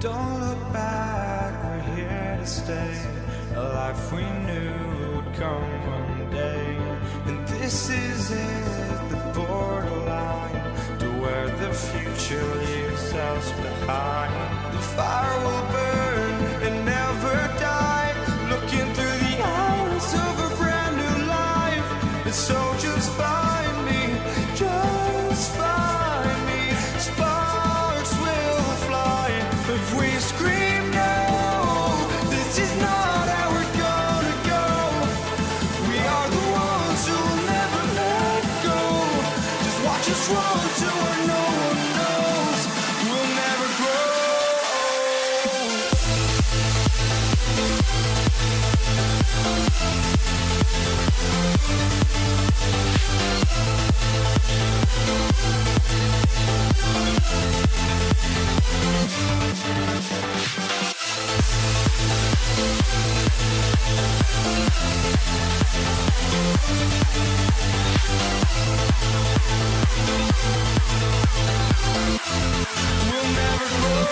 Don't look back, we're here to stay. A life we knew would come one day. And this is it, the borderline to where the future leaves us behind. The fire will burn and never die, looking through the eyes of a brand new life. And so just find me, just find me. Sparks will fly if we scream no. This is not how we're gonna go. We are the ones who will never let go. Just watch us run to where no one knows. We'll never grow. We'll never grow.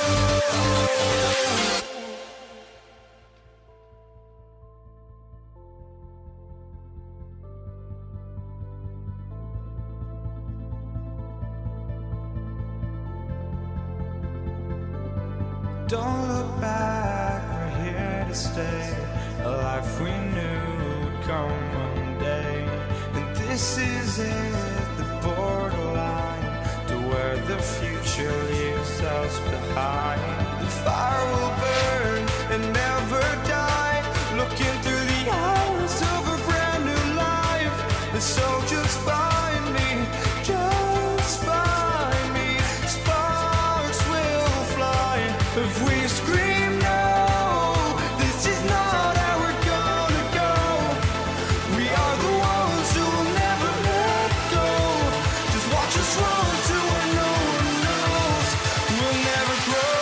Don't look back, we're here to stay. A life we knew would come one day. And this is it, the borderline to where the future leaves us behind. The fire will burn and never die, looking through the eyes of a brand new life. And so just find me, just find me. Sparks will fly if we scream no. This is not how we're gonna go. We are the ones who will never let go. Just watch us run to where no one knows. We'll never grow.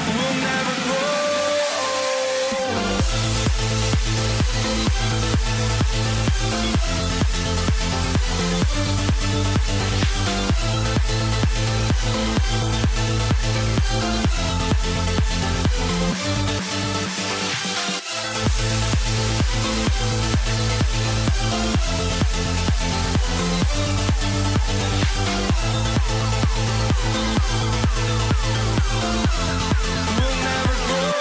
We'll never grow. We'll never grow.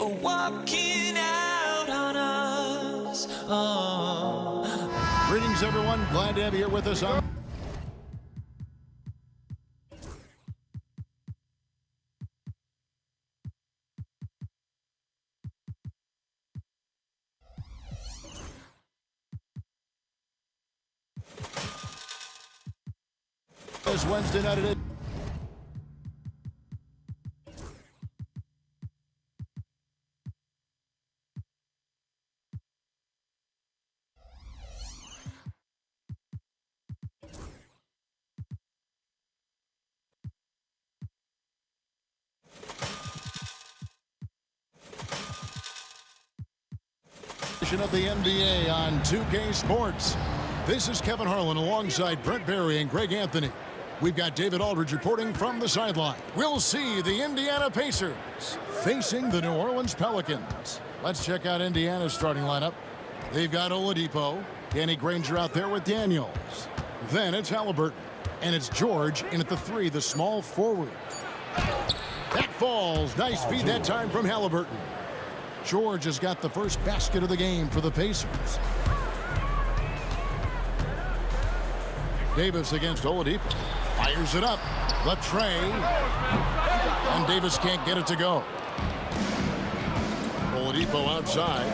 are walking out on us. Oh. Greetings, everyone. Glad to have you here with us on this Wednesday night edition. Of the NBA on 2K Sports. This is Kevin Harlan alongside Brent Barry and Greg Anthony. We've got David Aldridge reporting from the sideline. We'll see the Indiana Pacers facing the New Orleans Pelicans. Let's check out Indiana's starting lineup. They've got Oladipo, Danny Granger out there with Daniels. Then it's Halliburton, and it's George in at the 3, the small forward. That falls. Nice feed that time from Halliburton. George has got the first basket of the game for the Pacers. Davis against Oladipo. Fires it up. The tray. And Davis can't get it to go. Oladipo outside.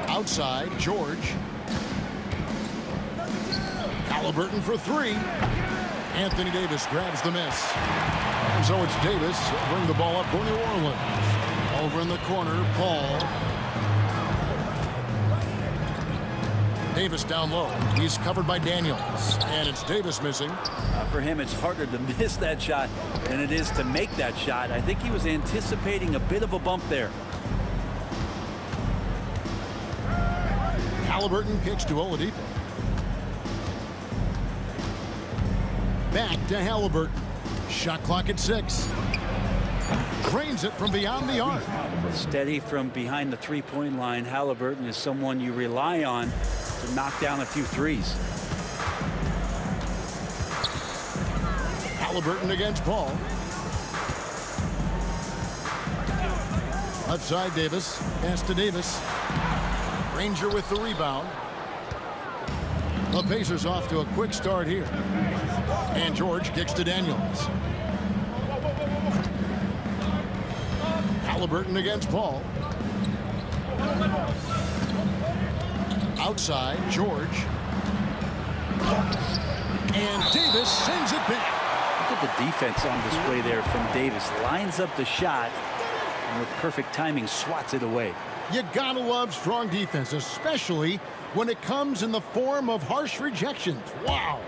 Outside, George. Halliburton for 3. Anthony Davis grabs the miss. And so it's Davis. He'll bring the ball up for New Orleans. Over in the corner, Paul. Davis down low. He's covered by Daniels. And it's Davis missing. For him, it's harder to miss that shot than it is to make that shot. I think he was anticipating a bit of a bump there. Halliburton kicks to Oladipo. Back to Halliburton. Shot clock at 6. Drains it from beyond the arc. Steady from behind the three-point line. Halliburton is someone you rely on to knock down a few threes. Halliburton against Paul. Left side, Davis. Pass to Davis. Granger with the rebound. The Pacers off to a quick start here. And George kicks to Daniels. Halliburton against Paul. Outside, George. And Davis sends it back. Look at the defense on display there from Davis. Lines up the shot and with perfect timing swats it away. You gotta love strong defense, especially when it comes in the form of harsh rejections. Wow.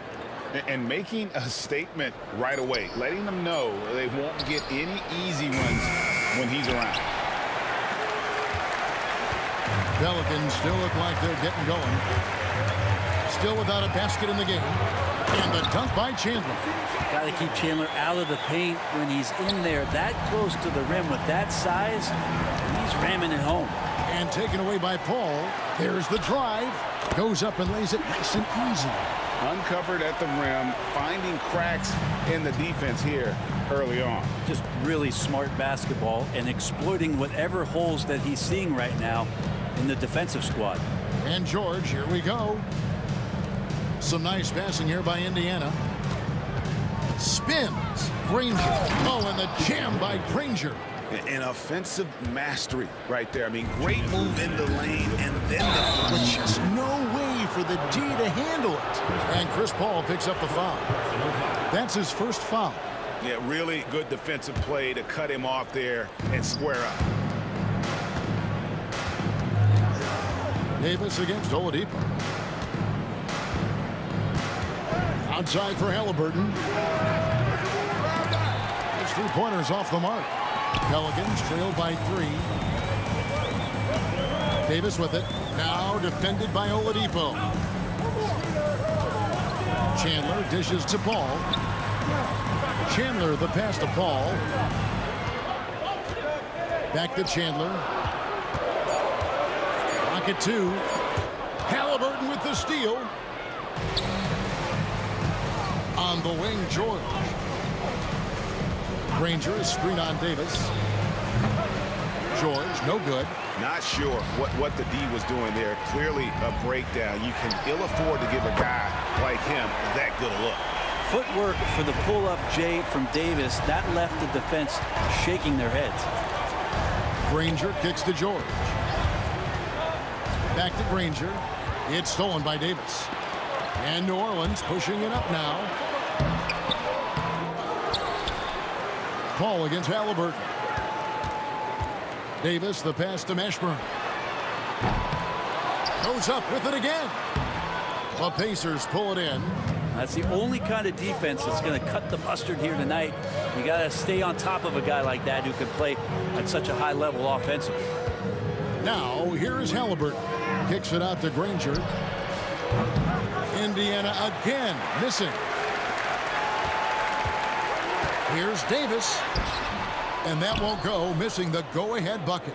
And making a statement right away, letting them know they won't get any easy ones when he's around. Pelicans still look like they're getting going. Still without a basket in the game. And the dunk by Chandler. Got to keep Chandler out of the paint when he's in there that close to the rim with that size. He's ramming it home. And taken away by Paul. There's the drive. Goes up and lays it nice and easy. Uncovered at the rim, finding cracks in the defense here early on. Just really smart basketball and exploiting whatever holes that he's seeing right now in the defensive squad. And George, here we go. Some nice passing here by Indiana. Spins. Granger. Oh, and the jam by Granger. An offensive mastery right there. I mean, great move in the lane and then the But just no way for the D to handle it. And Chris Paul picks up the foul. That's his first foul. Yeah, really good defensive play to cut him off there and square up. Davis against Oladipo. Outside for Halliburton. His three-pointers off the mark. Pelicans trailed by 3. Davis with it. Now defended by Oladipo. Chandler dishes to Paul. Chandler the pass to Paul. Back to Chandler. Rocket 2. Halliburton with the steal. On the wing, George. Granger is screen on Davis. George, no good. Not sure what the D was doing there. Clearly a breakdown. You can ill afford to give a guy like him that good a look. Footwork for the pull-up J from Davis. That left the defense shaking their heads. Granger kicks to George. Back to Granger. It's stolen by Davis. And New Orleans pushing it up now. Call against Halliburton. Davis, the pass to Mashburn. Goes up with it again. The Pacers pull it in. That's the only kind of defense that's going to cut the mustard here tonight. You got to stay on top of a guy like that who can play at such a high level offensively. Now, here is Halliburton. Kicks it out to Granger. Indiana again missing. Here's Davis. And that won't go, missing the go-ahead bucket.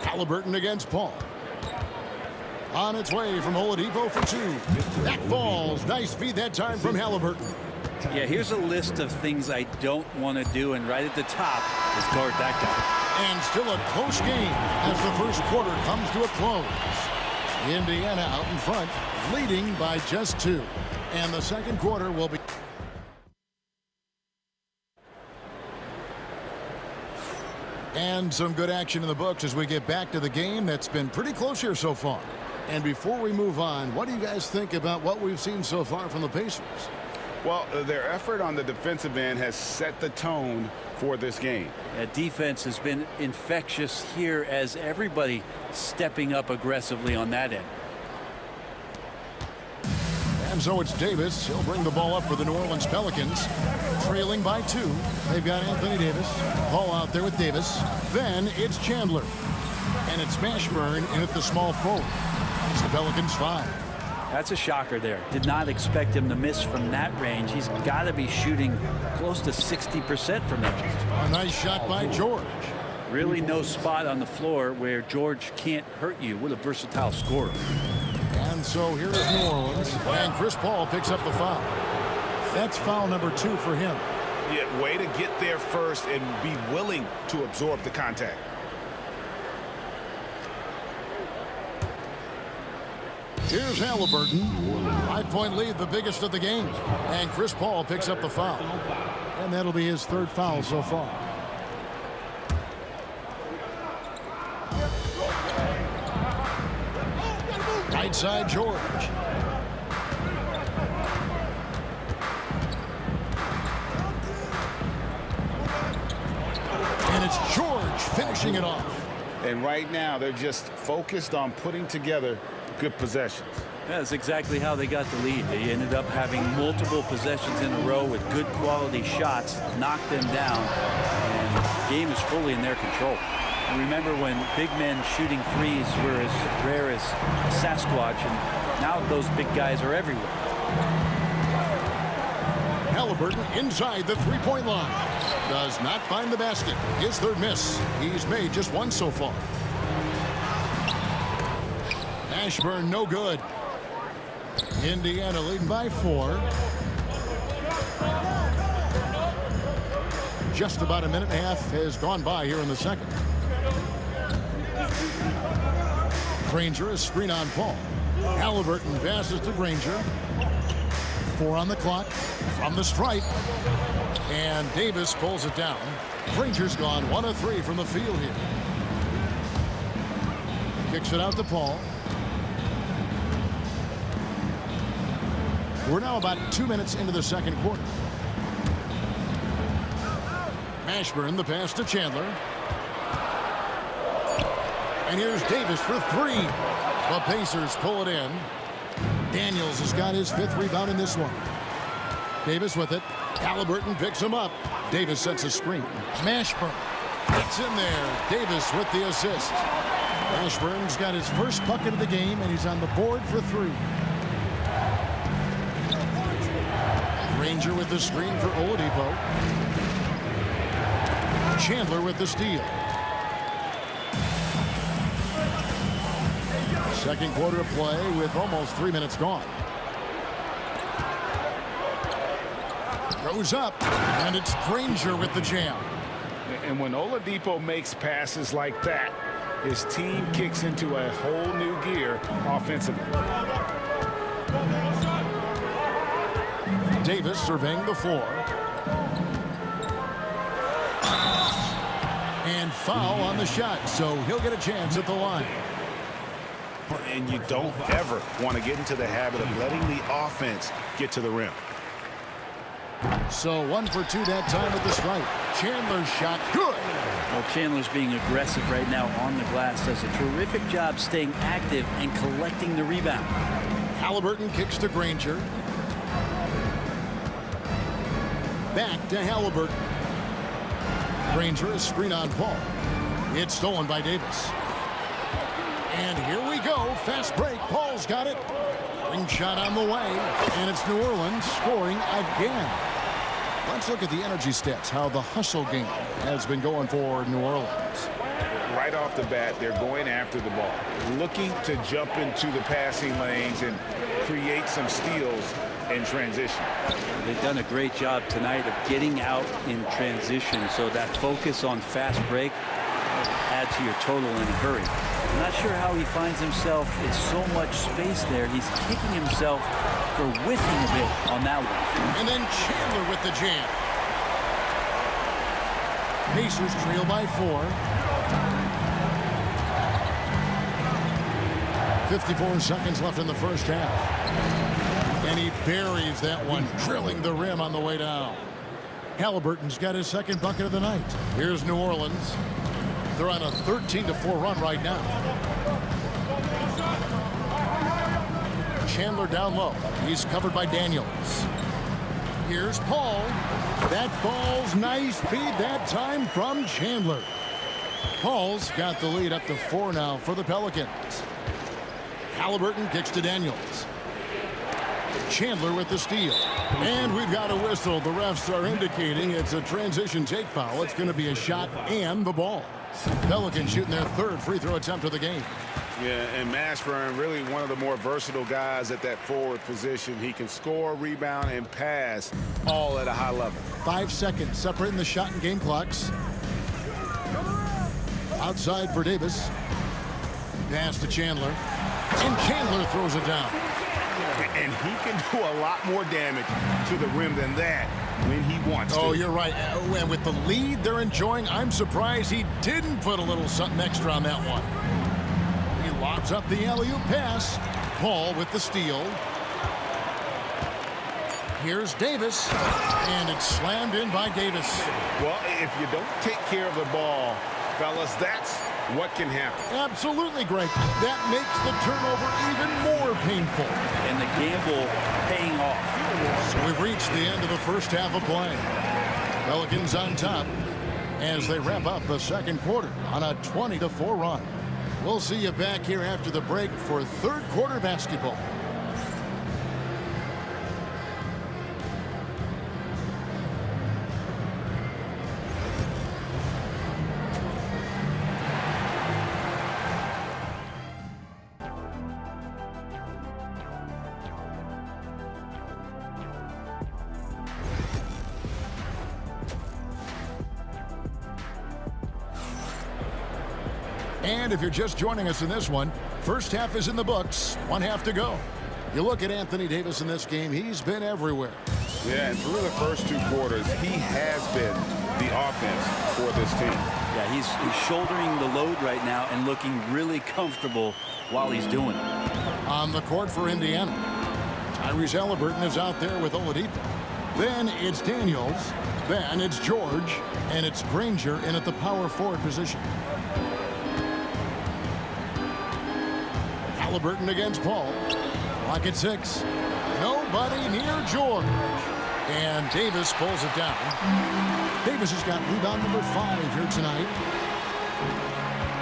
Halliburton against Paul. On its way from Oladipo for two. That falls. Nice feed that time from Halliburton. Yeah, here's a list of things I don't want to do, and right at the top is guard that guy. And still a close game as the first quarter comes to a close. Indiana out in front, leading by just 2. And the second quarter will be... And some good action in the books as we get back to the game that's been pretty close here so far. And before we move on, what do you guys think about what we've seen so far from the Pacers? Well, their effort on the defensive end has set the tone for this game. Defense has been infectious here as everybody stepping up aggressively on that end. And so it's Davis. He'll bring the ball up for the New Orleans Pelicans. Trailing by 2. They've got Anthony Davis. Ball out there with Davis. Then it's Chandler. And it's Mashburn in at the small forward. It's the Pelicans 5. That's a shocker there. Did not expect him to miss from that range. He's got to be shooting close to 60% from there. A nice shot by George. Really no spot on the floor where George can't hurt you. What a versatile scorer. And so here is New Orleans. And Chris Paul picks up the foul. That's foul number 2 for him. Yeah, way to get there first and be willing to absorb the contact. Here's Halliburton. 5-point lead, the biggest of the game. And Chris Paul picks up the foul. And that'll be his 3rd foul so far. Right side, George. And it's George finishing it off. And right now, they're just focused on putting together good possessions. That's exactly how they got the lead. They ended up having multiple possessions in a row with good quality shots, knocked them down, and the game is fully in their control. And remember when big men shooting threes were as rare as Sasquatch, and now those big guys are everywhere. Halliburton inside the three-point line. Does not find the basket. His 3rd miss. He's made just 1 so far. Mashburn no good. Indiana leading by 4. Just about a minute and a half has gone by here in the second. Granger is screen on Paul. Halliburton passes to Granger. 4 on the clock from the stripe. And Davis pulls it down. Granger's gone 1 of 3 from the field here. Kicks it out to Paul. We're now about 2 minutes into the second quarter. Mashburn, the pass to Chandler. And here's Davis for 3. The Pacers pull it in. Daniels has got his 5th rebound in this one. Davis with it. Halliburton picks him up. Davis sets a screen. Mashburn gets in there. Davis with the assist. Mashburn's got his first bucket of the game, and he's on the board for 3. Granger with the screen for Oladipo. Chandler with the steal. Second quarter of play with almost 3 minutes gone. Goes up, and it's Granger with the jam. And when Oladipo makes passes like that, his team kicks into a whole new gear offensively. Davis surveying the floor. And foul on the shot, so he'll get a chance at the line. And you don't ever want to get into the habit of letting the offense get to the rim. So 1 for 2 that time at the stripe. Chandler's shot, good. Well, Chandler's being aggressive right now on the glass. Does a terrific job staying active and collecting the rebound. Halliburton kicks to Granger. Back to Halliburton. Granger, a screen on Paul. It's stolen by Davis. And here we go. Fast break. Paul's got it. Ring shot on the way. And it's New Orleans scoring again. Let's look at the energy stats, how the hustle game has been going for New Orleans. Right off the bat, they're going after the ball, looking to jump into the passing lanes and create some steals in transition. They've done a great job tonight of getting out in transition, so that focus on fast break adds to your total in a hurry. I'm not sure how he finds himself in so much space there. He's kicking himself for whiffing a bit on that one. And then Chandler with the jam. Pacers trail by 4. 54 seconds left in the first half. And he buries that one, drilling the rim on the way down. Halliburton's got his second bucket of the night. Here's New Orleans. They're on a 13-4 run right now. Chandler down low. He's covered by Daniels. Here's Paul. That ball's nice feed that time from Chandler. Paul's got the lead up to 4 now for the Pelicans. Halliburton kicks to Daniels. Chandler with the steal. And we've got a whistle. The refs are indicating it's a transition take foul. It's going to be a shot and the ball. Pelicans shooting their third free throw attempt of the game. Yeah, and Mashburn, really one of the more versatile guys at that forward position. He can score, rebound, and pass all at a high level. 5 seconds separating the shot and game clocks. Outside for Davis. Pass to Chandler. And Chandler throws it down. And he can do a lot more damage to the rim than that when he wants to. Oh, you're right. And with the lead they're enjoying, I'm surprised he didn't put a little something extra on that one. He lobs up the alley-oop pass. Paul with the steal. Here's Davis. And it's slammed in by Davis. Well, if you don't take care of the ball, fellas, that's what can happen. Absolutely, Greg. That makes the turnover even more painful. And the gamble paying off. So we've reached the end of the first half of play. Pelicans on top as they wrap up the second quarter on a 20-4 run. We'll see you back here after the break for third quarter basketball. And if you're just joining us in this one, first half is in the books, 1 half to go. You look at Anthony Davis in this game, he's been everywhere. Yeah, and through the first 2 quarters, he has been the offense for this team. Yeah, he's shouldering the load right now and looking really comfortable while he's doing it. On the court for Indiana, Tyrese Halliburton is out there with Oladipo. Then it's Daniels, then it's George, and it's Granger in at the power forward position. Halliburton against Paul. Clock at 6. Nobody near George. And Davis pulls it down. Davis has got rebound number 5 here tonight.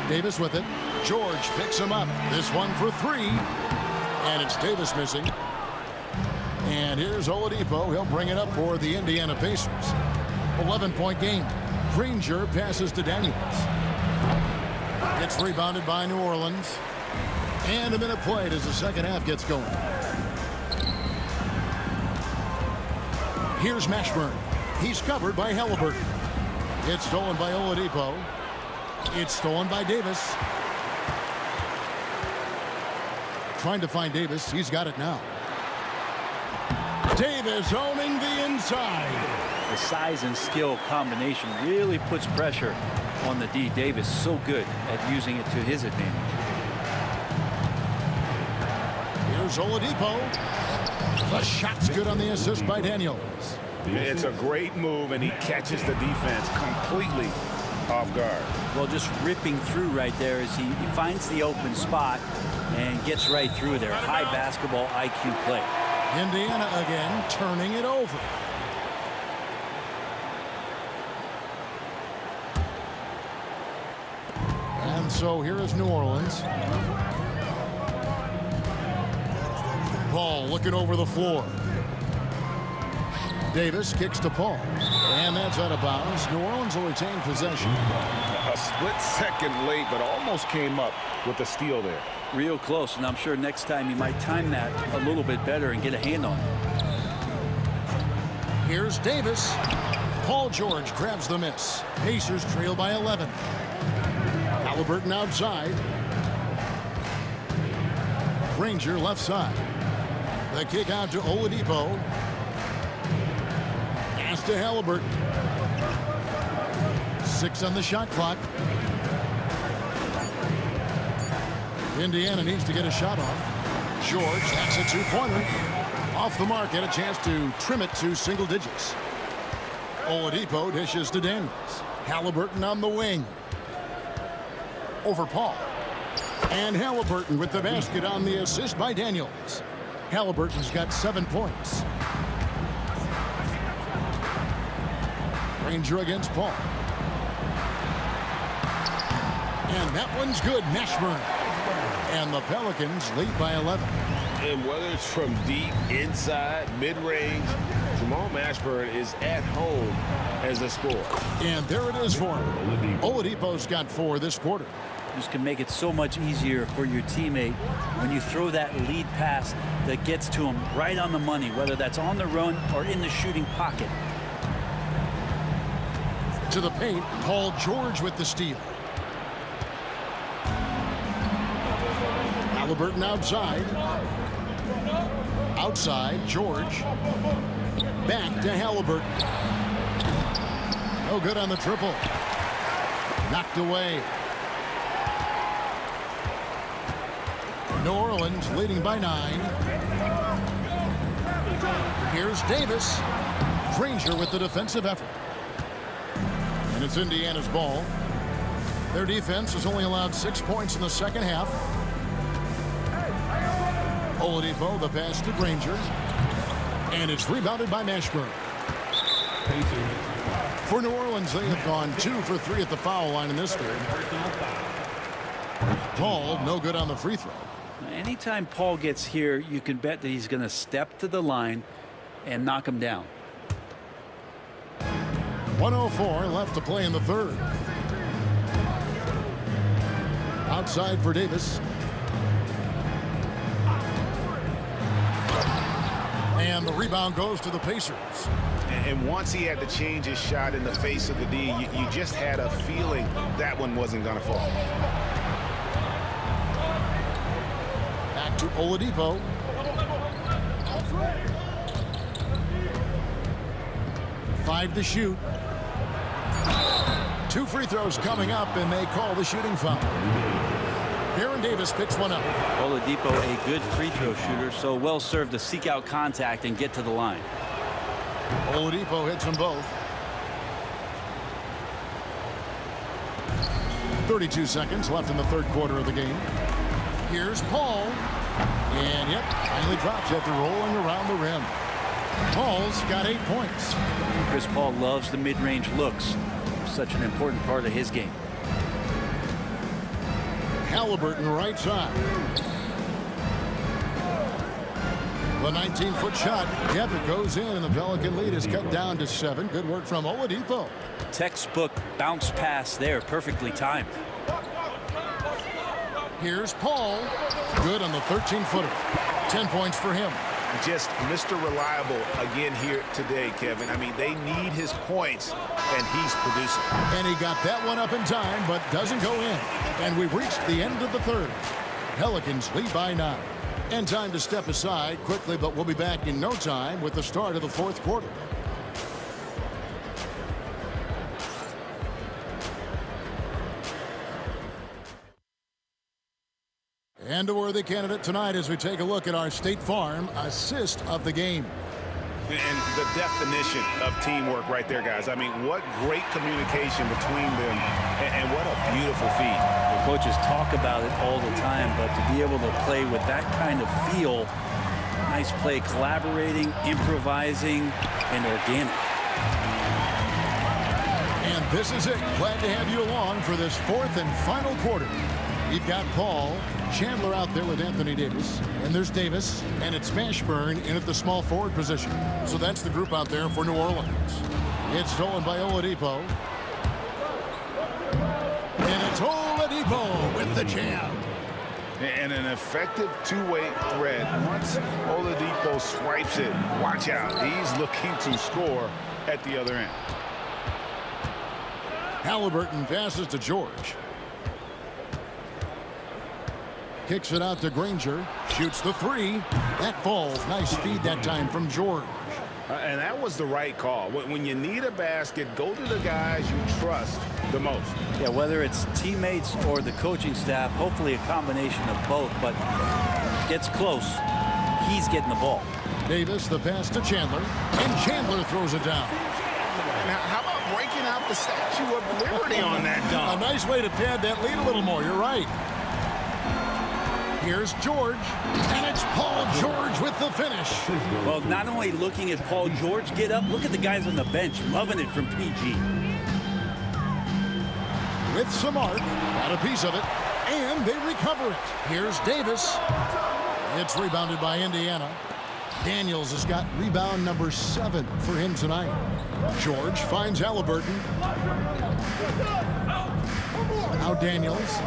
Davis with it. George picks him up. This one for 3. And it's Davis missing. And here's Oladipo. He'll bring it up for the Indiana Pacers. 11-point game. Granger passes to Daniels. It's rebounded by New Orleans. And a minute played as the second half gets going. Here's Mashburn. He's covered by Halliburton. It's stolen by Oladipo. It's stolen by Davis. Trying to find Davis. He's got it now. Davis owning the inside. The size and skill combination really puts pressure on the D. Davis, so good at using it to his advantage. Here's Oladipo. The shot's good on the assist by Daniels. It's a great move, and he catches the defense completely off guard. Well, just ripping through right there as he finds the open spot and gets right through there. High basketball IQ play. Indiana again turning it over. And so here is New Orleans. Paul looking over the floor. Davis kicks to Paul. And that's out of bounds. New Orleans will retain possession. A split second late, but almost came up with the steal there. Real close, and I'm sure next time he might time that a little bit better and get a hand on it. Here's Davis. Paul George grabs the miss. Pacers trail by 11. Halliburton outside. Granger left side. The kick out to Oladipo. Pass to Halliburton. 6 on the shot clock. Indiana needs to get a shot off. George, that's a two-pointer. Off the mark, had a chance to trim it to single digits. Oladipo dishes to Daniels. Halliburton on the wing. Over Paul. And Halliburton with the basket on the assist by Daniels. Halliburton's got 7 points. Granger against Paul. And that one's good. Mashburn. And the Pelicans lead by 11. And whether it's from deep, inside, mid-range, Jamal Mashburn is at home as a scorer. And there it is for him. Oladipo's got 4 this quarter. This can make it so much easier for your teammate when you throw that lead pass that gets to him right on the money, whether that's on the run or in the shooting pocket. To the paint, Paul George with the steal. Halliburton outside. Outside, George. Back to Halliburton. No good on the triple. Knocked away. New Orleans leading by 9. Here's Davis. Granger with the defensive effort. And it's Indiana's ball. Their defense has only allowed 6 points in the second half. Oladipo, the pass to Granger. And it's rebounded by Mashburn. For New Orleans, they have gone 2 for 3 at the foul line in this third. Paul, no good on the free throw. Anytime Paul gets here, you can bet that he's going to step to the line and knock him down. 1:04 left to play in the third. Outside for Davis. And the rebound goes to the Pacers. And once he had to change his shot in the face of the D, you just had a feeling that one wasn't going to fall. Back to Oladipo. Five to shoot. 2 free throws coming up, and they call the shooting foul. Baron Davis picks one up. Oladipo, a good free throw shooter, so well served to seek out contact and get to the line. Oladipo hits them both. 32 seconds left in the third quarter of the game. Here's Paul. And yep, finally drops after rolling around the rim. Paul's got 8 points. Chris Paul loves the mid-range looks. Such an important part of his game. Halliburton right side. The 19-foot shot. Yep, it goes in, and the Pelican lead is cut down to 7. Good work from Oladipo. Textbook bounce pass there, perfectly timed. Here's Paul. Good on the 13-footer. 10 points for him. just Mr. Reliable again here today, Kevin. I mean, they need his points, and he's producing. And he got that one up in time, but doesn't go in. And we've reached the end of the third. Pelicans lead by 9. And time to step aside quickly, but we'll be back in no time with the start of the fourth quarter. And a worthy candidate tonight as we take a look at our State Farm assist of the game. And the definition of teamwork right there, guys. I mean, what great communication between them, and what a beautiful feed. The coaches talk about it all the time, but to be able to play with that kind of feel, nice play, collaborating, improvising, and organic. And this is it. Glad to have you along for this fourth and final quarter. We've got Paul Chandler out there with Anthony Davis, and there's Davis, and it's Mashburn in at the small forward position. So that's the group out there for New Orleans. It's stolen by Oladipo. And it's Oladipo with the jam. And an effective two-way thread. Once Oladipo swipes it, watch out. He's looking to score at the other end. Halliburton passes to George. Kicks it out to Granger. Shoots the three. That falls. Nice feed that time from George. And that was the right call. When you need a basket, go to the guys you trust the most. Yeah, whether it's teammates or the coaching staff, hopefully a combination of both, but gets close. He's getting the ball. Davis, the pass to Chandler, and Chandler throws it down. Now, how about breaking out the Statue of Liberty on that dunk? A nice way to pad that lead a little more. You're right. Here's George, and it's Paul George with the finish. Well, not only looking at Paul George get up, look at the guys on the bench loving it from PG. With some arc, got a piece of it, and they recover it. Here's Davis. It's rebounded by Indiana. Daniels has got rebound number 7 for him tonight. George finds Halliburton. Now Daniels.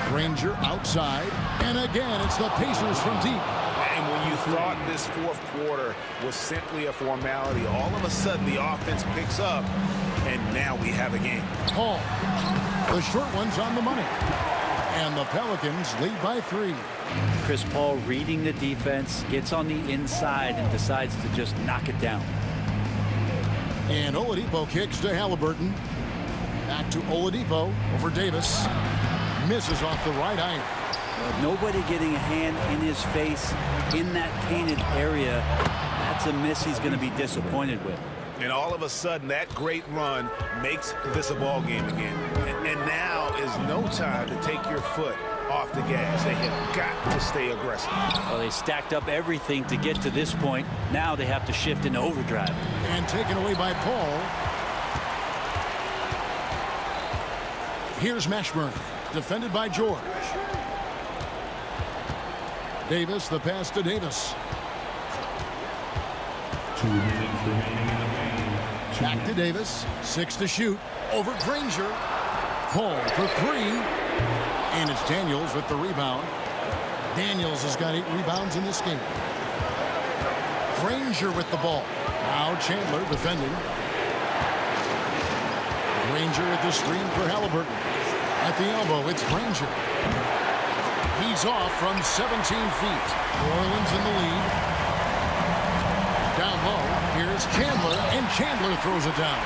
Granger outside, and again it's the Pacers from deep. And when you thought this fourth quarter was simply a formality, all of a sudden the offense picks up, and now we have a game. Paul, the short one's on the money, and the Pelicans lead by 3. Chris Paul reading the defense, gets on the inside and decides to just knock it down. And Oladipo kicks to Halliburton. Back to Oladipo over Davis. Misses off the right iron. Nobody getting a hand in his face in that painted area. That's a miss he's going to be disappointed with. And all of a sudden, that great run makes this a ball game again. And now is no time to take your foot off the gas. They have got to stay aggressive. Well, they stacked up everything to get to this point. Now they have to shift into overdrive. And taken away by Paul. Here's Mashburn. Defended by George. Davis, the pass to Davis. 2 minutes remaining in the game. Back to Davis. 6 to shoot. Over Granger. Paul for 3. And it's Daniels with the rebound. Daniels has got 8 rebounds in this game. Granger with the ball. Now Chandler defending. Granger at the screen for Halliburton. At the elbow, it's Granger. He's off from 17 feet. New Orleans in the lead. Down low, here's Chandler, and Chandler throws it down.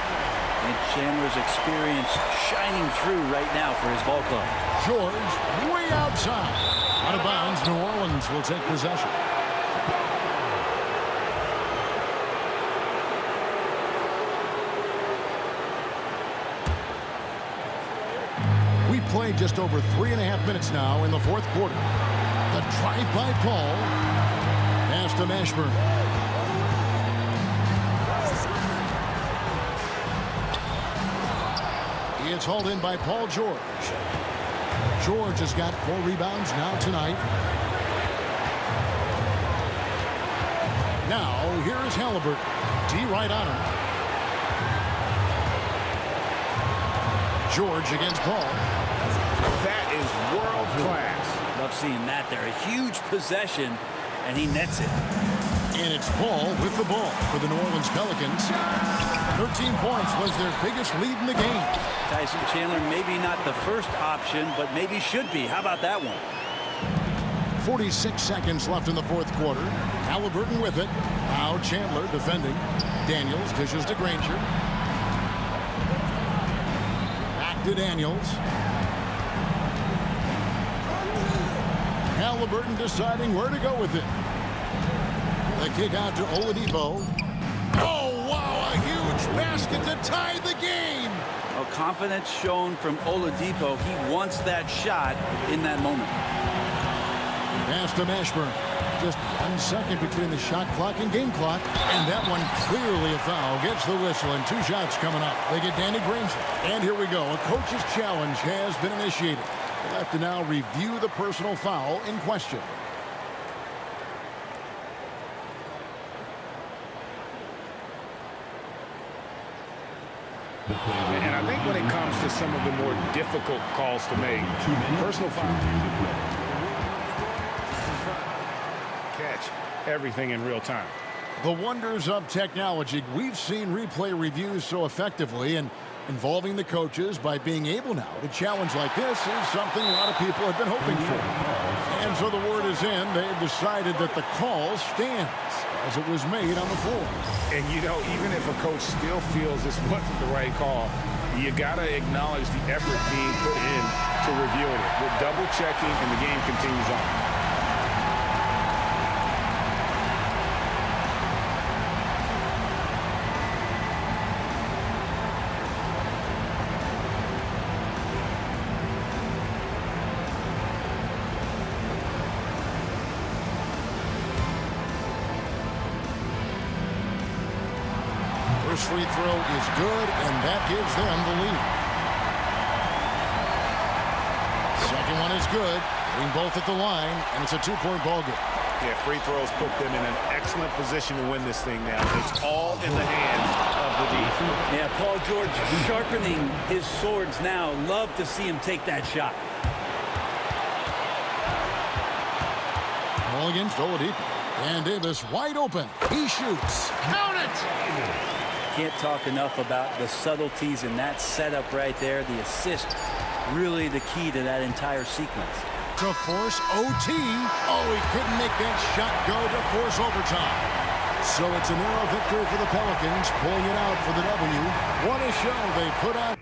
And Chandler's experience shining through right now for his ball club. George, way outside. Out of bounds, New Orleans will take possession. Played just over 3.5 minutes now in the fourth quarter. The drive by Paul. Pass to Mashburn. It's hauled in by Paul George. George has got 4 rebounds now tonight. Now here's Halliburton. D right on him. George against Paul. That is world class. Love seeing that there. A huge possession, and he nets it. And it's Paul with the ball for the New Orleans Pelicans. 13 points was their biggest lead in the game. Tyson Chandler, maybe not the first option, but maybe should be. How about that one? 46 seconds left in the fourth quarter. Halliburton with it. Now Chandler defending. Daniels dishes to Granger. Back to Daniels. Halliburton deciding where to go with it. The kick out to Oladipo. Oh, wow, a huge basket to tie the game. Well, confidence shown from Oladipo. He wants that shot in that moment. Pass to Mashburn. Just 1 second between the shot clock and game clock. And that one clearly a foul. Gets the whistle and 2 shots coming up. They get Danny Granger. And here we go. A coach's challenge has been initiated. We'll have to now review the personal foul in question. And I think when it comes to some of the more difficult calls to make, personal foul. Catch everything in real time. The wonders of technology. We've seen replay reviews so effectively, and involving the coaches by being able now to challenge like this is something a lot of people have been hoping for. And so the word is in. They've decided that the call stands as it was made on the floor. And, you know, even if a coach still feels this wasn't the right call, you got to acknowledge the effort being put in to reviewing it. With double checking, and the game continues on. First free throw is good, and that gives them the lead. Second one is good, hitting both at the line, and it's a 2-point ball game. Yeah, free throws put them in an excellent position to win this thing now. It's all in the hands of the defense. Yeah, Paul George sharpening his swords now. Love to see him take that shot. Ball against Oladipo. And Davis wide open. He shoots. Count it! Can't talk enough about the subtleties in that setup right there. The assist, really the key to that entire sequence. To force OT. Oh, he couldn't make that shot go to force overtime. So it's a narrow victory for the Pelicans, pulling it out for the W. What a show they put on.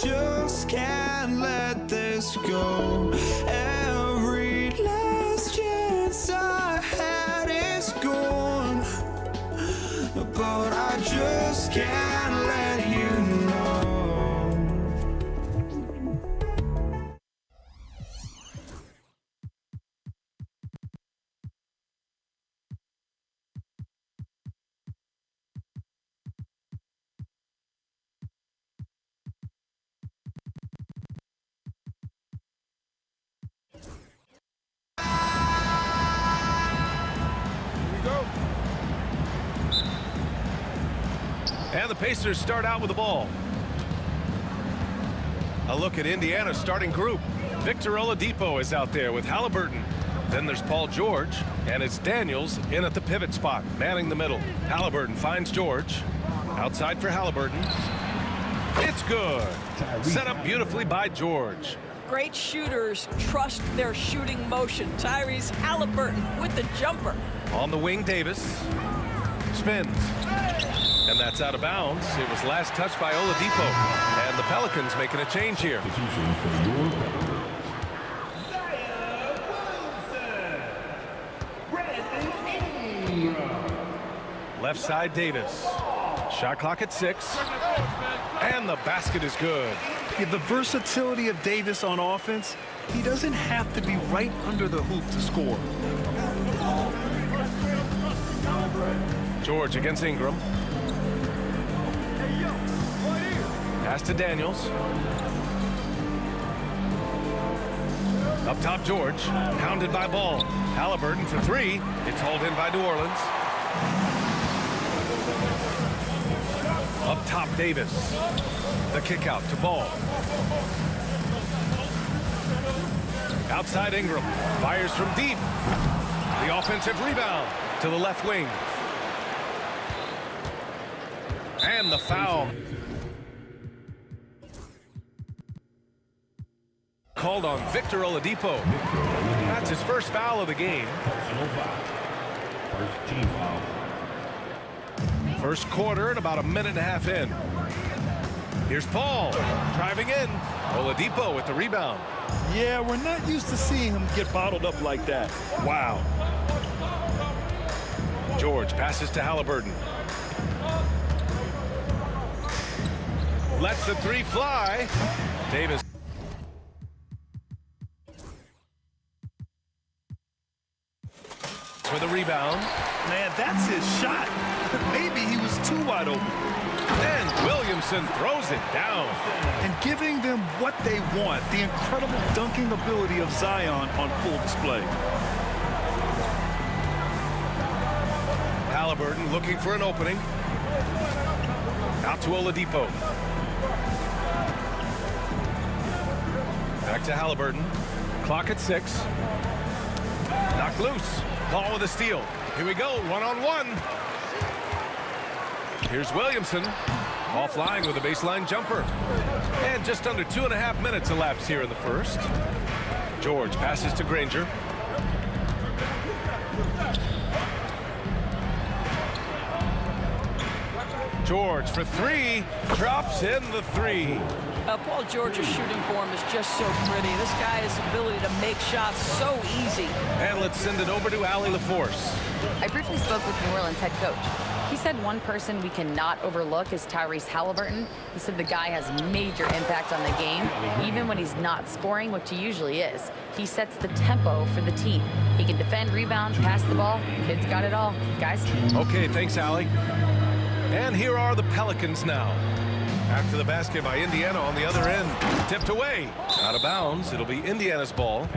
just can't let this go. Every last chance I had is gone, but I just can't let you know. And the Pacers start out with the ball. A look at Indiana's starting group. Victor Oladipo is out there with Halliburton. Then there's Paul George, and it's Daniels in at the pivot spot, manning the middle. Halliburton finds George. Outside for Halliburton. It's good. Set up beautifully by George. Great shooters trust their shooting motion. Tyrese Halliburton with the jumper. On the wing, Davis. Spins. And that's out of bounds. It was last touched by Oladipo. And the Pelicans making a change here. Left side, Davis. Shot clock at 6. And the basket is good. Yeah, the versatility of Davis on offense, he doesn't have to be right under the hoop to score. George against Ingram. Pass to Daniels. Up top, George. Pounded by Ball. Halliburton for 3. It's hauled in by New Orleans. Up top, Davis. The kick out to Ball. Outside Ingram. Fires from deep. The offensive rebound to the left wing. And the foul. Called on Victor Oladipo. That's his first foul of the game. First team foul. First quarter and about a minute and a half in. Here's Paul driving in. Oladipo with the rebound. Yeah, we're not used to seeing him get bottled up like that. Wow. George passes to Halliburton. Lets the 3 fly. Davis. For the rebound. Man, that's his shot. Maybe he was too wide open. And Williamson throws it down. And giving them what they want, the incredible dunking ability of Zion on full display. Halliburton looking for an opening. Out to Oladipo. Back to Halliburton. Clock at 6. Knocked loose. Ball with a steal. Here we go, one-on-one. Here's Williamson. Offline with a baseline jumper. And just under 2.5 minutes elapsed here in the first. George passes to Granger. George for 3. Drops in the 3. Paul George's shooting form is just so pretty. This guy has the ability to make shots so easy. And let's send it over to Allie LaForce. I briefly spoke with New Orleans head coach. He said one person we cannot overlook is Tyrese Halliburton. He said the guy has major impact on the game, even when he's not scoring, which he usually is. He sets the tempo for the team. He can defend, rebound, pass the ball. Kid's got it all. Guys? Okay, thanks, Allie. And here are the Pelicans now. After the basket by Indiana on the other end. Tipped away. Out of bounds. It'll be Indiana's ball.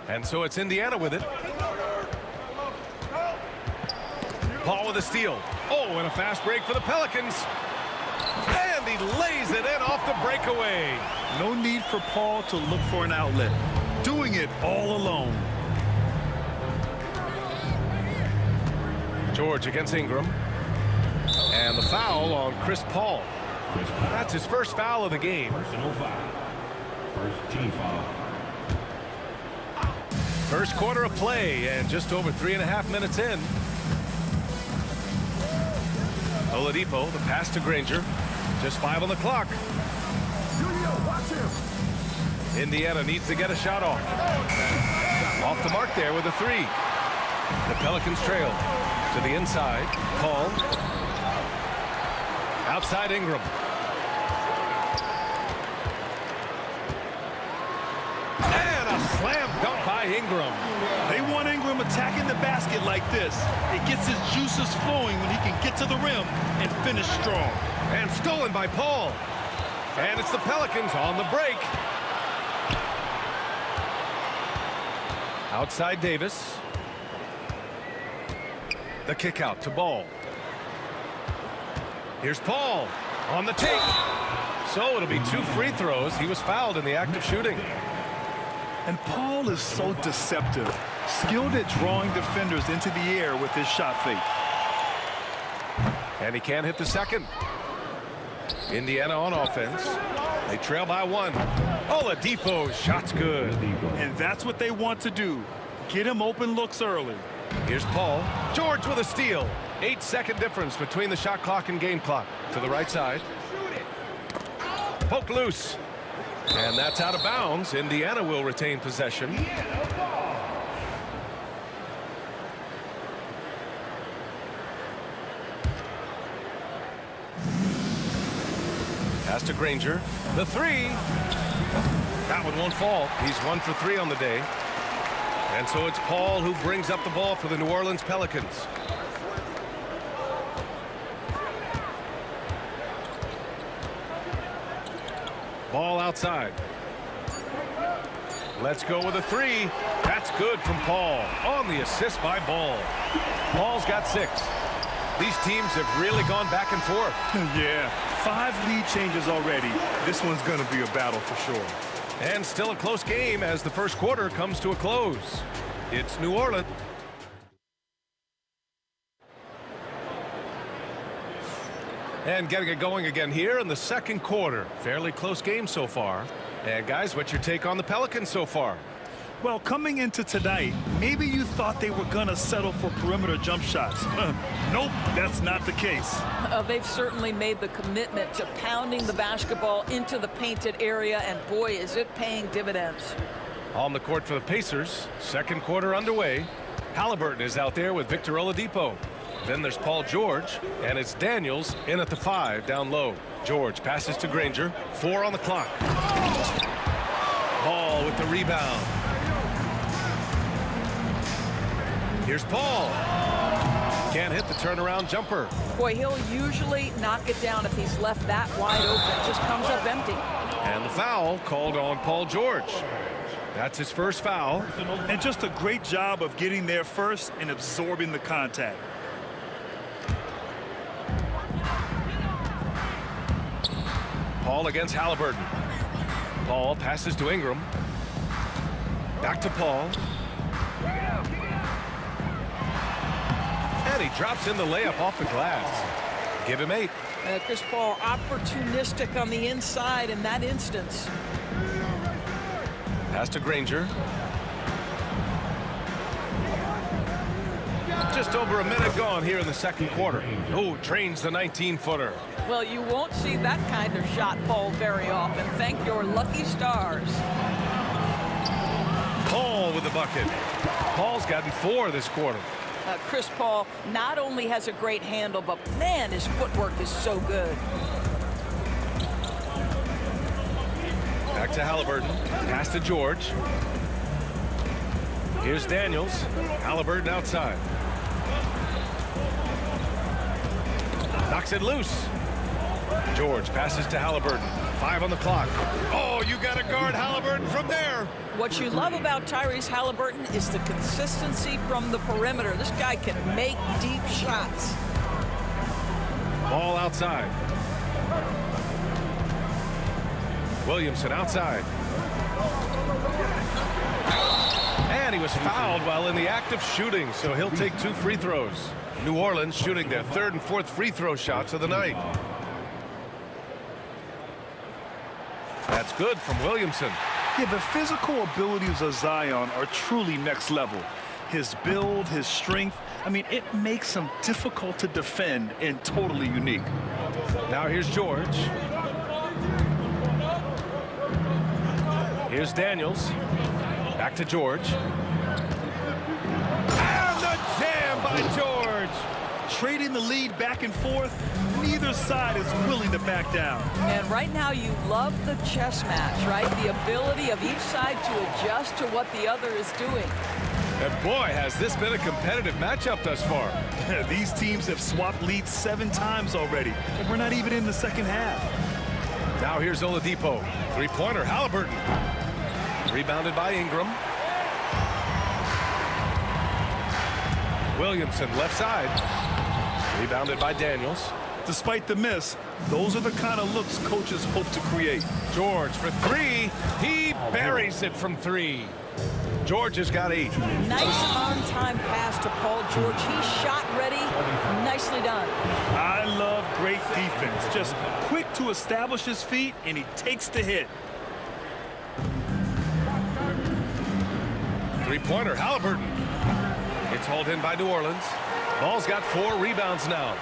And so it's Indiana with it. Paul with a steal. Oh, and a fast break for the Pelicans. And he lays it in off the breakaway. No need for Paul to look for an outlet. Doing it all alone. George against Ingram. And the foul on Chris Paul. That's his first foul of the game. Personal foul. First team foul. First quarter of play and just over 3.5 minutes in. Oladipo, the pass to Granger. Just 5 on the clock. Indiana needs to get a shot off. Off the mark there with a 3. The Pelicans trail to the inside. Paul. Outside Ingram. And a slam dunk by Ingram. They want Ingram attacking the basket like this. It gets his juices flowing when he can get to the rim and finish strong. And stolen by Paul. And it's the Pelicans on the break. Outside Davis. The kick out to Ball. Here's Paul on the take. So it'll be 2 free throws. He was fouled in the act of shooting. And Paul is so deceptive, skilled at drawing defenders into the air with his shot fake. And he can't hit the second. Indiana on offense. They trail by 1. Oladipo's shot's good. And that's what they want to do. Get him open looks early. Here's Paul. George with a steal. 8-second difference between the shot clock and game clock. To the right side. Poke loose. And that's out of bounds. Indiana will retain possession. Pass to Granger. The 3. That one won't fall. He's 1 for 3 on the day. And so it's Paul who brings up the ball for the New Orleans Pelicans. Ball outside. Let's go with a 3. That's good from Paul. On the assist by Ball. Paul's got 6. These teams have really gone back and forth. Yeah, 5 lead changes already. This one's going to be a battle for sure. And still a close game as the first quarter comes to a close. It's New Orleans. And getting it going again here in the second quarter. Fairly close game so far. And guys, what's your take on the Pelicans so far? Well, coming into tonight, maybe you thought they were going to settle for perimeter jump shots. Nope, that's not the case. They've certainly made the commitment to pounding the basketball into the painted area, and boy, is it paying dividends. On the court for the Pacers, second quarter underway. Halliburton is out there with Victor Oladipo. Then there's Paul George, and it's Daniels in at the 5 down low. George passes to Granger. 4 on the clock. Ball with the rebound. Here's Paul. Can't hit the turnaround jumper. Boy, he'll usually knock it down if he's left that wide open. Just comes up empty. And the foul called on Paul George. That's his first foul. And just a great job of getting there first and absorbing the contact. Paul against Halliburton. Paul passes to Ingram. Back to Paul. And he drops in the layup off the glass. Give him 8. Chris Paul opportunistic on the inside in that instance. Pass to Granger. Just over a minute gone here in the second quarter. Oh, trains the 19-footer. Well, you won't see that kind of shot fall very often. Thank your lucky stars. Paul with the bucket. Paul's gotten 4 this quarter. Chris Paul not only has a great handle, but man, his footwork is so good. Back to Halliburton. Pass to George. Here's Daniels. Halliburton outside. Knocks it loose. George passes to Halliburton. 5 on the clock. Oh, you got to guard Halliburton from there. What you love about Tyrese Halliburton is the consistency from the perimeter. This guy can make deep shots. Ball outside. Williamson outside. And he was fouled while in the act of shooting, so he'll take 2 free throws. New Orleans shooting their 3rd and 4th free throw shots of the night. That's good from Williamson. Yeah, the physical abilities of Zion are truly next level. His build, his strength, I mean, it makes him difficult to defend and totally unique. Now here's George. Here's Daniels. Back to George. And the jam by George. Trading the lead back and forth, neither side is willing to back down. And right now you love the chess match, right? The ability of each side to adjust to what the other is doing. And boy, has this been a competitive matchup thus far. These teams have swapped leads 7 times already, and we're not even in the second half. Now here's Oladipo. Three-pointer, Halliburton. Rebounded by Ingram. Williamson, left side. Rebounded by Daniels. Despite the miss, those are the kind of looks coaches hope to create. George for 3. He buries it from 3. George has got 8. Nice on-time pass to Paul George. He's shot ready. Nicely done. I love great defense. Just quick to establish his feet, and he takes the hit. Three-pointer, Halliburton. It's hauled in by New Orleans. Ball's got 4 rebounds now.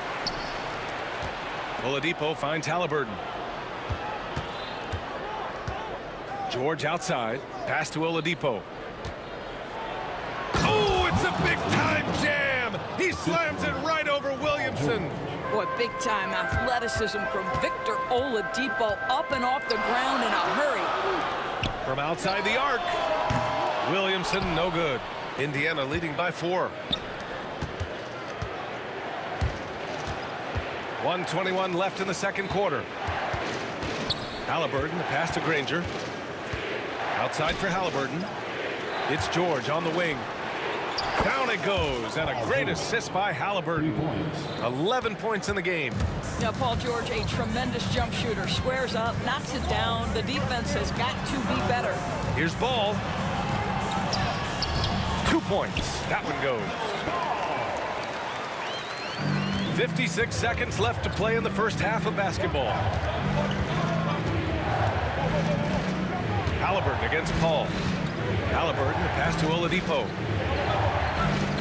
Oladipo finds Halliburton. George outside. Pass to Oladipo. Oh, it's a big-time jam. He slams it right over Williamson. Boy, big-time athleticism from Victor Oladipo, up and off the ground in a hurry. From outside the arc. Williamson, no good. Indiana leading by 4. 1:21 left in the second quarter. Halliburton, the pass to Granger. Outside for Halliburton. It's George on the wing. Down it goes, and a great assist by Halliburton. 11 points in the game. Now, Paul George, a tremendous jump shooter. Squares up, knocks it down. The defense has got to be better. Here's Ball. 2 points. That one goes. 56 seconds left to play in the first half of basketball. Halliburton against Paul. Halliburton, the pass to Oladipo.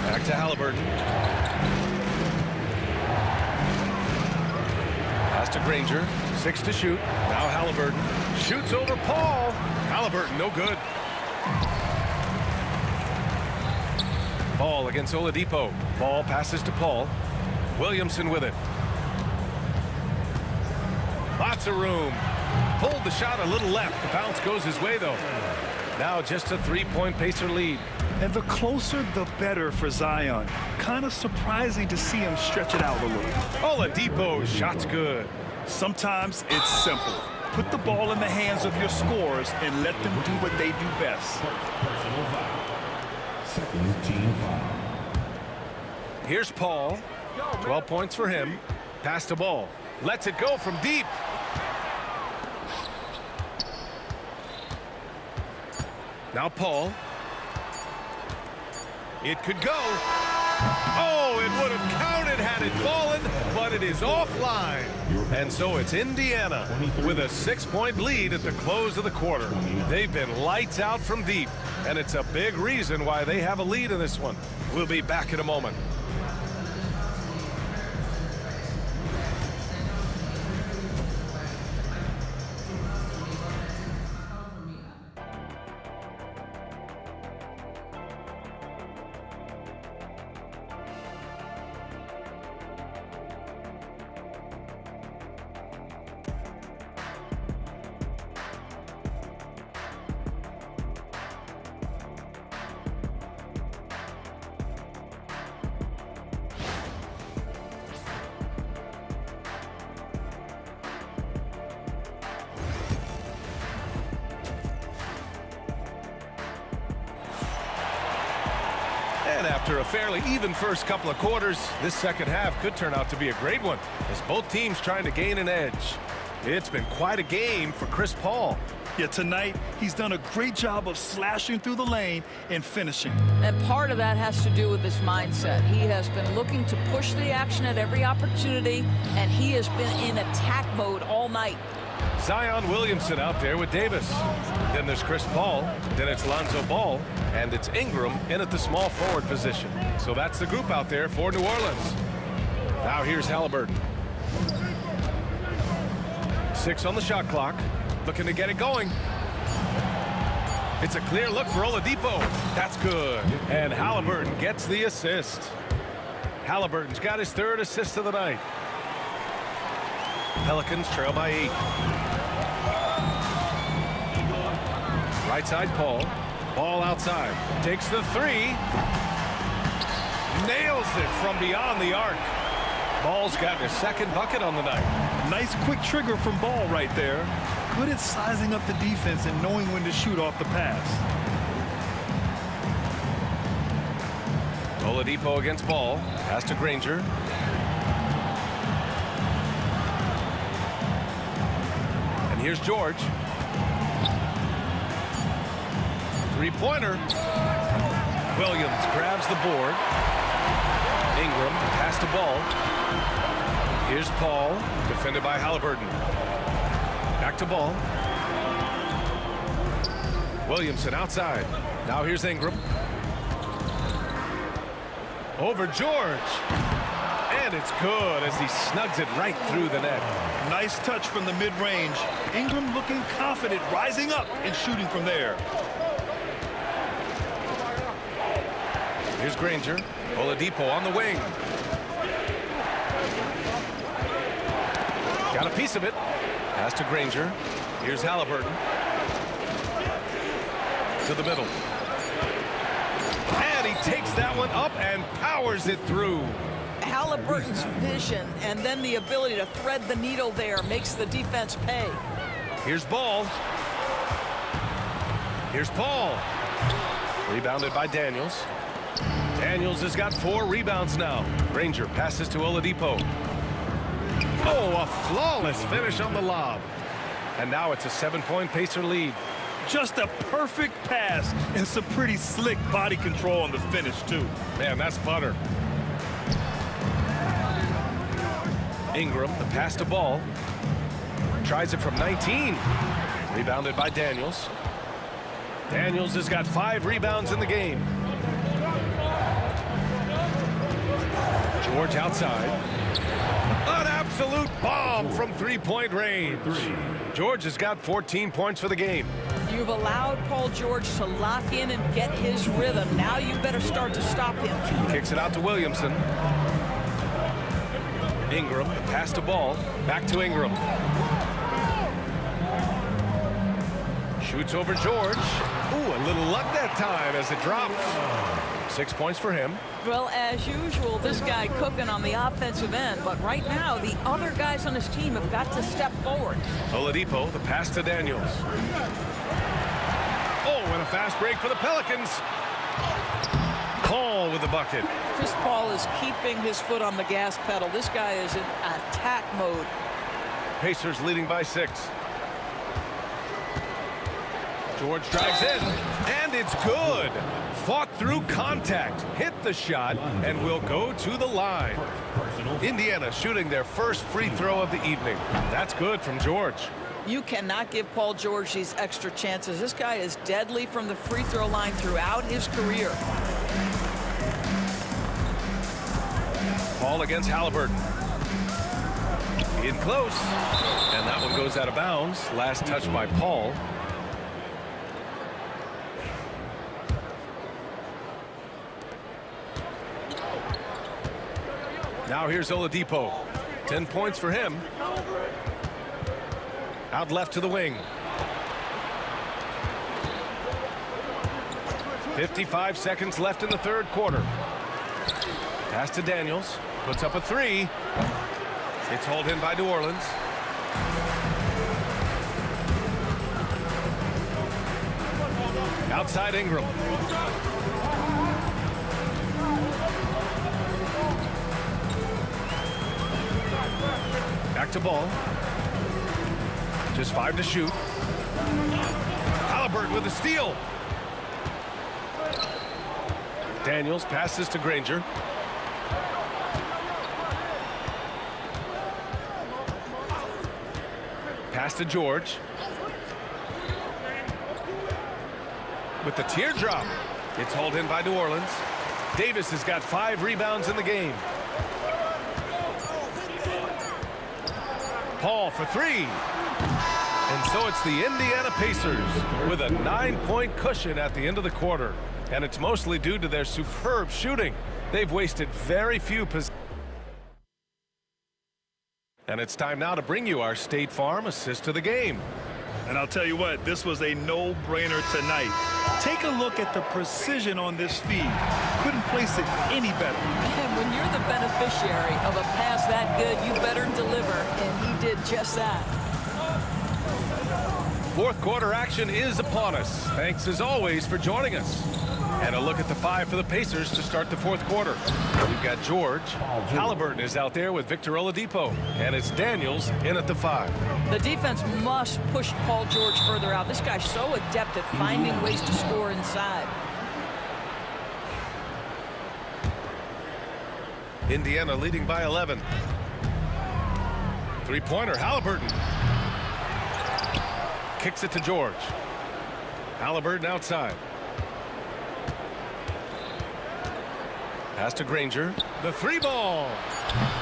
Back to Halliburton. Pass to Granger. 6 to shoot. Now Halliburton. Shoots over Paul. Halliburton, no good. Ball against Oladipo. Ball passes to Paul. Williamson with it. Lots of room. Pulled the shot a little left. The bounce goes his way, though. Now just a 3-point Pacer lead. And the closer, the better for Zion. Kind of surprising to see him stretch it out a little. Oladipo's shot's good. Sometimes it's simple. Put the ball in the hands of your scorers and let them do what they do best. Second team foul. Here's Paul. 12 points for him. Pass to Ball. Lets it go from deep. Now Paul. It could go. Oh, it would have counted had it fallen, but it is offline. And so it's Indiana with a 6-point lead at the close of the quarter. They've been lights out from deep, and it's a big reason why they have a lead in this one. We'll be back in a moment. And after a fairly even first couple of quarters, this second half could turn out to be a great one, as both teams trying to gain an edge. It's been quite a game for Chris Paul. Yeah, tonight, he's done a great job of slashing through the lane and finishing. And part of that has to do with his mindset. He has been looking to push the action at every opportunity, and he has been in attack mode all night. Zion Williamson out there with Davis. Then there's Chris Paul. Then it's Lonzo Ball. And it's Ingram in at the small forward position. So that's the group out there for New Orleans. Now here's Halliburton. 6 on the shot clock. Looking to get it going. It's a clear look for Oladipo. That's good. And Halliburton gets the assist. Halliburton's got his 3rd assist of the night. Pelicans trail by 8. Right side, Paul. Ball outside. Takes the 3. Nails it from beyond the arc. Ball's gotten his 2nd bucket on the night. Nice quick trigger from Ball right there. Good at sizing up the defense and knowing when to shoot off the pass. Oladipo against Ball. Pass to Granger. And here's George. 3-pointer. Williams grabs the board. Ingram pass to Ball. Here's Paul, defended by Halliburton. Back to Ball. Williamson outside. Now here's Ingram. Over George. And it's good as he snugs it right through the net. Nice touch from the mid-range. Ingram looking confident, rising up and shooting from there. Here's Granger. Oladipo on the wing. Got a piece of it. Pass to Granger. Here's Halliburton. To the middle. And he takes that one up and powers it through. Halliburton's vision and then the ability to thread the needle there makes the defense pay. Here's Ball. Here's Paul. Rebounded by Daniels. Daniels has got 4 rebounds now. Granger passes to Oladipo. Oh, a flawless finish on the lob. And now it's a 7-point Pacer lead. Just a perfect pass and some pretty slick body control on the finish, too. Man, that's butter. Ingram, the pass to Ball. Tries it from 19. Rebounded by Daniels. Daniels has got 5 rebounds in the game. George outside. An absolute bomb from 3-point range. George has got 14 points for the game. You've allowed Paul George to lock in and get his rhythm. Now you better start to stop him. Kicks it out to Williamson. Ingram, the pass to Ball. Back to Ingram. Shoots over George. Ooh, a little luck that time as it drops. 6 points for him. Well, as usual, this guy cooking on the offensive end, but right now the other guys on his team have got to step forward. Oladipo, the pass to Daniels. Oh, and a fast break for the Pelicans. Paul with the bucket. Chris Paul is keeping his foot on the gas pedal. This guy is in attack mode. Pacers leading by 6. George drives in, and it's good. Fought through contact, hit the shot, and will go to the line. Indiana shooting their first free throw of the evening. That's good from George. You cannot give Paul George these extra chances. This guy is deadly from the free throw line throughout his career. Paul against Halliburton. In close. And that one goes out of bounds. Last touch by Paul. Now here's Oladipo. 10 points for him. Out left to the wing. 55 seconds left in the 3rd quarter. Pass to Daniels. Puts up a 3. It's hauled in by New Orleans. Outside Ingram. Back to Ball. Just 5 to shoot. Halliburton with a steal. Daniels passes to Granger. Pass Pass to George. With the teardrop. It's hauled in by New Orleans. Davis has got 5 rebounds in the game. Paul for 3. And so it's the Indiana Pacers with a 9-point cushion at the end of the quarter. And it's mostly due to their superb shooting. They've wasted very few possessions. And it's time now to bring you our State Farm assist to the game. And I'll tell you what, this was a no-brainer tonight. Take a look at the precision on this feed. Couldn't place it any better. And when you're the beneficiary of a pass that good, you better deliver, and he did just that. Fourth quarter action is upon us. Thanks as always for joining us. And a look at the 5 for the Pacers to start the fourth quarter. We've got George. Halliburton is out there with Victor Oladipo. And it's Daniels in at the 5. The defense must push Paul George further out. This guy's so adept at finding ways to score inside. Indiana leading by 11. Three-pointer, Halliburton. Kicks it to George. Halliburton outside. Pass to Granger. The 3-ball.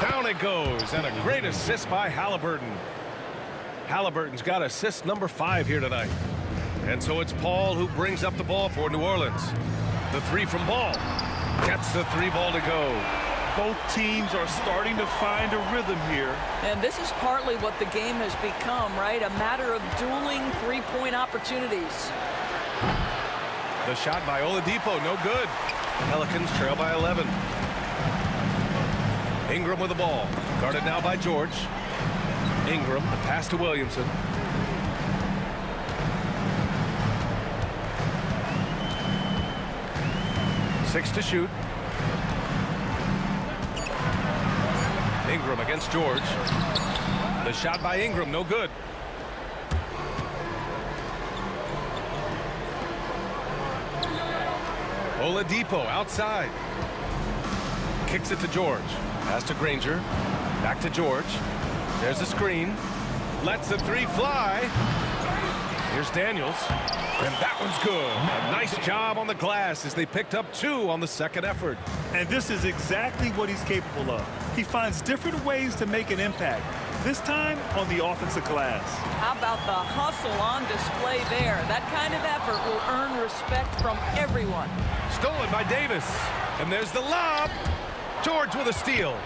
Down it goes. And a great assist by Halliburton. Halliburton's got assist number 5 here tonight. And so it's Paul who brings up the ball for New Orleans. The 3 from Ball. Gets the 3-ball to go. Both teams are starting to find a rhythm here. And this is partly what the game has become, right? A matter of dueling 3-point opportunities. The shot by Oladipo, no good. Pelicans trail by 11. Ingram with the ball. Guarded now by George. Ingram, the pass to Williamson. Six to shoot. Ingram against George. The shot by Ingram, no good. Oladipo outside. Kicks it to George. Pass to Granger. Back to George. There's a screen. Lets the 3 fly. Here's Daniels. And that one's good. A nice job on the glass as they picked up 2 on the second effort. And this is exactly what he's capable of. He finds different ways to make an impact. This time on the offensive glass. How about the hustle on display there? That kind of effort will earn respect from everyone. Stolen by Davis. And there's the lob. George with a steal.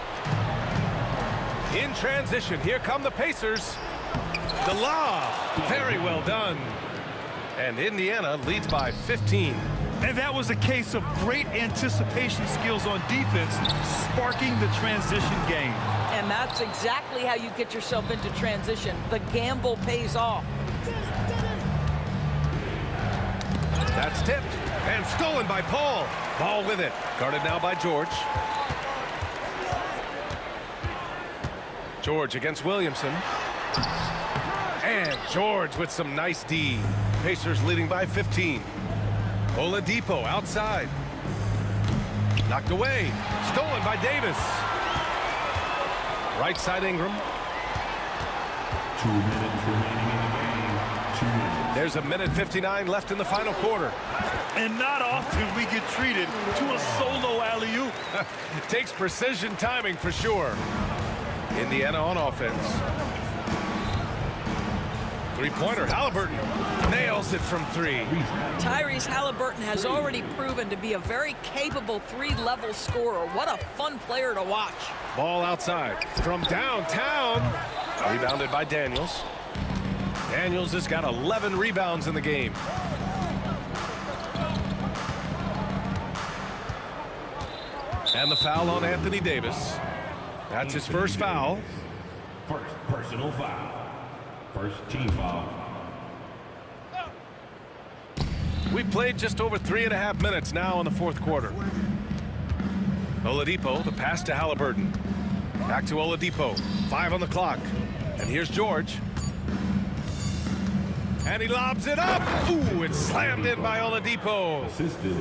In transition, here come the Pacers. The lob. Very well done. And Indiana leads by 15. And that was a case of great anticipation skills on defense, sparking the transition game. And that's exactly how you get yourself into transition. The gamble pays off. That's tipped and stolen by Paul. Ball with it. Guarded now by George. George against Williamson. And George with some nice D. Pacers leading by 15. Oladipo outside. Knocked away. Stolen by Davis. Right side Ingram. 2 minutes remaining in the game. 2 minutes. There's a minute 59 left in the final quarter. And not often we get treated to a solo alley-oop. Takes precision timing for sure. Indiana on offense. Three-pointer, Halliburton nails it from 3. Tyrese Halliburton has already proven to be a very capable 3-level scorer. What a fun player to watch. Ball outside from downtown. Rebounded by Daniels. Daniels has got 11 rebounds in the game. And the foul on Anthony Davis. That's his first foul. First personal foul. First team foul. We played just over 3.5 minutes now in the fourth quarter. Oladipo, the pass to Halliburton. Back to Oladipo. 5 on the clock. And here's George. And he lobs it up. Ooh, it's slammed in by Oladipo.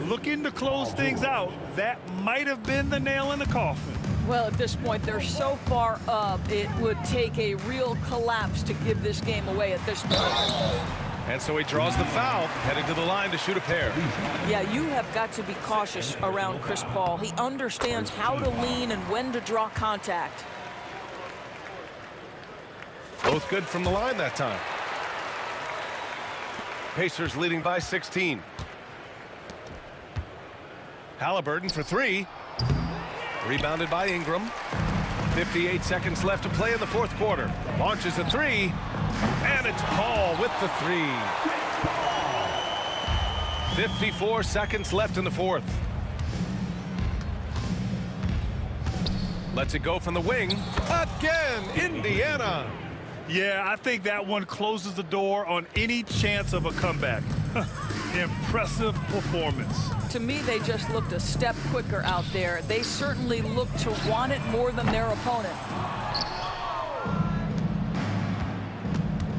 Looking to close things out. That might have been the nail in the coffin. Well, at this point, they're so far up, it would take a real collapse to give this game away at this point. And so he draws the foul, heading to the line to shoot a pair. Yeah, you have got to be cautious around Chris Paul. He understands how to lean and when to draw contact. Both good from the line that time. Pacers leading by 16. Halliburton for three. Rebounded by Ingram. 58 seconds left to play in the fourth quarter. Launches a three. And it's Paul with the three. 54 seconds left in the fourth. Lets it go from the wing. Again, Indiana. Yeah, I think that one closes the door on any chance of a comeback. Impressive performance. To me, they just looked a step quicker out there. They certainly looked to want it more than their opponent.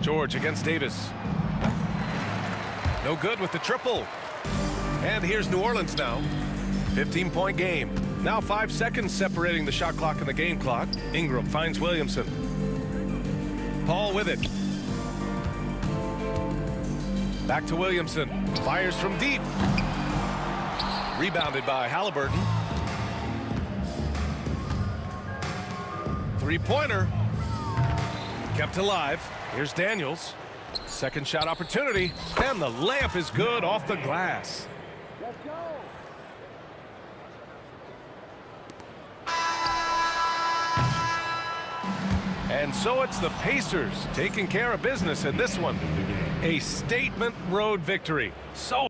George against Davis. No good with the triple. And here's New Orleans now. 15-point game. Now 5 seconds separating the shot clock and the game clock. Ingram finds Williamson. Paul with it. Back to Williamson. Fires from deep. Rebounded by Halliburton. Three-pointer. Kept alive. Here's Daniels. Second shot opportunity. And the layup is good off the glass. Let's go. And so it's the Pacers taking care of business in this one. A statement road victory. So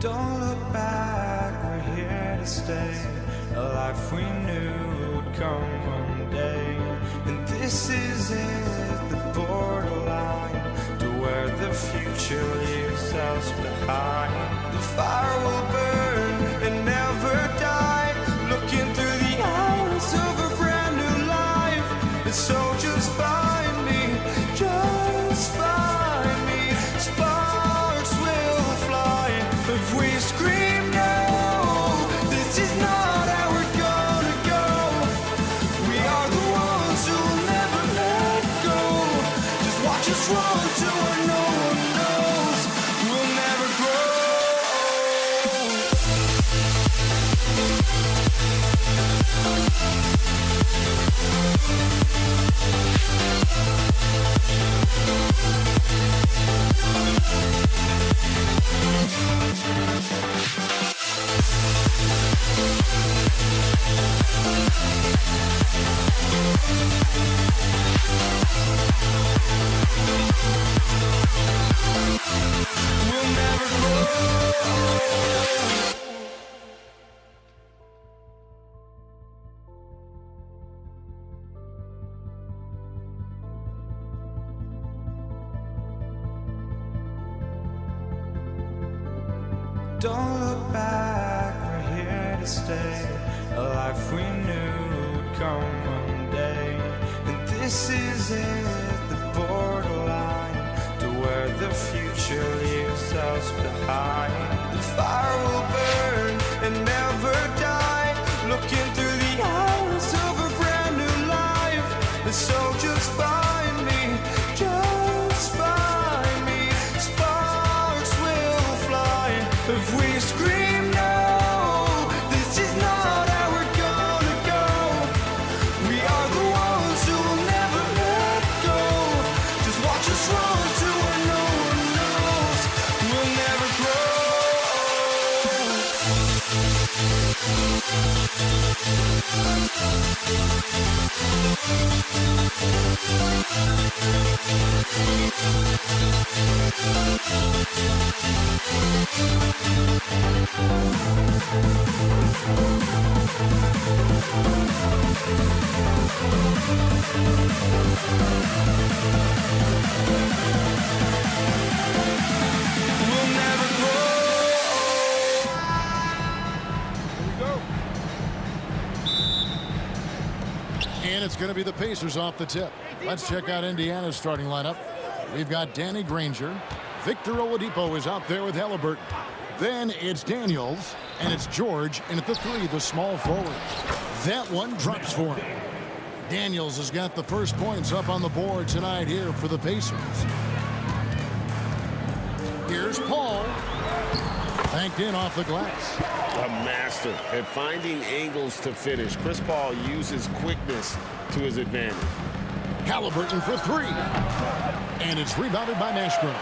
Don't look back, we're here to stay. A life we knew would come one day. And this is it, the borderline to where the the future leaves us behind. The fire will burn and never die, looking through the eyes of a brand new life. And so just find me, just find me. Sparks will fly if we scream no. This is not how we're gonna go. We are the ones who will never let go. Just watch us run to where no one knows. We'll never grow. We'll never grow. Don't look back, we're here to stay. A life we knew would come one day. And this is it, the borderline to where the future leaves us behind. The fire will burn and never die, looking through the eyes of a brand new life. And so just find me, just find me. Sparks will fly if we scream no. This is not how we're gonna go. We are the ones who will never let go. Just watch us run to where no one knows. We'll never grow. We'll never grow. And it's going to be the Pacers off the tip. Let's check out Indiana's starting lineup. We've got Danny Granger. Victor Oladipo is out there with Halliburton. Then it's Daniels, and it's George, and at the three, the small forward. That one drops for him. Daniels has got the first points up on the board tonight here for the Pacers. Here's Paul. Banked in off the glass. A master at finding angles to finish. Chris Paul uses quickness to his advantage. Halliburton for three. And it's rebounded by Nashburn.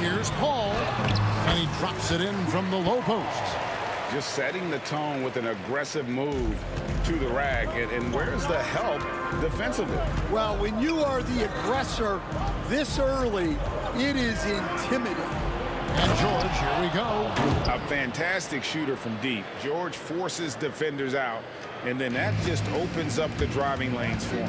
Here's Paul. And he drops it in from the low post. Just setting the tone with an aggressive move to the rack. And where's the help defensively? Well, when you are the aggressor this early, it is intimidating. And George, here we go. A fantastic shooter from deep. George forces defenders out, and then that just opens up the driving lanes for him.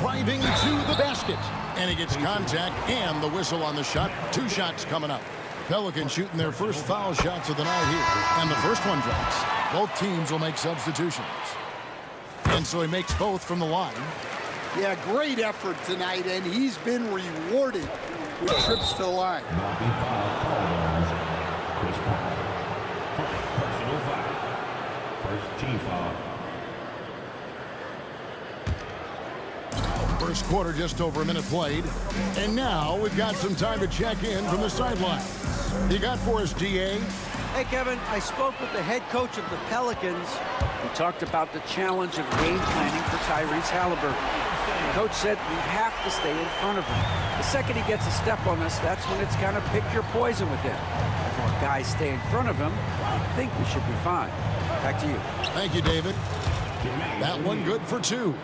Driving to the basket. And he gets contact and the whistle on the shot. Two shots coming up. Pelicans shooting their first foul shots of the night here. And the first one drops. Both teams will make substitutions. And so he makes both from the line. Yeah, great effort tonight, and he's been rewarded with trips to the line. Chris Paul. Personal foul. First team foul. First quarter, just over a minute played. And now we've got some time to check in from the sideline. You got for us, DA? Hey, Kevin, I spoke with the head coach of the Pelicans. We talked about the challenge of game planning for Tyrese Halliburton. The coach said we have to stay in front of him. The second he gets a step on us, that's when it's kind of pick your poison with him. If our guys stay in front of him, I think we should be fine. Back to you. Thank you, David. That one good for two.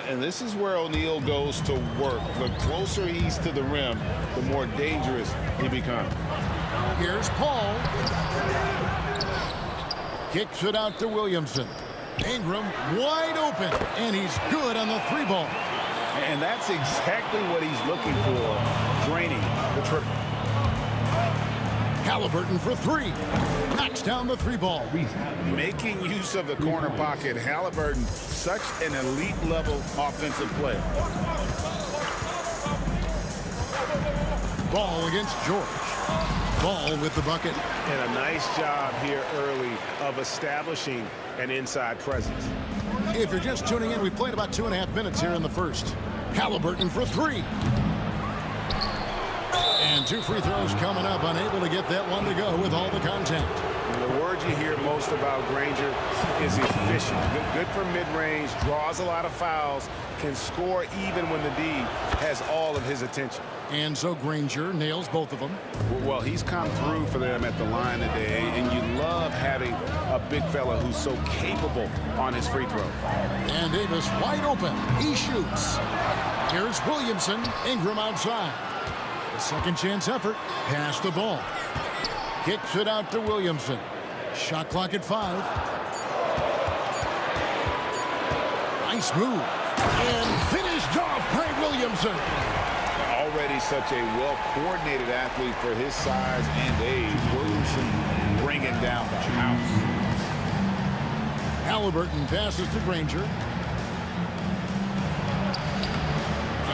And this is where O'Neal goes to work. The closer he's to the rim, the more dangerous he becomes. Here's Paul. Kicks it out to Williamson. Ingram wide open, and he's good on the 3 ball. And that's exactly what he's looking for, draining the triple. Halliburton for 3. Knocks down the 3 ball. Making use of the corner pocket. Halliburton, such an elite level offensive player. Ball against George. Ball with the bucket. And a nice job here early of establishing an inside presence. If you're just tuning in, we played about 2.5 minutes here in the first. Halliburton for 3. And 2 free throws coming up, unable to get that one to go with all the contact. The word you hear most about Granger is efficient. Good for mid-range, draws a lot of fouls, can score even when the D has all of his attention. And so Granger nails both of them. Well, he's come through for them at the line today, and you love having a big fella who's so capable on his free throw. And Davis wide open. He shoots. Here's Williamson. Ingram outside. A second chance effort. Pass the ball. Kicks it out to Williamson. Shot clock at 5. Nice move. And finished off by Williamson. Already such a well-coordinated athlete for his size and age. Williamson bringing down the house. Halliburton passes to Granger.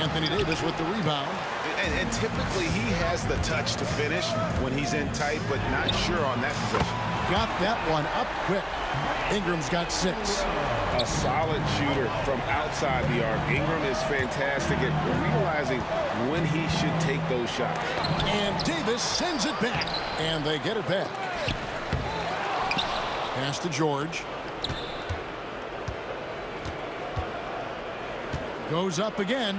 Anthony Davis with the rebound. And typically he has the touch to finish when he's in tight, but not sure on that possession. Got that one up quick. Ingram's got 6. A solid shooter from outside the arc. Ingram is fantastic at realizing when he should take those shots. And Davis sends it back. And they get it back. Pass to George. Goes up again.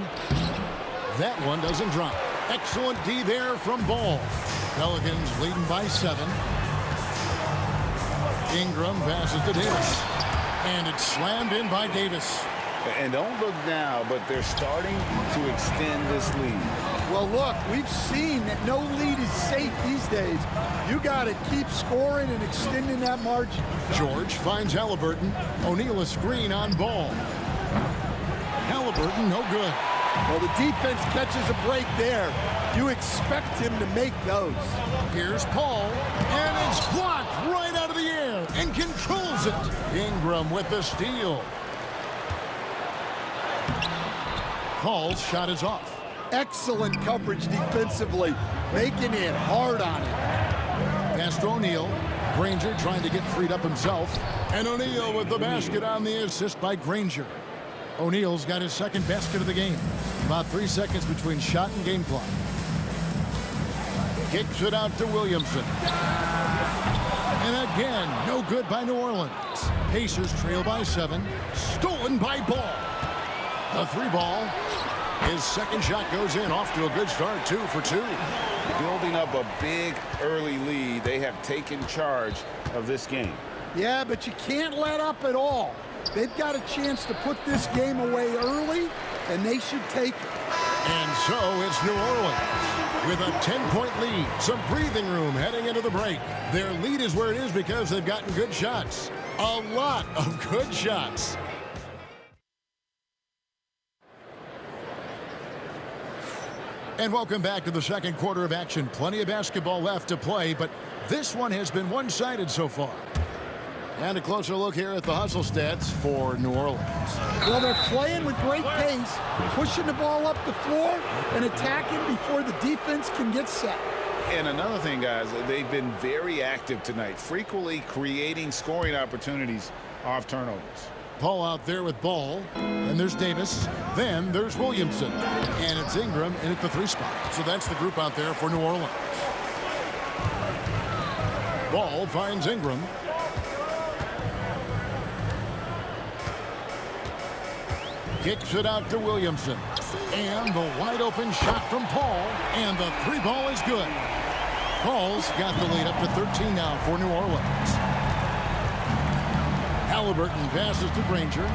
That one doesn't drop. Excellent D there from Ball. Pelicans leading by 7. Ingram passes to Davis. And it's slammed in by Davis. And don't look now, but they're starting to extend this lead. Well, look, we've seen that no lead is safe these days. You got to keep scoring and extending that margin. George finds Halliburton. O'Neal a screen on Ball. Halliburton no good. Well, the defense catches a break there. You expect him to make those. Here's Paul, and it's blocked right out of the air and controls it. Ingram with the steal. Paul's shot is off. Excellent coverage defensively, making it hard on it. Pass to O'Neal. Granger trying to get freed up himself. And O'Neal with the basket on the assist by Granger. O'Neal's got his second basket of the game. About 3 seconds between shot and game clock. Kicks it out to Williamson. And again, no good by New Orleans. Pacers trail by 7. Stolen by Ball. A 3 ball. His second shot goes in. Off to a good start. 2 for 2. Building up a big early lead. They have taken charge of this game. Yeah, but you can't let up at all. They've got a chance to put this game away early, and they should take it. And so it's New Orleans with a 10-point lead. Some breathing room heading into the break. Their lead is where it is because they've gotten good shots. A lot of good shots. And welcome back to the second quarter of action. Plenty of basketball left to play, but this one has been one-sided so far. And a closer look here at the hustle stats for New Orleans. Well, they're playing with great pace, pushing the ball up the floor and attacking before the defense can get set. And another thing, guys, they've been very active tonight, frequently creating scoring opportunities off turnovers. Paul out there with Ball, and there's Davis, then there's Williamson, and it's Ingram in at the 3 spot. So that's the group out there for New Orleans. Ball finds Ingram. Kicks it out to Williamson. And the wide open shot from Paul. And the 3 ball is good. Paul's got the lead up to 13 now for New Orleans. Halliburton passes to Granger.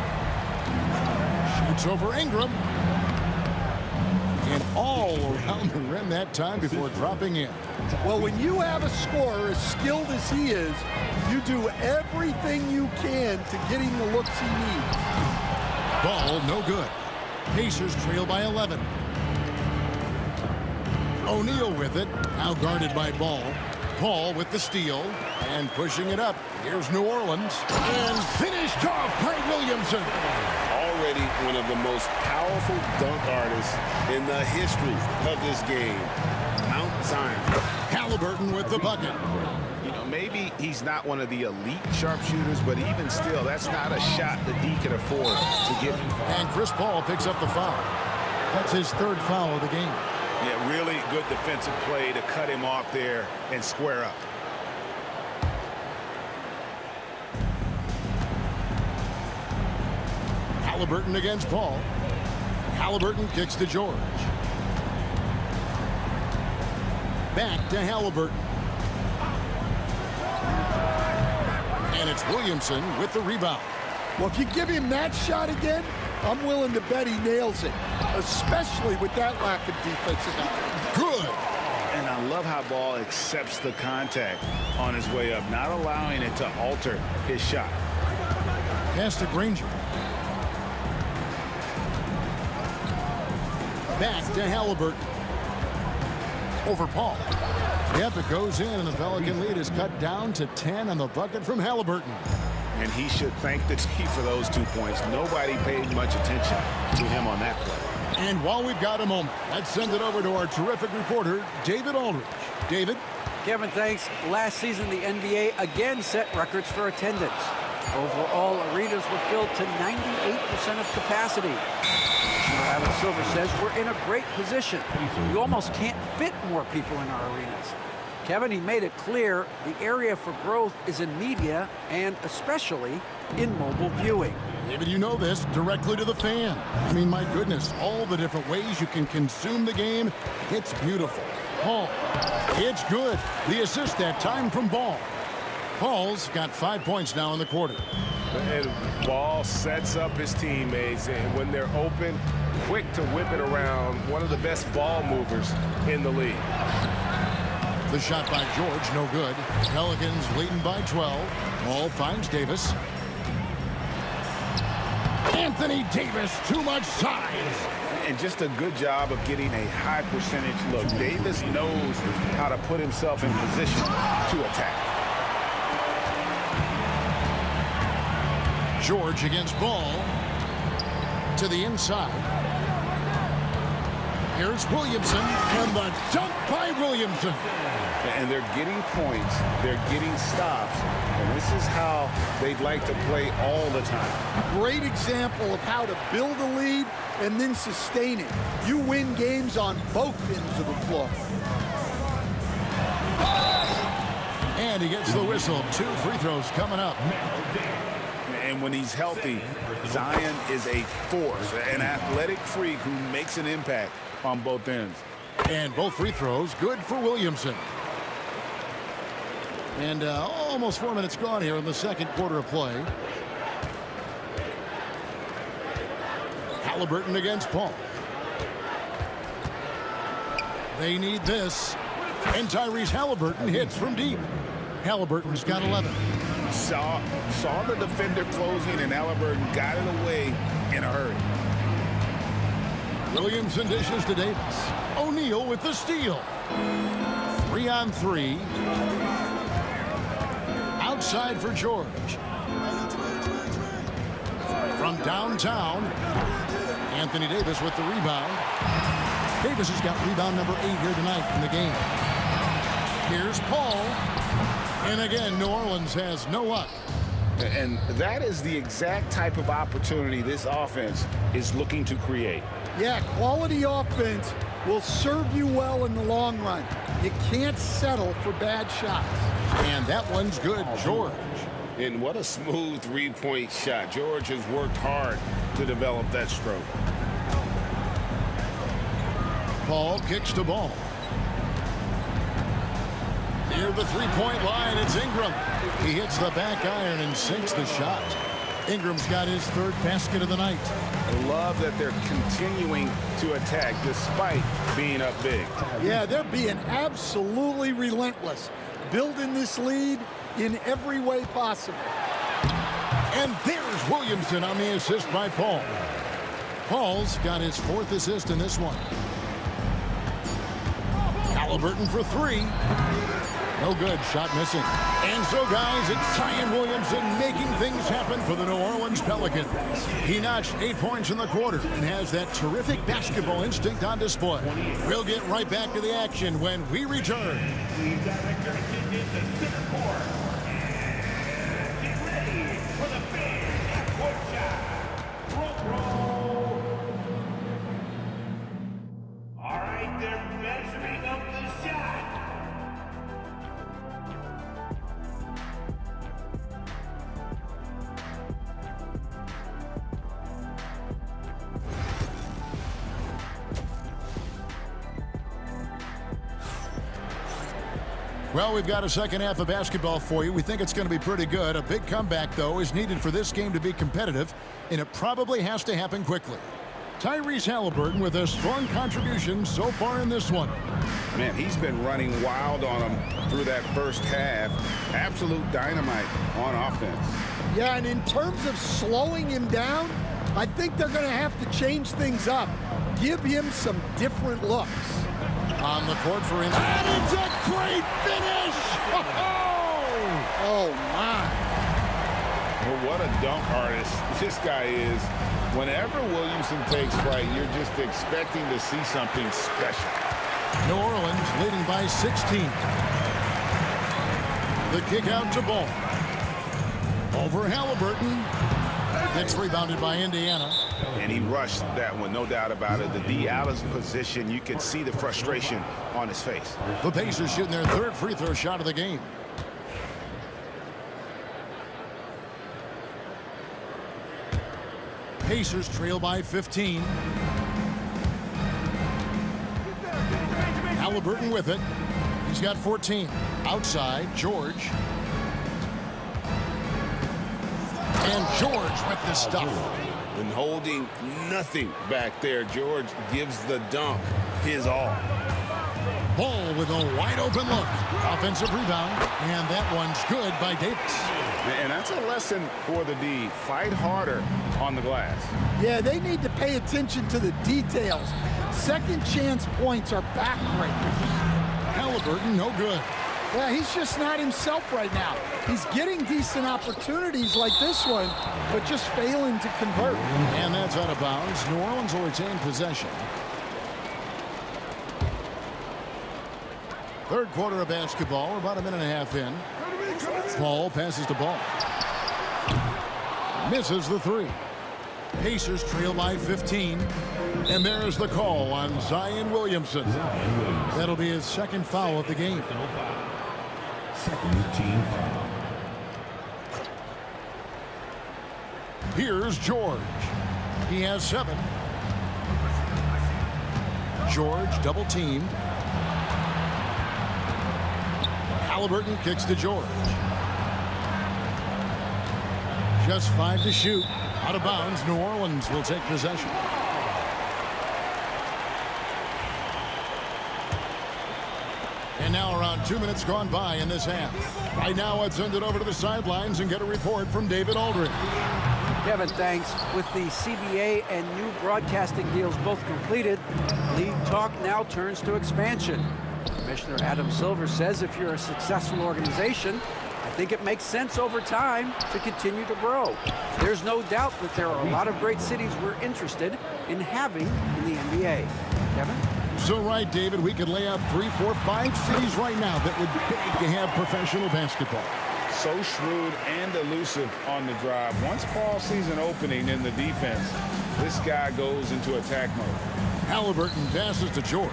Shoots over Ingram. And all around the rim that time before dropping in. Well, when you have a scorer as skilled as he is, you do everything you can to get him the looks he needs. Ball no good. Pacers trail by 11. O'Neal with it. Now guarded by Ball. Paul with the steal. And pushing it up. Here's New Orleans. And finished off by Williamson. Already one of the most powerful dunk artists in the history of this game. Mount Zion. Halliburton with the bucket. You know, maybe he's not one of the elite sharpshooters, but even still, that's not a shot that he can afford to give. And Chris Paul picks up the foul. That's his third foul of the game. Yeah, really good defensive play to cut him off there and square up. Halliburton against Paul. Halliburton kicks to George. Back to Halliburton. And it's Williamson with the rebound. Well, if you give him that shot again, I'm willing to bet he nails it, especially with that lack of defensive effort. Good. And I love how Ball accepts the contact on his way up, not allowing it to alter his shot. Pass to Granger. Back to Halliburton. Over Paul. Yep, it goes in, and the Pelican lead is cut down to 10 on the bucket from Halliburton. And he should thank the team for those 2 points. Nobody paid much attention to him on that play. And while we've got a moment, let's send it over to our terrific reporter, David Aldridge. David? Kevin, thanks. Last season, the NBA again set records for attendance. Overall, arenas were filled to 98% of capacity. Adam Silver says we're in a great position. We almost can't fit more people in our arenas. Kevin, he made it clear the area for growth is in media and especially in mobile viewing. David, you know this, directly to the fan. I mean, my goodness, all the different ways you can consume the game. It's beautiful. Paul, it's good. The assist that time from Ball. Paul's got 5 points now in the quarter. And Ball sets up his teammates, and when they're open, quick to whip it around. One of the best ball movers in the league. The shot by George, no good. Pelicans leading by 12. Ball finds Davis. Anthony Davis, too much size. And just a good job of getting a high percentage look. Davis knows how to put himself in position to attack. George against Ball. To the inside. Here's Williamson, and the dunk by Williamson. And they're getting points, they're getting stops, and this is how they'd like to play all the time. Great example of how to build a lead and then sustain it. You win games on both ends of the floor. And he gets the whistle. 2 free throws coming up. And when he's healthy, Zion is a force, an athletic freak who makes an impact on both ends. And both free throws good for Williamson. And almost 4 minutes gone here in the second quarter of play. Halliburton against Paul. They need this. And Tyrese Halliburton hits from deep. Halliburton's got 11. Saw the defender closing, and Halliburton got it away in a hurry. Williamson dishes to Davis. O'Neal with the steal. 3-on-3. Outside for George. From downtown, Anthony Davis with the rebound. Davis has got rebound number 8 here tonight in the game. Here's Paul. And again, New Orleans has no luck. And that is the exact type of opportunity this offense is looking to create. Yeah, quality offense will serve you well in the long run. You can't settle for bad shots. And that one's good, George. And what a smooth three-point shot. George has worked hard to develop that stroke. Paul kicks the ball. Near the three-point line, it's Ingram. He hits the back iron and sinks the shot. Ingram's got his third basket of the night. I love that they're continuing to attack despite being up big. Yeah, they're being absolutely relentless, building this lead in every way possible. And there's Williamson on the assist by Paul. Paul's got his fourth assist in this one. Halliburton for three. No good. Shot missing. And so, guys, it's Zion Williamson making things happen for the New Orleans Pelicans. He notched 8 points in the quarter and has that terrific basketball instinct on display. We'll get right back to the action when we return. All right, they're measuring up the shot. Well, we've got a second half of basketball for you. We think it's going to be pretty good. A big comeback, though, is needed for this game to be competitive, and it probably has to happen quickly. Tyrese Halliburton with a strong contribution so far in this one. Man, he's been running wild on him through that first half. Absolute dynamite on offense. Yeah, and in terms of slowing him down, I think they're going to have to change things up. Give him some different looks. On the court for him. And it's a great finish! Oh, my. Well, what a dunk artist this guy is. Whenever Williamson takes flight, you're just expecting to see something special. New Orleans leading by 16. The kick out to Ball. Over Halliburton. It's rebounded by Indiana. And he rushed that one, no doubt about it. The D out of position, you could see the frustration on his face. The Pacers shooting their third free throw shot of the game. Pacers trail by 15. Halliburton with it. He's got 14. Outside, George. And George with the stuff. And holding nothing back there, George gives the dunk his all. Ball with a wide open look. Offensive rebound, and that one's good by Davis. And that's a lesson for the D. Fight harder on the glass. Yeah, they need to pay attention to the details. Second chance points are backbreakers. Halliburton, no good. Yeah, he's just not himself right now. He's getting decent opportunities like this one, but just failing to convert. And that's out of bounds. New Orleans will retain possession. Third quarter of basketball. We're about a minute and a half in. Paul passes the ball. Misses the three. Pacers trail by 15. And there's the call on Zion Williamson. That'll be his second foul of the game. Second team foul. Here's George. He has 7. George double teamed. Halliburton kicks to George. Just 5 to shoot. Out of bounds. New Orleans will take possession. And now around 2 minutes gone by in this half. Right now, let's send it over to the sidelines and get a report from David Aldridge. Kevin, thanks. With the CBA and new broadcasting deals both completed, league talk now turns to expansion. Commissioner Adam Silver says if you're a successful organization, I think it makes sense over time to continue to grow. There's no doubt that there are a lot of great cities we're interested in having in the NBA. Kevin? So right, David, we could lay out 3, 4, 5 cities right now that would beg to have professional basketball. So shrewd and elusive on the drive. Once Paul sees an opening in the defense, this guy goes into attack mode. Halliburton passes to George.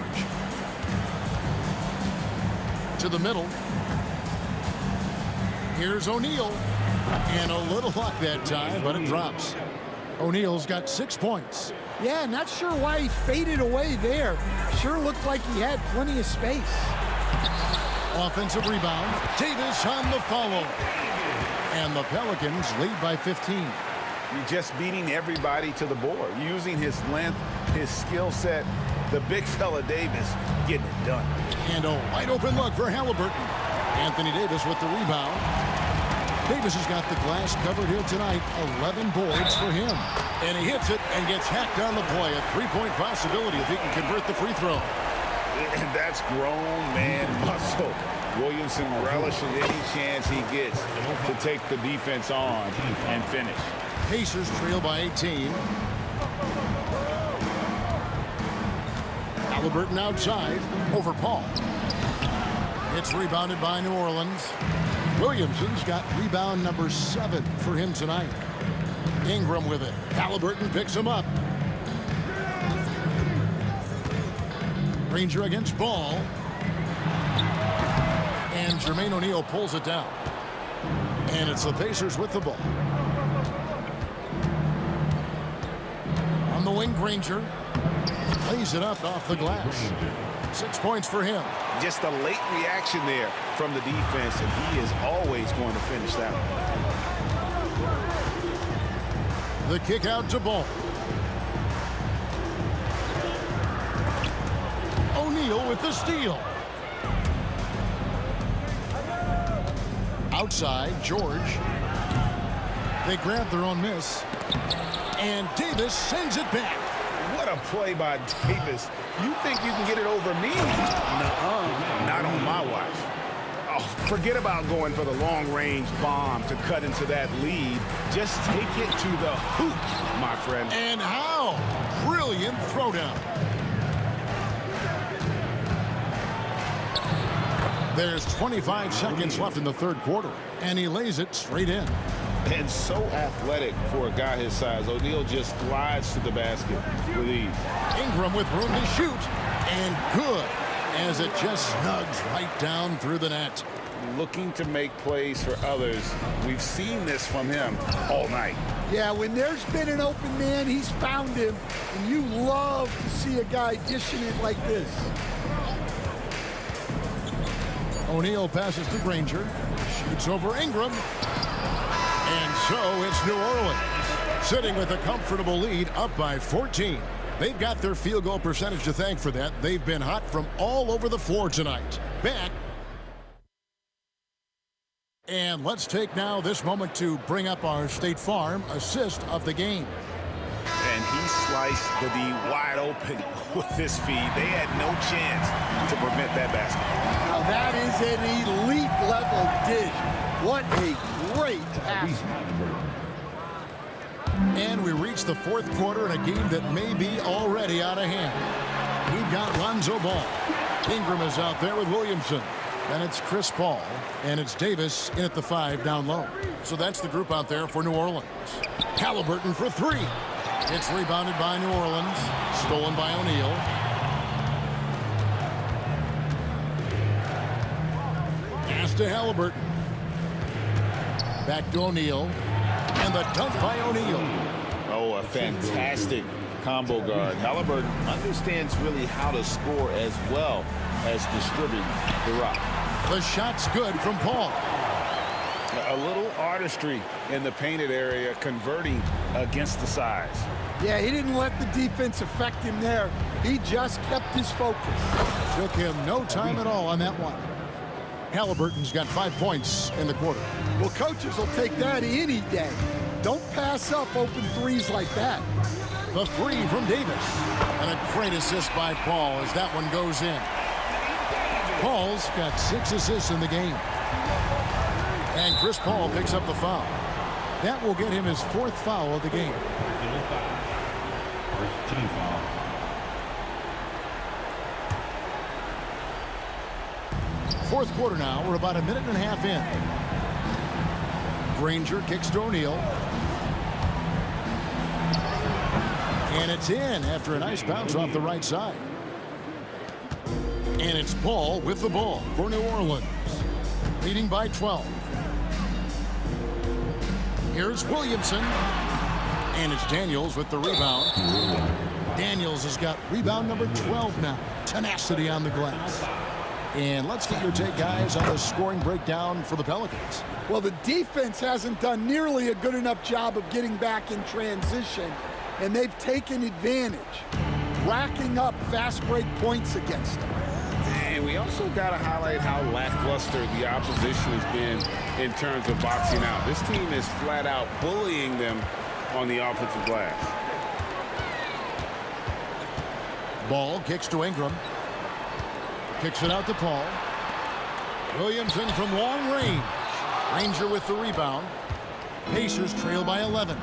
To the middle. Here's O'Neal. And a little luck that time, but it drops. O'Neal's got 6 points. Yeah, not sure why he faded away there. Sure looked like he had plenty of space. Offensive rebound. Davis on the follow. And the Pelicans lead by 15. just beating everybody to the board, using his length, his skill set. The big fella Davis getting it done. And a wide open look for Halliburton. Anthony Davis with the rebound. Davis has got the glass covered here tonight. 11 boards for him. And he hits it and gets hacked on the play. A three-point possibility if he can convert the free throw. And that's grown man muscle. Williamson relishing any chance he gets to take the defense on and finish. Pacers trail by 18. Halliburton outside over Paul. It's rebounded by New Orleans. Williamson's got rebound number 7 for him tonight. Ingram with it. Halliburton picks him up. Granger against Ball. And Jermaine O'Neal pulls it down. And it's the Pacers with the ball. On the wing, Granger lays it up off the glass. 6 points for him. Just a late reaction there from the defense, and he is always going to finish that one. The kick out to Ball. O'Neal with the steal. Outside, George. They grab their own miss. And Davis sends it back. What a play by Davis. You think you can get it over me? Nuh-uh. Not on my watch. Oh, forget about going for the long-range bomb to cut into that lead. Just take it to the hoop, my friend. And how? Brilliant throwdown. There's 25 seconds left in the third quarter, and he lays it straight in. And so athletic for a guy his size. O'Neal just glides to the basket with ease. Ingram with room to shoot, and good, as it just snugs right down through the net. Looking to make plays for others. We've seen this from him all night. Yeah, when there's been an open man, he's found him, and you love to see a guy dishing it like this. O'Neal passes to Granger, shoots over Ingram. And so it's New Orleans sitting with a comfortable lead, up by 14. They've got their field goal percentage to thank for that. They've been hot from all over the floor tonight. Back. And let's take now this moment to bring up our State Farm assist of the game. And he sliced the D wide open with his feed. They had no chance to prevent that basket. Now that is an elite level dish. What a great pass. And we reach the fourth quarter in a game that may be already out of hand. We've got Lonzo Ball. Ingram is out there with Williamson. Then it's Chris Paul. And it's Davis in at the 5 down low. So that's the group out there for New Orleans. Halliburton for 3. It's rebounded by New Orleans. Stolen by O'Neal. Pass to Halliburton. Back to O'Neal. And the dunk by O'Neal. Oh, a fantastic combo guard. Halliburton understands really how to score as well as distribute the rock. The shot's good from Paul. A little artistry in the painted area, converting against the size. Yeah, he didn't let the defense affect him there. He just kept his focus. Took him no time at all on that one. Halliburton's got 5 points in the quarter. Well, coaches will take that any day. Don't pass up open threes like that. The 3 from Davis. And a great assist by Paul as that one goes in. Paul's got 6 assists in the game. And Chris Paul picks up the foul. That will get him his 4th foul of the game. First team foul. Fourth quarter now. We're about a minute and a half in. Granger kicks to O'Neal. And it's in after a nice bounce off the right side. And it's Paul with the ball for New Orleans, leading by 12. Here's Williamson. And it's Daniels with the rebound. Daniels has got rebound number 12 now. Tenacity on the glass. And let's get your take, guys, on the scoring breakdown for the Pelicans. Well, the defense hasn't done nearly a good enough job of getting back in transition, and they've taken advantage, racking up fast break points against them. And we also got to highlight how lackluster the opposition has been in terms of boxing out. This team is flat out bullying them on the offensive glass. Ball kicks to Ingram. Kicks it out to Paul. Williamson from long range. Ranger with the rebound. Pacers trail by 11.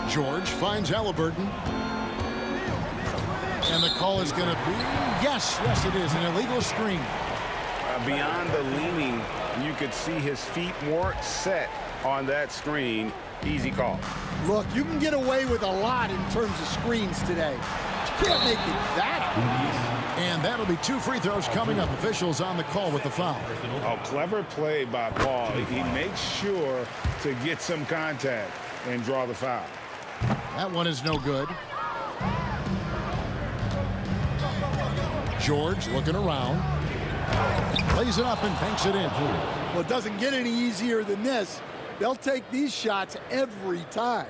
George finds Halliburton. And the call is going to be, yes, it is, an illegal screen. Beyond the leaning, you could see his feet weren't set on that screen. Easy call. Look, you can get away with a lot in terms of screens today. You can't make it that easy. And that'll be 2 free throws coming up. Officials on the call with the foul. Oh, clever play by Paul. He makes sure to get some contact and draw the foul. That one is no good. George looking around. Plays it up and banks it in. Well, it doesn't get any easier than this. They'll take these shots every time.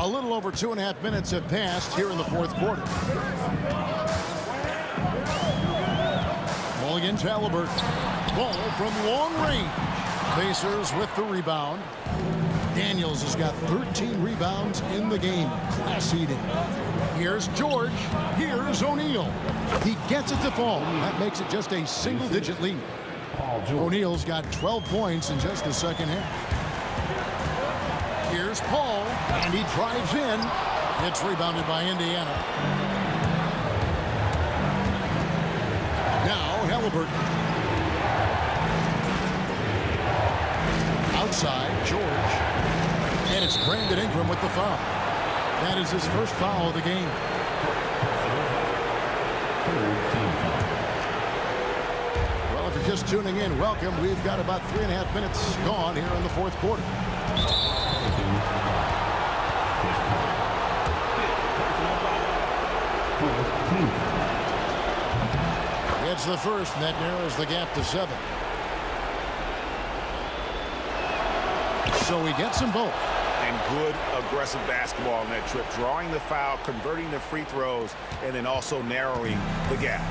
A little over 2.5 minutes have passed here in the fourth quarter. Ball against Halliburton. Ball from long range. Pacers with the rebound. Daniels has got 13 rebounds in the game. Class eating. Here's George. Here's O'Neal. He gets it to fall. That makes it just a single-digit lead. O'Neal's got 12 points in just the second half. Here's Paul, and he drives in. It's rebounded by Indiana. Now Halliburton. Outside, George. And it's Brandon Ingram with the foul. That is his first foul of the game. Well, if you're just tuning in, welcome. We've got about 3.5 minutes gone here in the fourth quarter. It's the first, and that narrows the gap to 7. So he gets them both. And good aggressive basketball on that trip. Drawing the foul, converting the free throws, and then also narrowing the gap.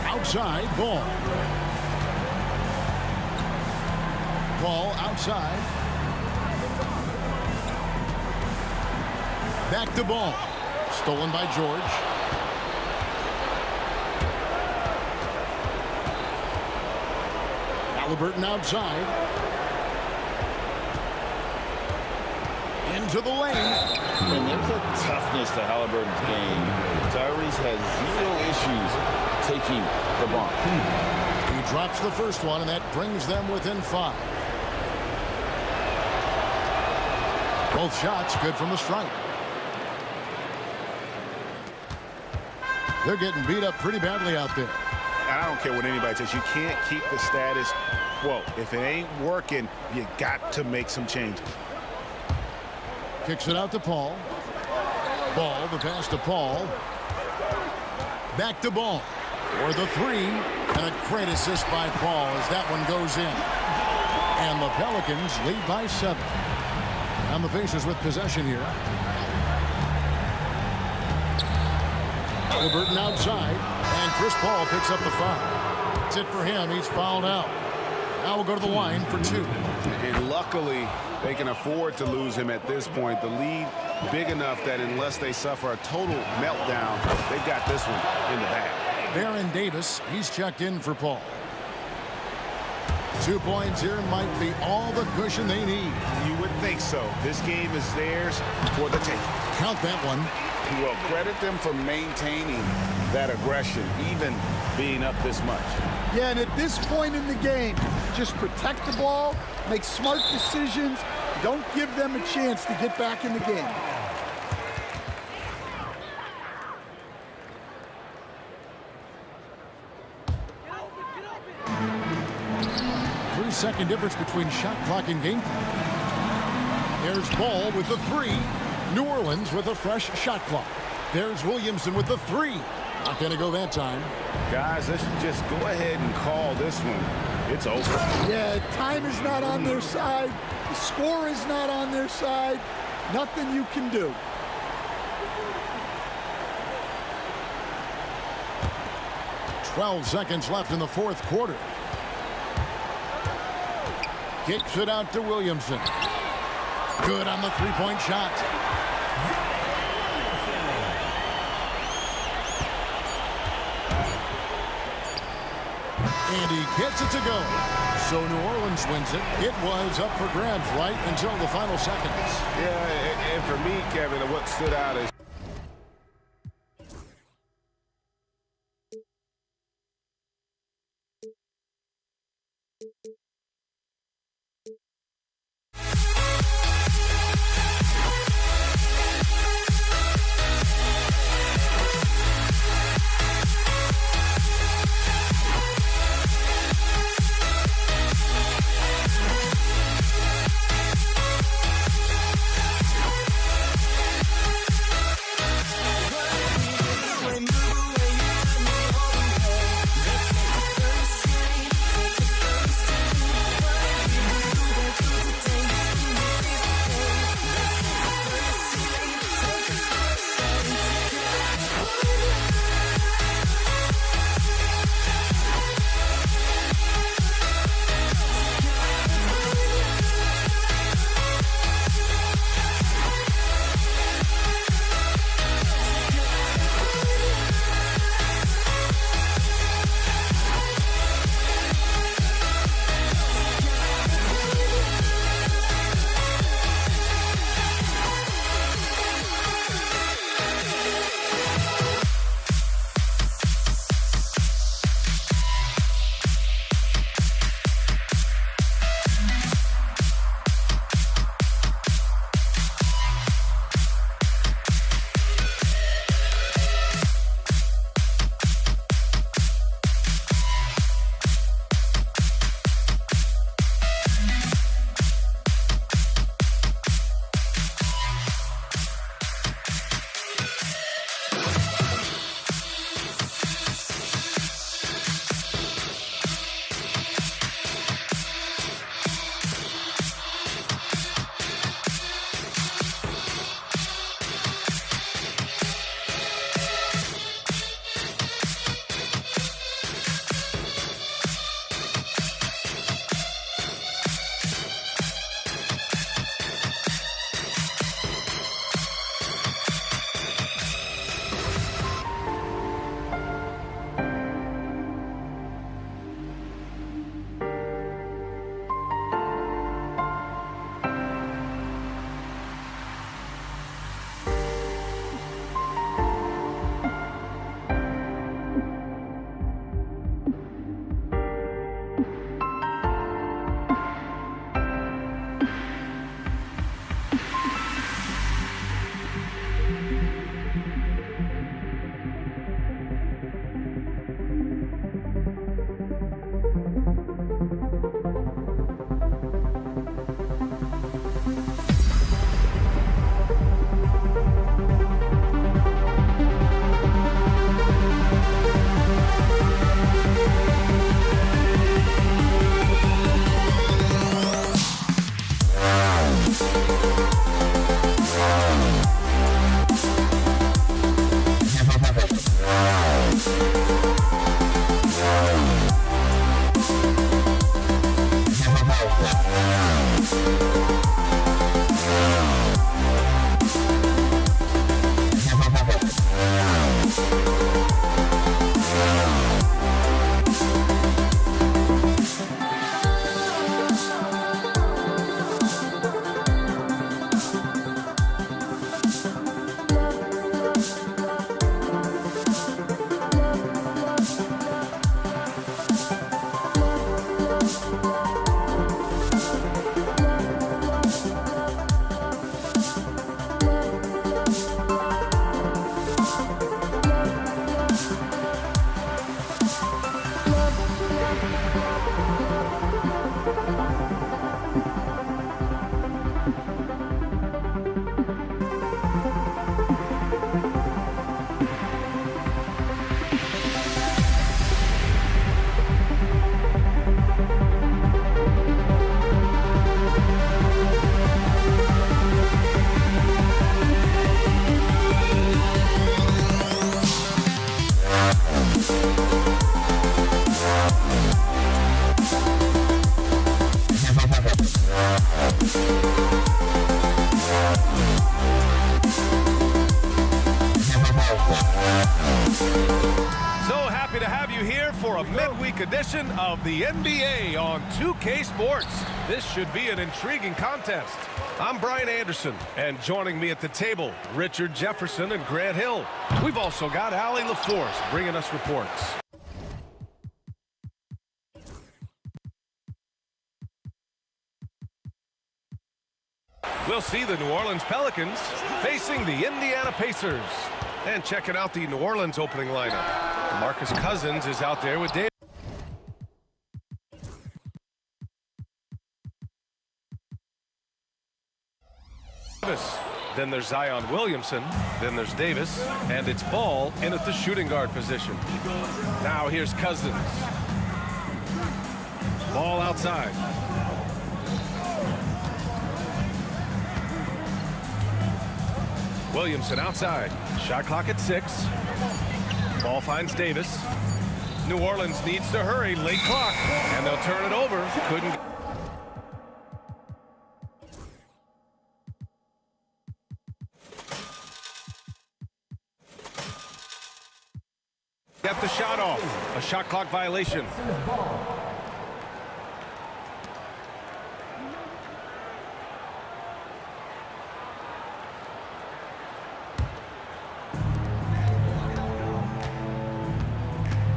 Outside, Ball. Ball outside. Back to Ball. Stolen by George. Halliburton outside. Into the lane. And there's a toughness to Halliburton's game. Tyrese has zero issues taking the ball. He drops the first one, and that brings them within 5. Both shots good from the stripe. They're getting beat up pretty badly out there. And I don't care what anybody says. You can't keep the status quo. If it ain't working, you got to make some changes. Kicks it out to Paul. Ball, the pass to Paul. Back to Ball. For the 3. And a great assist by Paul as that one goes in. And the Pelicans lead by 7. And the Pacers with possession here. Halliburton outside. And Chris Paul picks up the foul. That's it for him. He's fouled out. Now we'll go to the line for 2. And luckily, they can afford to lose him at this point. The lead big enough that unless they suffer a total meltdown, they've got this one in the bag. Baron Davis, he's checked in for Paul. 2 points here might be all the cushion they need. You would think so. This game is theirs for the taking. Count that one. Well, credit them for maintaining that aggression, even being up this much. Yeah, and at this point in the game, just protect the ball, make smart decisions, don't give them a chance to get back in the game. Second difference between shot clock and game clock. There's Ball with the 3. New Orleans with a fresh shot clock. There's Williamson with the three. Not going to go that time. Guys, let's just go ahead and call this one. It's over. Yeah, time is not on their side. The score is not on their side. Nothing you can do. .12 left in the fourth quarter. Kicks it out to Williamson. Good on the three-point shot. And he gets it to go. So New Orleans wins it. It was up for grabs right until the final seconds. Yeah, and for me, Kevin, what stood out is for a midweek edition of the NBA on 2K Sports. This should be an intriguing contest. I'm Brian Anderson, and joining me at the table, Richard Jefferson and Grant Hill. We've also got Allie LaForce bringing us reports. We'll see the New Orleans Pelicans facing the Indiana Pacers. And checking out the New Orleans opening lineup. Marcus Cousins is out there with Davis. Then there's Zion Williamson. Then there's Davis. And it's Ball in at the shooting guard position. Now here's Cousins. Ball outside. Williamson outside. Shot clock at 6. Ball finds Davis. New Orleans needs to hurry. Late clock. And they'll turn it over. Couldn't. Get the shot off. A shot clock violation.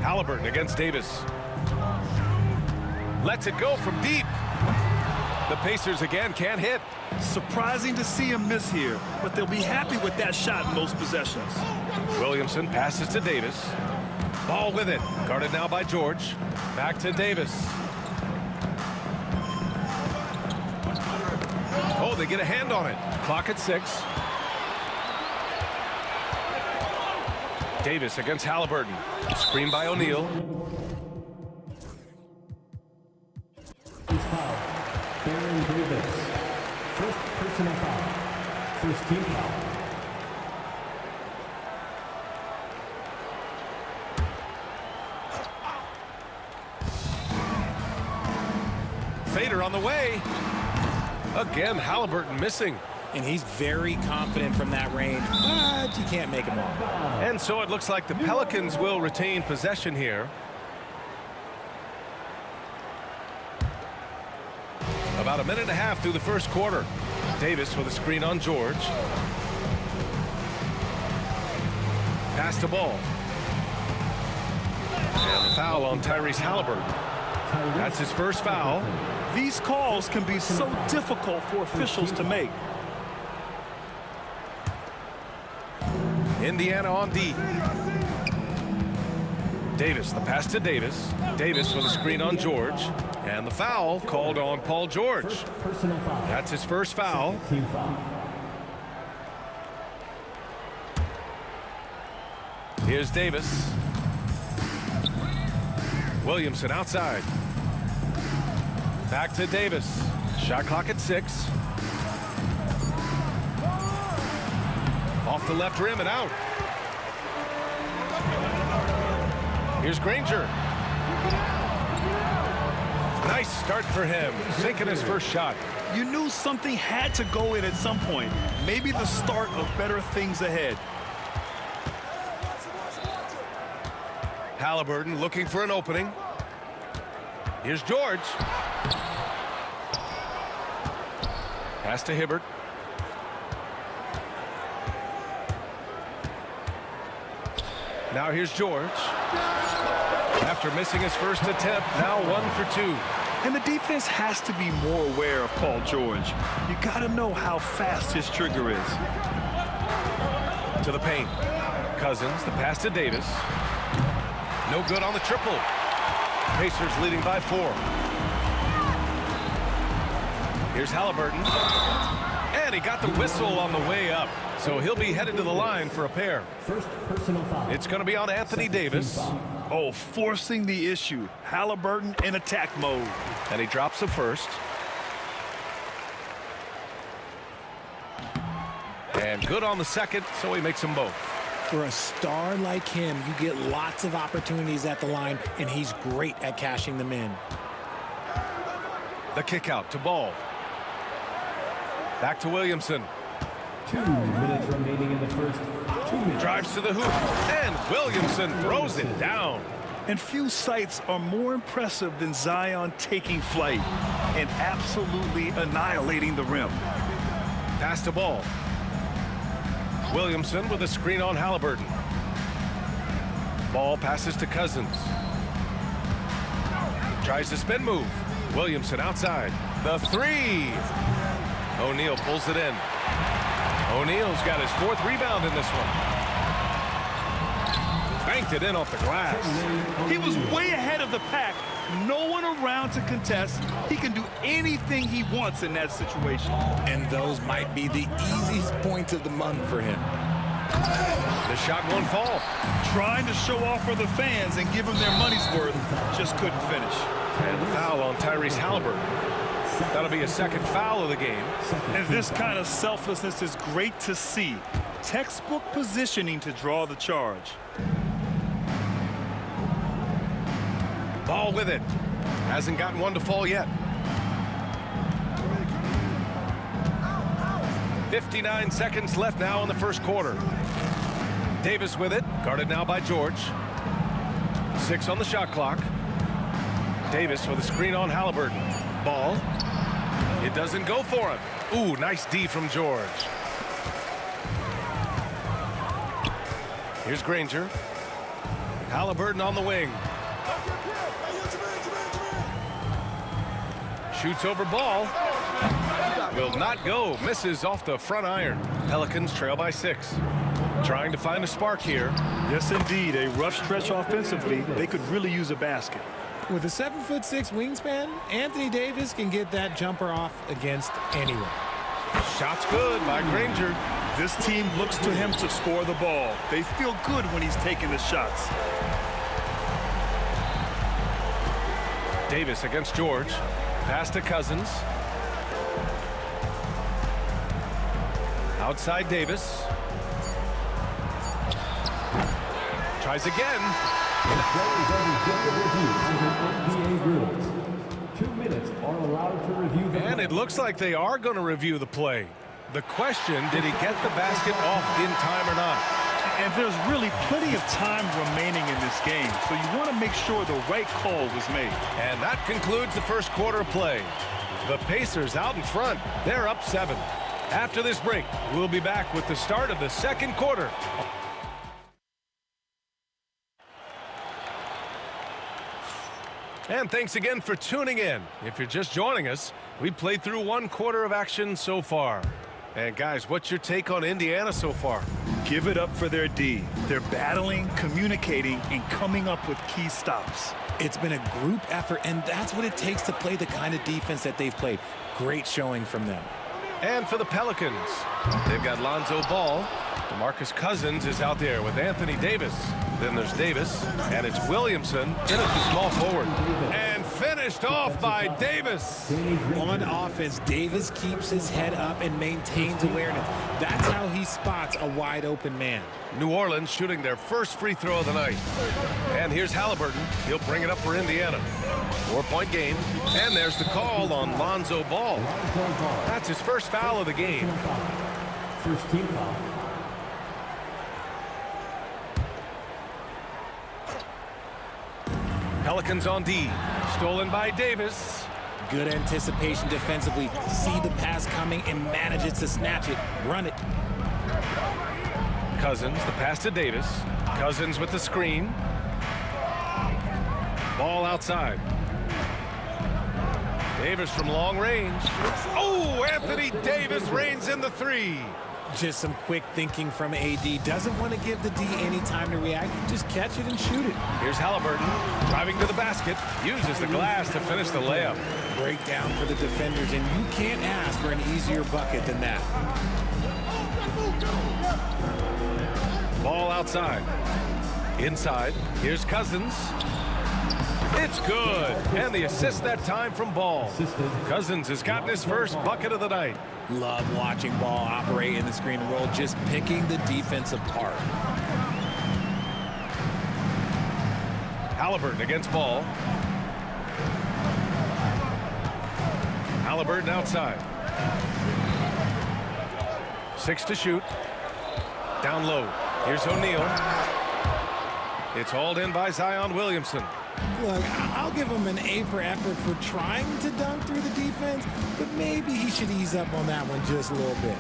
Halliburton against Davis. Lets it go from deep. The Pacers again can't hit. Surprising to see him miss here, but they'll be happy with that shot in most possessions. Williamson passes to Davis. Ball with it. Guarded now by George. Back to Davis. Oh, they get a hand on it. Clock at 6. Davis against Halliburton. Screen by O'Neal. Baron Davis. First personal foul. First team foul. Fader on the way. Again, Halliburton missing. And he's very confident from that range, but you can't make him off. And so it looks like the Pelicans will retain possession here. About a minute and a half through the first quarter. Davis with a screen on George. Pass to Ball. And the foul on Tyrese Halliburton. That's his first foul. These calls can be so difficult for officials to make. Indiana on D. Davis, the pass to Davis. Davis with a screen on George. And the foul called on Paul George. That's his first foul. Here's Davis. Williamson outside. Back to Davis. Shot clock at 6. Off the left rim and out. Here's Granger. Nice start for him, sinking his first shot. You knew something had to go in at some point. Maybe the start of better things ahead. Halliburton looking for an opening. Here's George. Pass to Hibbert. Now here's George. After missing his first attempt, now 1 for 2. And the defense has to be more aware of Paul George. You got to know how fast his trigger is. To the paint. Cousins, the pass to Davis. No good on the triple. Pacers leading by 4. Here's Halliburton. And he got the whistle on the way up. So he'll be headed to the line for a pair. First personal foul. It's going to be on Anthony Davis. Oh, forcing the issue. Halliburton in attack mode. And he drops the first. And good on the second, so he makes them both. For a star like him, you get lots of opportunities at the line, and he's great at cashing them in. The kick out to Ball. Back to Williamson. 2 minutes remaining in the first. 2 minutes. Drives to the hoop, and Williamson throws it down. And few sights are more impressive than Zion taking flight and absolutely annihilating the rim. Pass to Ball. Williamson with a screen on Halliburton. Ball passes to Cousins. Tries to spin move. Williamson outside. The three. O'Neal pulls it in. O'Neal's got his 4th rebound in this one. Banked it in off the glass. He was way ahead of the pack. No one around to contest. He can do anything he wants in that situation. And those might be the easiest points of the month for him. The shot won't fall. Trying to show off for the fans and give them their money's worth. Just couldn't finish. And the foul on Tyrese Halliburton. That'll be a 2nd foul of the game. And this kind of selflessness is great to see. Textbook positioning to draw the charge. Ball with it. Hasn't gotten one to fall yet. 59 seconds left now in the first quarter. Davis with it. Guarded now by George. 6 on the shot clock. Davis with a screen on Halliburton. Ball. It doesn't go for him. Ooh, nice D from George. Here's Granger. Halliburton on the wing. Shoots over Ball. Will not go. Misses off the front iron. Pelicans trail by 6. Trying to find a spark here. Yes, indeed. A rough stretch offensively. They could really use a basket. With a 7'6" wingspan, Anthony Davis can get that jumper off against anyone. Shot's good by Granger. This team looks to him to score the ball. They feel good when he's taking the shots. Davis against George. Pass to Cousins. Outside Davis. Tries again. NBA rules. 2 minutes are allowed to review the And it looks like they are going to review the play. The question, did he get the basket off in time or not? And there's really plenty of time remaining in this game, so you want to make sure the right call was made. And that concludes the first quarter of play. The Pacers out in front. They're up 7. After this break, we'll be back with the start of the second quarter. And thanks again for tuning in. If you're just joining us, we played through 1 quarter of action so far. And guys, what's your take on Indiana so far? Give it up for their D. They're battling, communicating, and coming up with key stops. It's been a group effort, and that's what it takes to play the kind of defense that they've played. Great showing from them. And for the Pelicans, they've got Lonzo Ball. DeMarcus Cousins is out there with Anthony Davis. Then there's Davis, and it's Williamson in at the small forward. And finished off by Davis. On offense, Davis keeps his head up and maintains awareness. That's how he spots a wide open man. New Orleans shooting their first free throw of the night. And here's Halliburton. He'll bring it up for Indiana. 4-point game. And there's the call on Lonzo Ball. That's his first foul of the game. First team foul. Pelicans on D. Stolen by Davis. Good anticipation defensively. See the pass coming and manages to snatch it. Run it. Cousins, the pass to Davis. Cousins with the screen. Ball outside. Davis from long range. Oh, Anthony Davis reigns in the 3. Just some quick thinking from AD. Doesn't want to give the D any time to react. Just catch it and shoot it. Here's Halliburton driving to the basket. Uses the glass to finish the layup. Breakdown for the defenders, and you can't ask for an easier bucket than that. Ball outside. Inside. Here's Cousins. It's good. And the assist that time from Ball. Cousins has gotten his first bucket of the night. Love watching Ball operate in the screen and roll, just picking the defense apart. Halliburton against Ball. Halliburton outside. 6 to shoot. Down low. Here's O'Neal. It's hauled in by Zion Williamson. Look, I'll give him an A for effort for trying to dunk through the defense, but maybe he should ease up on that one just a little bit.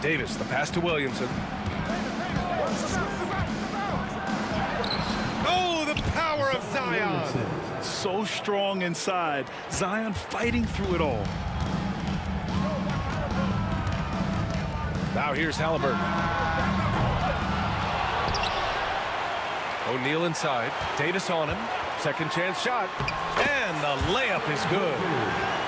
Davis, the pass to Williamson. Oh, the power of Zion. So strong inside. Zion fighting through it all. Now here's Halliburton. O'Neal inside. Davis on him. Second chance shot. And the layup is good.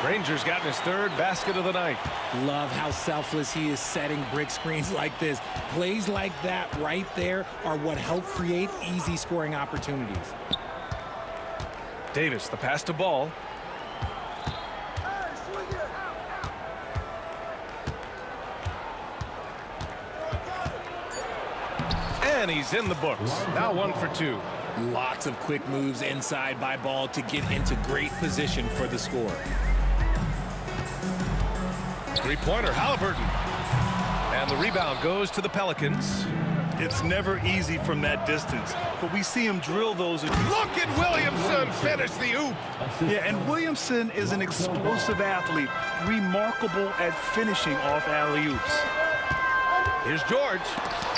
Granger's gotten his third basket of the night. Love how selfless he is setting brick screens like this. Plays like that right there are what help create easy scoring opportunities. Davis, the pass to Ball. And he's in the books. Now 1 for 2. Lots of quick moves inside by Ball to get into great position for the score. Three-pointer, Halliburton. And the rebound goes to the Pelicans. It's never easy from that distance, but we see him drill those. Look at Williamson finish the oop. Yeah, and Williamson is an explosive athlete, remarkable at finishing off alley-oops. Here's George.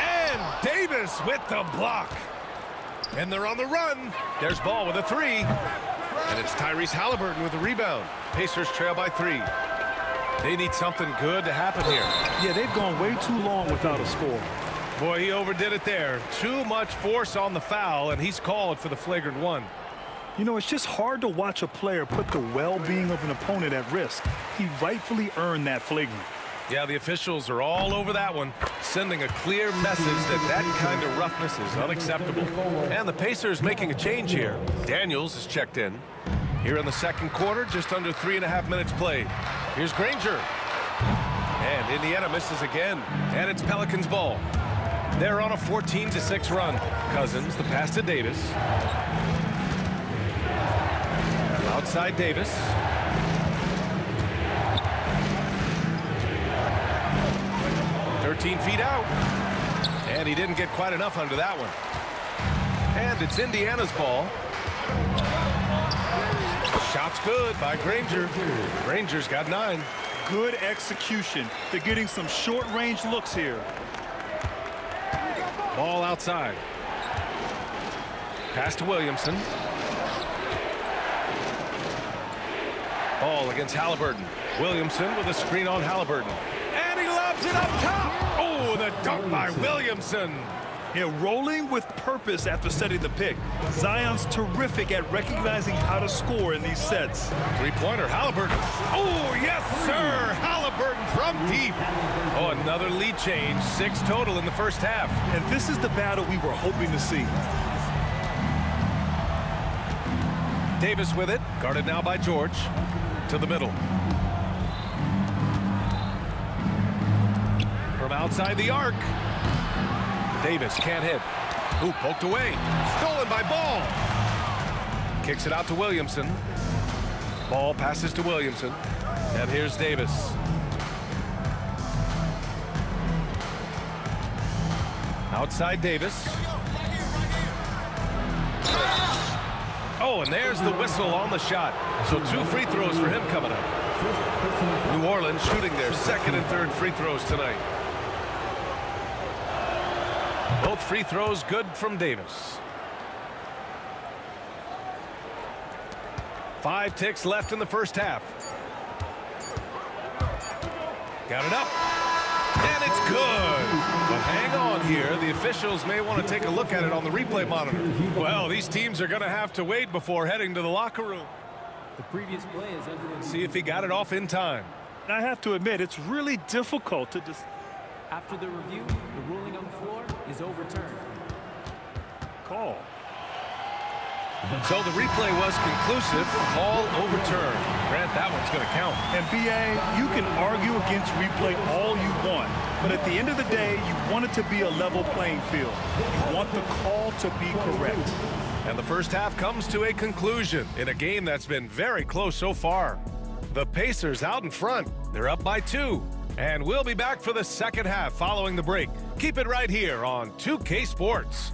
And Davis with the block. And they're on the run. There's Ball with a 3. And it's Tyrese Halliburton with the rebound. Pacers trail by 3. They need something good to happen here. Yeah, they've gone way too long without a score. Boy, he overdid it there. Too much force on the foul, and he's called for the flagrant 1. You know, it's just hard to watch a player put the well-being of an opponent at risk. He rightfully earned that flagrant. Yeah, the officials are all over that one, sending a clear message that that kind of roughness is unacceptable. And the Pacers making a change here. Daniels is checked in. Here in the second quarter, just under 3.5 minutes played. Here's Granger. And Indiana misses again. And it's Pelicans ball. They're on a 14-6 run. Cousins, the pass to Davis. Outside Davis. Feet out. And he didn't get quite enough under that one. And it's Indiana's ball. Shot's good by Granger. Granger's got 9. Good execution. They're getting some short-range looks here. Ball outside. Pass to Williamson. Ball against Halliburton. Williamson with a screen on Halliburton. And he lobs it up top. Oh, the dunk by Williamson. Yeah, rolling with purpose after setting the pick. Zion's terrific at recognizing how to score in these sets. Three-pointer, Halliburton. Oh, yes, sir. Halliburton from deep. Oh, another lead change. 6 total in the first half. And this is the battle we were hoping to see. Davis with it. Guarded now by George. To the middle. From outside the arc. Davis can't hit. Ooh, poked away. Stolen by Ball. Kicks it out to Williamson. Ball passes to Williamson. And here's Davis. Outside Davis. Oh, and there's the whistle on the shot. So 2 free throws for him coming up. New Orleans shooting their second and third free throws tonight. Both free throws good from Davis. 5 ticks left in the first half. Got it up. And it's good. But hang on here. The officials may want to take a look at it on the replay monitor. Well, these teams are going to have to wait before heading to the locker room. The previous play is under. See if he got it off in time. I have to admit, it's really difficult to After the review, the ruling on the floor is overturned. Call. So the replay was conclusive. Call overturned. Grant, that one's going to count. And BA, you can argue against replay all you want, but at the end of the day, you want it to be a level playing field. You want the call to be correct. And the first half comes to a conclusion in a game that's been very close so far. The Pacers out in front. They're up by 2. And we'll be back for the second half following the break. Keep it right here on 2K Sports.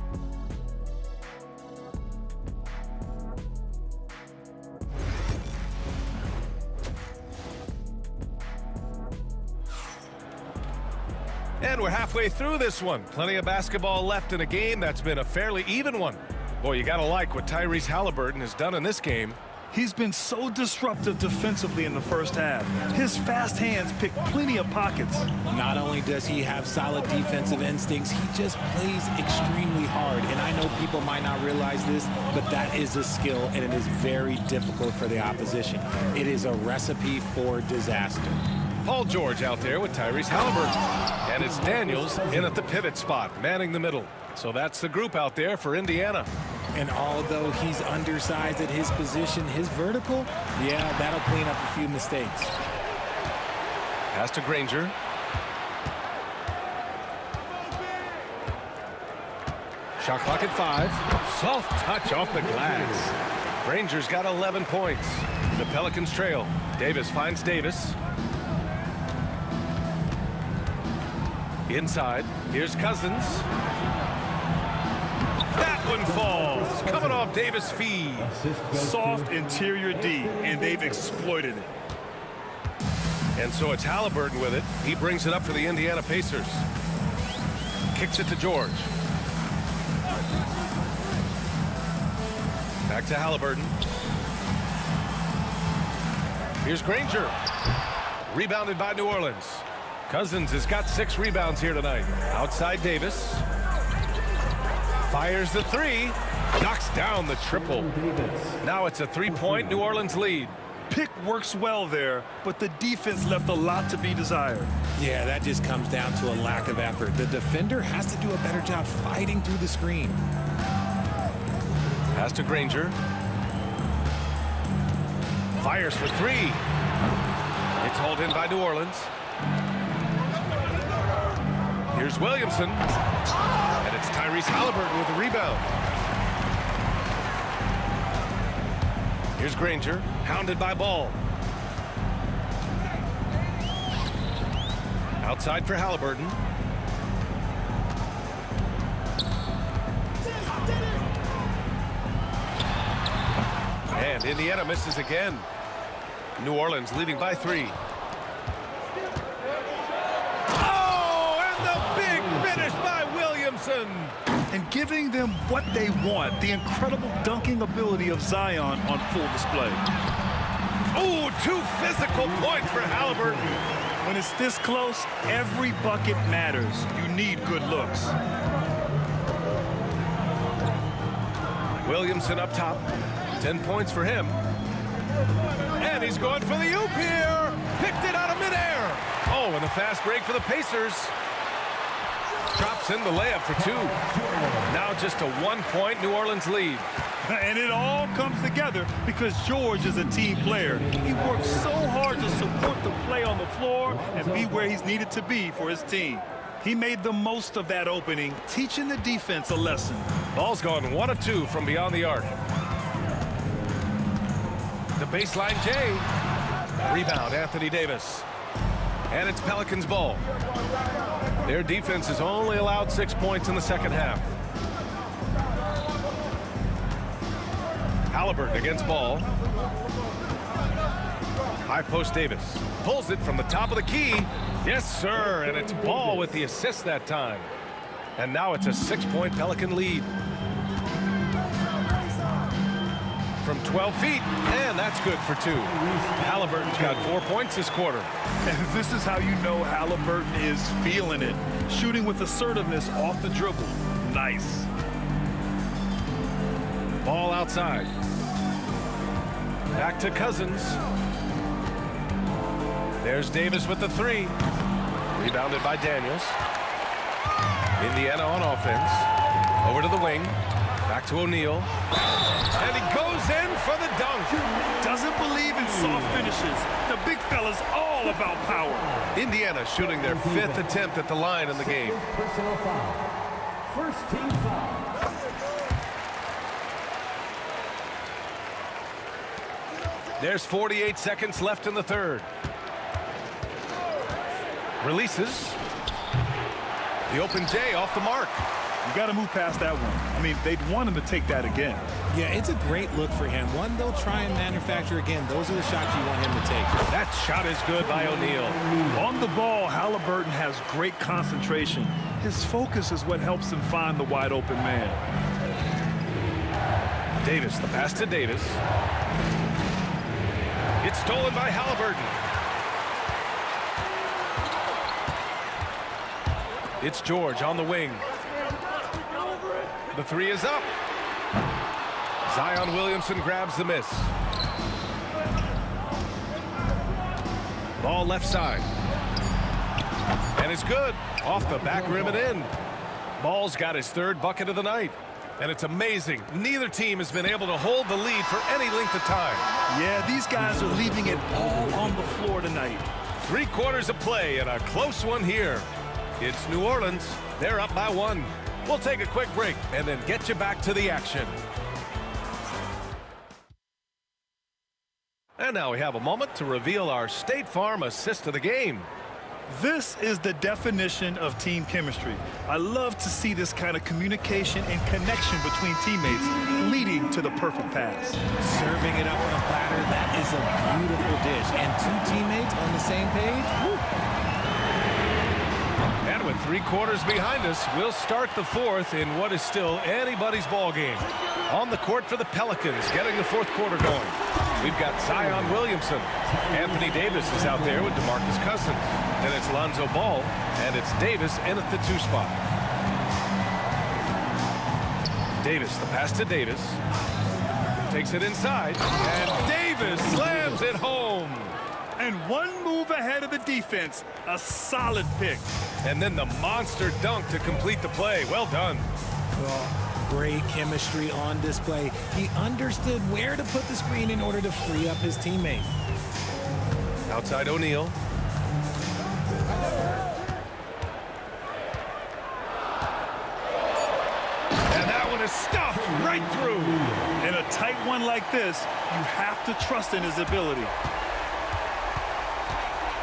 And we're halfway through this one. Plenty of basketball left in a game that's been a fairly even one. Boy, you gotta like what Tyrese Haliburton has done in this game. He's been so disruptive defensively in the first half. His fast hands pick plenty of pockets. Not only does he have solid defensive instincts, he just plays extremely hard. And I know people might not realize this, but that is a skill, and it is very difficult for the opposition. It is a recipe for disaster. Paul George out there with Tyrese Haliburton. And it's Daniels in at the pivot spot, manning the middle. So that's the group out there for Indiana. And although he's undersized at his position, his vertical, yeah, that'll clean up a few mistakes. Pass to Granger. Shot clock at 5. Soft touch off the glass. Granger's got 11 points. The Pelicans trail. Davis finds Davis. Inside, here's Cousins. That one falls, coming off Davis' feed. Soft interior D, and they've exploited it. And so it's Haliburton with it. He brings it up for the Indiana Pacers. Kicks it to George. Back to Haliburton. Here's Granger. Rebounded by New Orleans. Cousins has got 6 rebounds here tonight. Outside Davis. Fires the 3. Knocks down the triple. Now it's a 3-point New Orleans lead. Pick works well there, but the defense left a lot to be desired. Yeah, that just comes down to a lack of effort. The defender has to do a better job fighting through the screen. Pass to Granger. Fires for 3. It's hauled in by New Orleans. Here's Williamson. And it's Tyrese Haliburton with the rebound. Here's Granger, hounded by Ball. Outside for Haliburton. And Indiana misses again. New Orleans leading by 3. And giving them what they want, the incredible dunking ability of Zion on full display. Oh, 2 physical points for Haliburton. When it's this close, every bucket matters. You need good looks. Williamson up top. 10 points for him. And he's going for the oop here. Picked it out of midair. Oh, and a fast break for the Pacers. Drops in the layup for 2. Now just a 1-point New Orleans lead. And it all comes together because George is a team player. He works so hard to support the play on the floor and be where he's needed to be for his team. He made the most of that opening, teaching the defense a lesson. Ball's gone 1 of 2 from beyond the arc. The baseline J. Rebound, Anthony Davis. And it's Pelicans ball. Their defense has only allowed 6 points in the second half. Haliburton against Ball. High post Davis. Pulls it from the top of the key. Yes, sir. And it's Ball with the assist that time. And now it's a 6-point Pelican lead. From 12 feet, and that's good for 2. Haliburton's got 4 points this quarter. And this is how you know Haliburton is feeling it. Shooting with assertiveness off the dribble. Nice. Ball outside. Back to Cousins. There's Davis with the 3. Rebounded by Daniels. Indiana on offense. Over to the wing. Back to O'Neal. And he goes in for the dunk. Doesn't believe in soft finishes. The big fella's all about power. Indiana shooting their 5th attempt at the line in the game. Personal foul. First team foul. There's 48 seconds left in the third. Releases. The open J off the mark. You got to move past that one. I mean, they'd want him to take that again. Yeah, it's a great look for him. One they'll try and manufacture again. Those are the shots you want him to take. That shot is good by O'Neal. On the ball, Halliburton has great concentration. His focus is what helps him find the wide open man. Davis, the pass to Davis. It's stolen by Halliburton. It's George on the wing. The three is up. Zion Williamson grabs the miss. Ball left side. And it's good. Off the back rim and in. Ball's got his third bucket of the night. And it's amazing. Neither team has been able to hold the lead for any length of time. Yeah, these guys are leaving it all on the floor tonight. 3 quarters of play and a close one here. It's New Orleans. They're up by 1. We'll take a quick break and then get you back to the action. And now we have a moment to reveal our State Farm assist of the game. This is the definition of team chemistry. I love to see this kind of communication and connection between teammates leading to the perfect pass. Serving it up on a platter, that is a beautiful dish. And 2 teammates on the same page. Woo. And with 3 quarters behind us, we'll start the 4th in what is still anybody's ball game. On the court for the Pelicans, getting the 4th quarter going. We've got Zion Williamson. Anthony Davis is out there with DeMarcus Cousins. Then it's Lonzo Ball, and it's Davis in at the 2 spot. Davis, the pass to Davis. Takes it inside, and Davis slams it home. And 1 move ahead of the defense. A solid pick. And then the monster dunk to complete the play. Well done. Well, great chemistry on display. He understood where to put the screen in order to free up his teammate. Outside O'Neal. And that one is stuffed right through. In a tight one like this, you have to trust in his ability.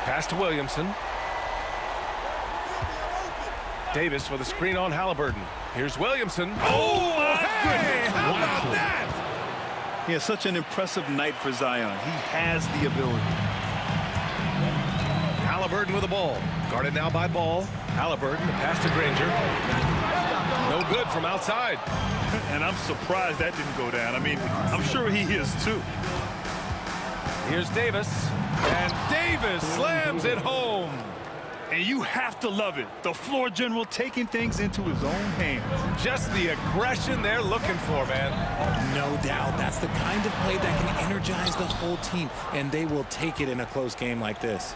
Pass to Williamson. Davis with a screen on Halliburton. Here's Williamson. Oh, my goodness. How about that? He has such an impressive night for Zion. He has the ability. Halliburton with the ball. Guarded now by Ball. Halliburton, the pass to Granger. No good from outside. And I'm surprised that didn't go down. I mean, I'm sure he is too. Here's Davis. And Davis slams it home. And you have to love it. The floor general taking things into his own hands. Just the aggression they're looking for, man. No doubt. That's the kind of play that can energize the whole team, and they will take it in a close game like this.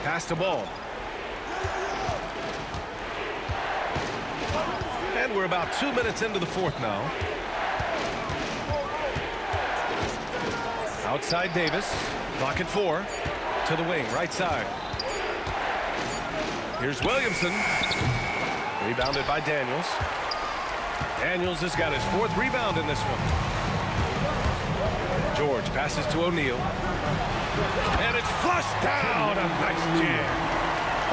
Pass to Ball. And we're about 2 minutes into the 4th now. Outside Davis. Clock at 4. To the wing, right side. Here's Williamson. Rebounded by Daniels. Daniels has got his 4th rebound in this one. George passes to O'Neal. And it's flushed down. A nice jam.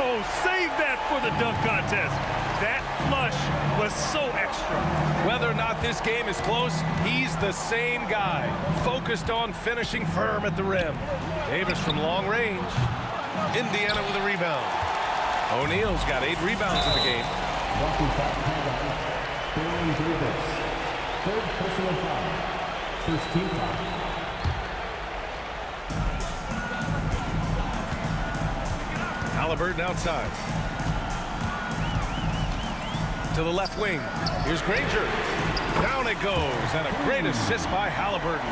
Oh, save that for the dunk contest. That flush was so extra. Whether or not this game is close, he's the same guy. Focused on finishing firm at the rim. Davis from long range. Indiana with a rebound. O'Neal's got 8 rebounds in the game. Third personal foul. First team foul. Halliburton outside. To the left wing. Here's Granger. Down it goes. And a great assist by Halliburton.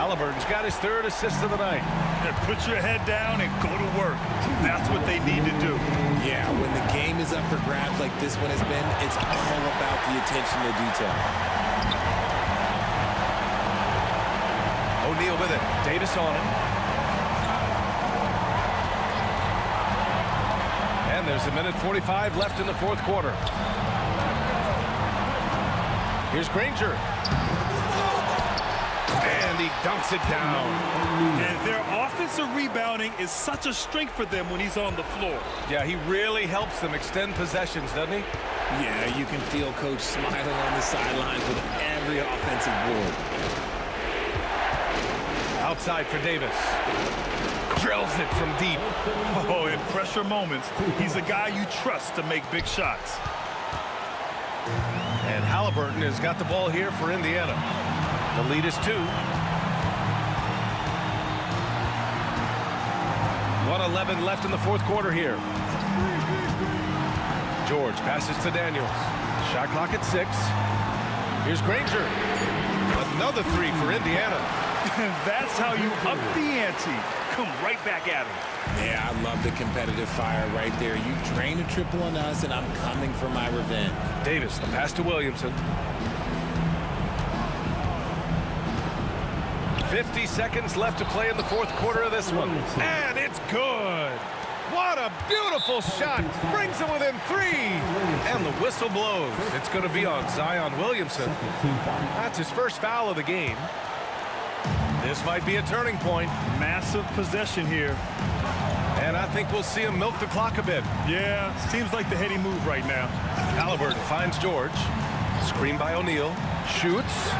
Halliburton's got his 3rd assist of the night. And put your head down and go to work. That's what they need to do. Yeah, when the game is up for grabs like this one has been, it's all about the attention to detail. O'Neal with it. Davis on it. And there's 1:45 left in the 4th quarter. Here's Granger. And he dunks it down. And their offensive rebounding is such a strength for them when he's on the floor. Yeah, he really helps them extend possessions, doesn't he? Yeah, you can feel Coach smiling on the sidelines with every offensive board. Outside for Davis. Drills it from deep. Oh, in pressure moments, he's a guy you trust to make big shots. And Halliburton has got the ball here for Indiana. The lead is 2. 1:11 left in the fourth quarter here. George passes to Daniels. Shot clock at 6. Here's Granger. Another 3 for Indiana. And that's how you up the ante. Come right back at him. Yeah, I love the competitive fire right there. You drain a triple on us, and I'm coming for my revenge. Davis, the pass to Williamson. 50 seconds left to play in the fourth quarter of this one. And it's good. What a beautiful shot. Brings them within 3. And the whistle blows. It's going to be on Zion Williamson. That's his first foul of the game. This might be a turning point. Massive possession here. And I think we'll see him milk the clock a bit. Yeah, seems like the heady move right now. Halliburton finds George. Screen by O'Neal. Shoots.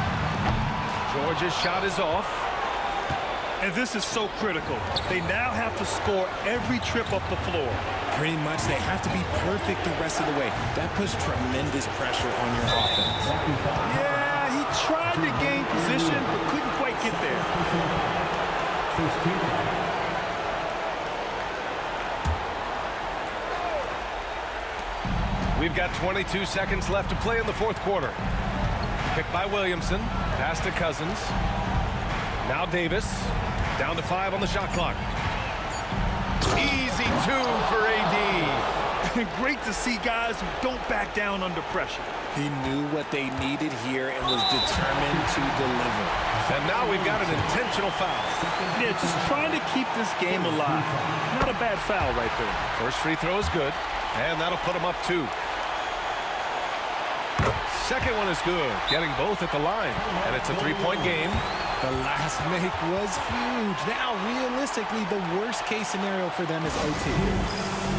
George's shot is off. And this is so critical. They now have to score every trip up the floor. Pretty much, they have to be perfect the rest of the way. That puts tremendous pressure on your offense. Yeah, he tried to gain position, but couldn't quite get there. We've got 22 seconds left to play in the fourth quarter. Picked by Williamson. Pass to Cousins. Now Davis. Down to 5 on the shot clock. Easy 2 for AD. Great to see guys who don't back down under pressure. He knew what they needed here and was determined to deliver. And now we've got an intentional foul. Yeah, just trying to keep this game alive. Not a bad foul right there. First free throw is good. And that'll put him up 2. Second one is good. Getting both at the line. And it's a 3-point game. The last make was huge. Now, realistically, the worst-case scenario for them is OT.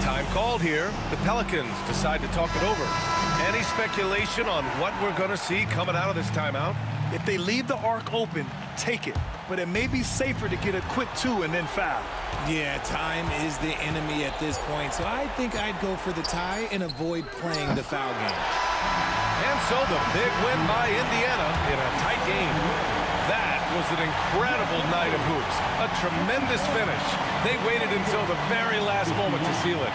Time called here. The Pelicans decide to talk it over. Any speculation on what we're going to see coming out of this timeout? If they leave the arc open, take it. But it may be safer to get a quick 2 and then foul. Yeah, time is the enemy at this point. So I think I'd go for the tie and avoid playing the foul game. And so the big win by Indiana in a tight game. That was an incredible night of hoops. A tremendous finish. They waited until the very last moment to seal it.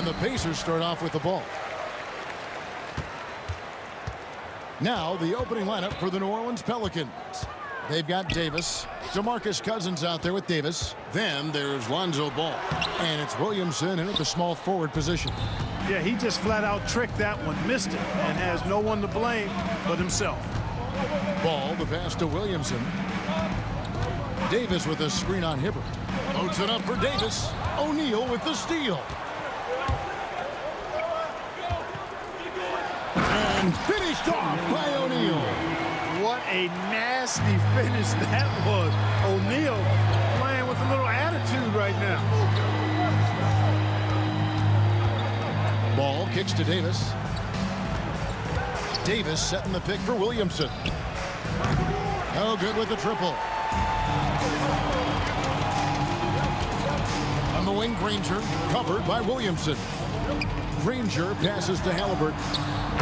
And the Pacers start off with the ball. Now the opening lineup for the New Orleans Pelicans. They've got Davis. DeMarcus Cousins out there with Davis. Then there's Lonzo Ball. And it's Williamson in at the small forward position. Yeah, he just flat out tricked that one, missed it, and has no one to blame but himself. Ball, the pass to Williamson. Davis with a screen on Hibbert. Loads it up for Davis. O'Neal with the steal. And finished off by O'Neal. What a nasty finish that was. O'Neal playing with a little attitude right now. Ball kicks to Davis. Davis setting the pick for Williamson. No good with the triple. On the wing, Granger, covered by Williamson. Granger passes to Halliburton.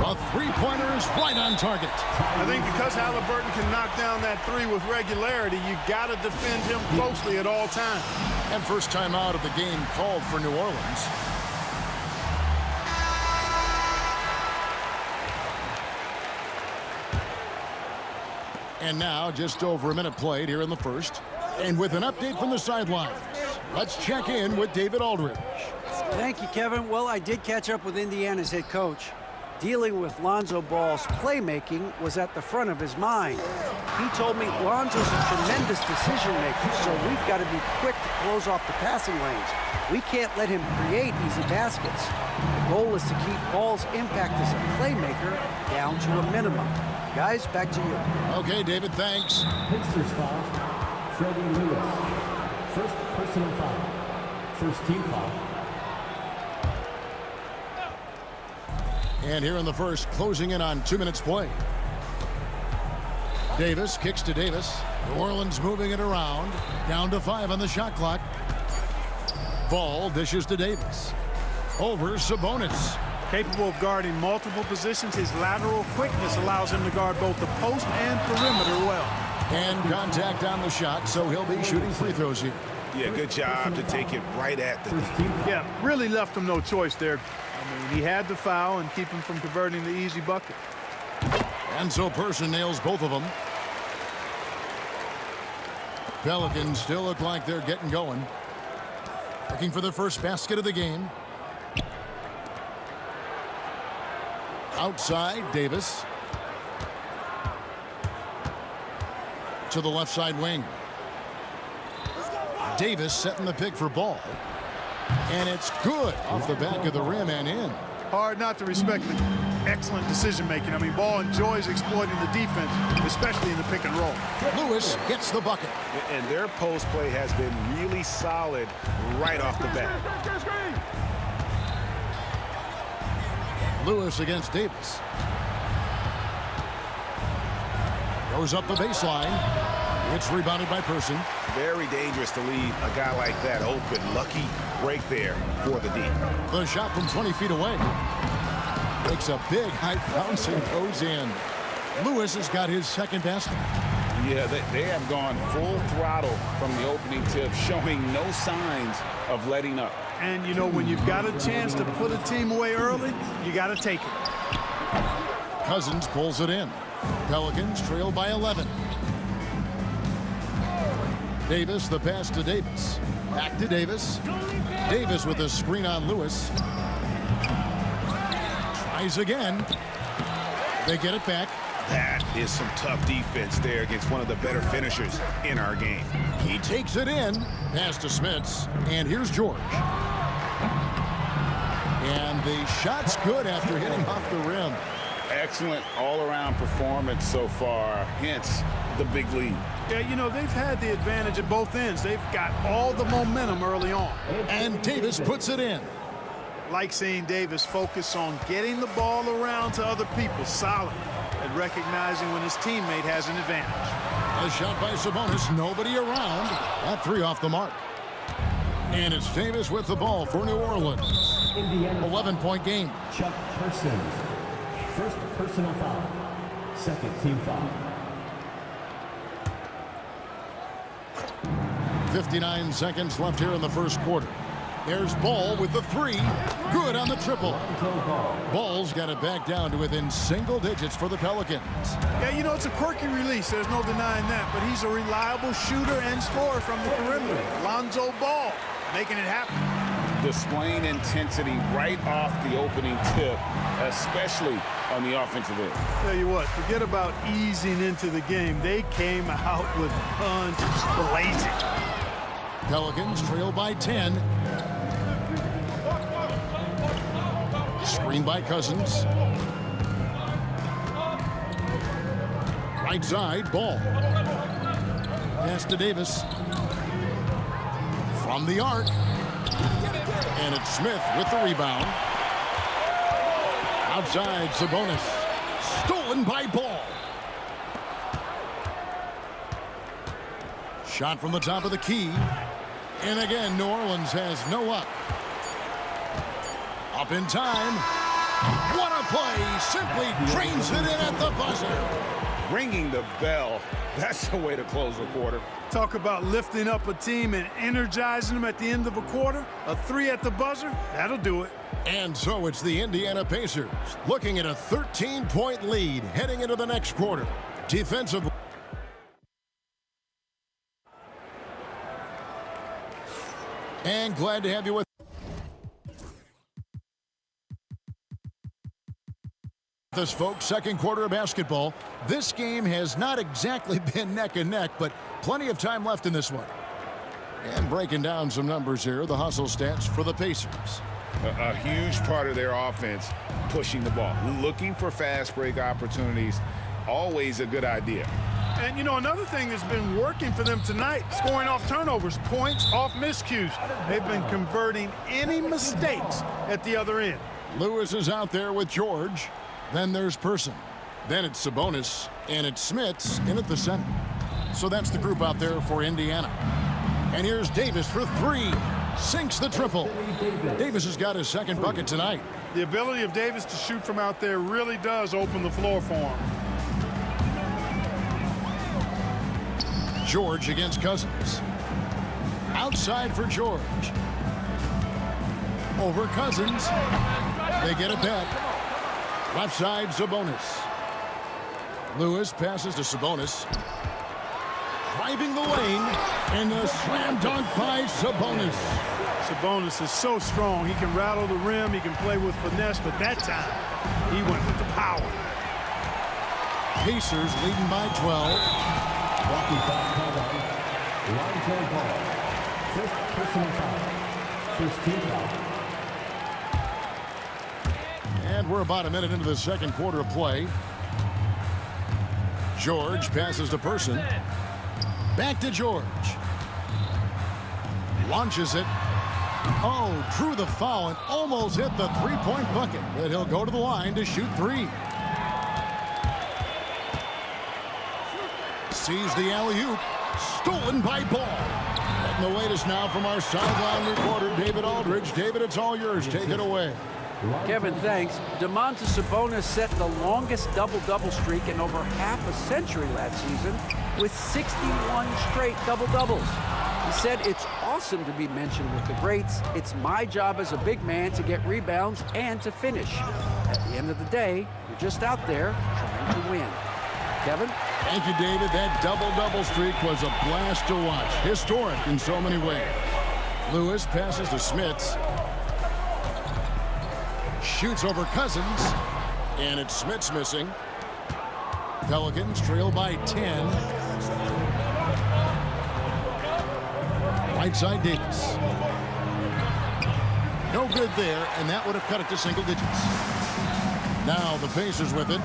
A three-pointer is right on target. I think because Halliburton can knock down that three with regularity, you got to defend him closely at all times. And first time out of the game called for New Orleans. And now just over a minute played here in the first. And with an update from the sidelines, let's check in with David Aldridge. Thank you, Kevin. Well, I did catch up with Indiana's head coach. Dealing with Lonzo Ball's playmaking was at the front of his mind. He told me Lonzo's a tremendous decision maker, so we've got to be quick to close off the passing lanes. We can't let him create easy baskets. The goal is to keep Ball's impact as a playmaker down to a minimum. Guys, back to you. Okay, David, thanks. Pacers foul. Freddie Lewis. First personal foul. First team foul. And here in the first, closing in on 2 minutes play. Davis kicks to Davis. New Orleans moving it around. Down to 5 on the shot clock. Ball dishes to Davis. Over Sabonis. Capable of guarding multiple positions, his lateral quickness allows him to guard both the post and perimeter well. And contact on the shot, so he'll be shooting free throws here. Yeah, good job to take it right at the... Yeah, really left him no choice there. I mean, he had the foul and keep him from converting the easy bucket. And so Person nails both of them. Pelicans still look like they're getting going. Looking for their first basket of the game. Outside, Davis. To the left side wing. Davis setting the pick for Ball. And it's good off the back of the rim and in. Hard not to respect the excellent decision making. I mean, Ball enjoys exploiting the defense, especially in the pick and roll. Lewis gets the bucket. And their post play has been really solid right off the bat. Lewis against Davis. Goes up the baseline. It's rebounded by Person. Very dangerous to leave a guy like that open. Lucky break there for the D. The shot from 20 feet away. Makes a big high bounce and goes in. Lewis has got his second basket. Yeah, they have gone full throttle from the opening tip, showing no signs of letting up. And, you know, when you've got a chance to put a team away early, you got to take it. Cousins pulls it in. Pelicans trail by 11. Davis, the pass to Davis. Back to Davis. Davis with a screen on Lewis. Tries again. They get it back. That is some tough defense there against one of the better finishers in our game. He takes it in. Pass to Smits. And here's George. And the shot's good after hitting off the rim. Excellent all-around performance so far, hence the big lead. Yeah, you know, they've had the advantage at both ends. They've got all the momentum early on. And Davis puts it in. Like seeing Davis focus on getting the ball around to other people, solid, and recognizing when his teammate has an advantage. A shot by Sabonis, nobody around. That three off the mark. And it's Davis with the ball for New Orleans. 11-point game. Chuck Person. First personal foul. Second team foul. 59 seconds left here in the first quarter. There's Ball with the three. Good on the triple. Ball's got it back down to within single digits for the Pelicans. Yeah, you know, it's a quirky release. There's no denying that. But he's a reliable shooter and scorer from the perimeter. Lonzo Ball making it happen. Displaying intensity right off the opening tip, especially on the offensive end. Tell you what, forget about easing into the game. They came out with guns blazing. Pelicans trail by 10. Screen by Cousins. Right side, Ball. Pass to Davis. From the arc. And it's Smith with the rebound. Outside, Sabonis. Stolen by Ball. Shot from the top of the key. And again, New Orleans has no up. Up in time. What a play. Simply drains it in at the buzzer. Ringing the bell. That's the way to close a quarter. Talk about lifting up a team and energizing them at the end of a quarter. A three at the buzzer, that'll do it. And so it's the Indiana Pacers looking at a 13-point lead heading into the next quarter. Defensive. And glad to have you with us, folks. Second quarter of basketball. This game has not exactly been neck and neck, but plenty of time left in this one. And breaking down some numbers here, the hustle stats for the Pacers. A huge part of their offense, pushing the ball, looking for fast break opportunities, always a good idea. And, you know, another thing that's been working for them tonight, scoring off turnovers, points off miscues. They've been converting any mistakes at the other end. Lewis is out there with George. Then there's Person. Then it's Sabonis, and it's Smits in at the center. So that's the group out there for Indiana. And here's Davis for three. Sinks the triple. Davis has got his second bucket tonight. The ability of Davis to shoot from out there really does open the floor for him. George against Cousins. Outside for George. Over Cousins. They get it back. Left side, Sabonis. Lewis passes to Sabonis. Driving the lane, and a slam dunk by Sabonis. Sabonis is so strong. He can rattle the rim, he can play with finesse, but that time, he went with the power. Pacers leading by 12. Walking foul called on Lonzo Ball. First personal foul. First team foul. And we're about a minute into the second quarter of play. George passes to Person. Back to George. Launches it. Oh, drew the foul and almost hit the three-point bucket. But he'll go to the line to shoot three. Sees the alley-oop. Stolen by Ball. Getting the latest now from our sideline reporter, David Aldridge. David, it's all yours. Take it away. Kevin, thanks. Domantas Sabonis set the longest double-double streak in over half a century last season with 61 straight double-doubles. He said, "It's awesome to be mentioned with the greats. It's my job as a big man to get rebounds and to finish. At the end of the day, you're just out there trying to win." Kevin? Thank you, David. That double-double streak was a blast to watch. Historic in so many ways. Lewis passes to Smits. Shoots over Cousins. And it's Smits missing. Pelicans trail by 10. Right side Davis. No good there, and that would have cut it to single digits. Now the Pacers with it.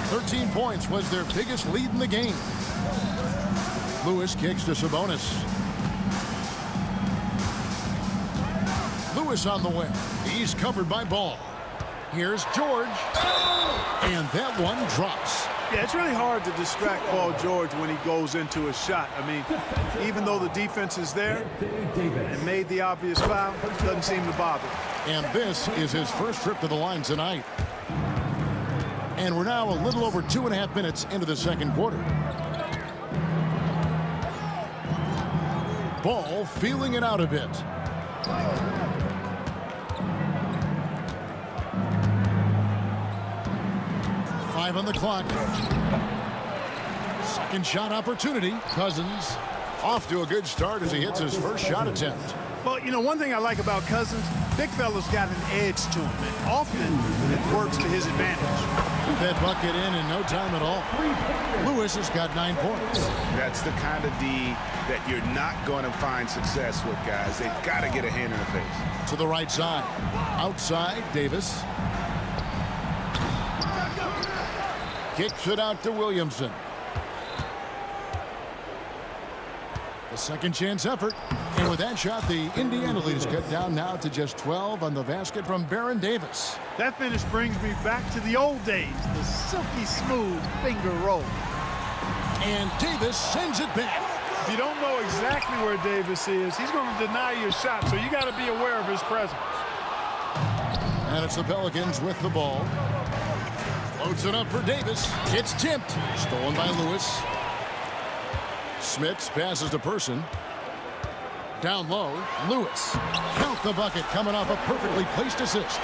13 points was their biggest lead in the game. Lewis kicks to Sabonis. Lewis on the way. He's covered by Ball. Here's George. And that one drops. Yeah, it's really hard to distract Paul George when he goes into a shot. I mean, even though the defense is there and made the obvious foul, it doesn't seem to bother. And this is his first trip to the line tonight. And we're now a little over 2.5 minutes into the second quarter. Ball feeling it out a bit. 5 on the clock. Second shot opportunity. Cousins off to a good start as he hits his first shot attempt. Well, you know, one thing I like about Cousins, big fella's got an edge to him, and often it works to his advantage. Put that bucket in no time at all. Lewis has got 9 points. That's the kind of D that you're not going to find success with, guys. They've got to get a hand in the face. To the right side. Outside, Davis. Kicks it out to Williamson. A second chance effort. And with that shot, the Indiana lead is cut down now to just 12 on the basket from Baron Davis. That finish brings me back to the old days, the silky smooth finger roll. And Davis sends it back. If you don't know exactly where Davis is, he's going to deny your shot, so you got to be aware of his presence. And it's the Pelicans with the ball. Floats it up for Davis. It's tipped. Stolen by Lewis. Smits passes to Person. Down low, Lewis. Count the bucket coming off a perfectly placed assist.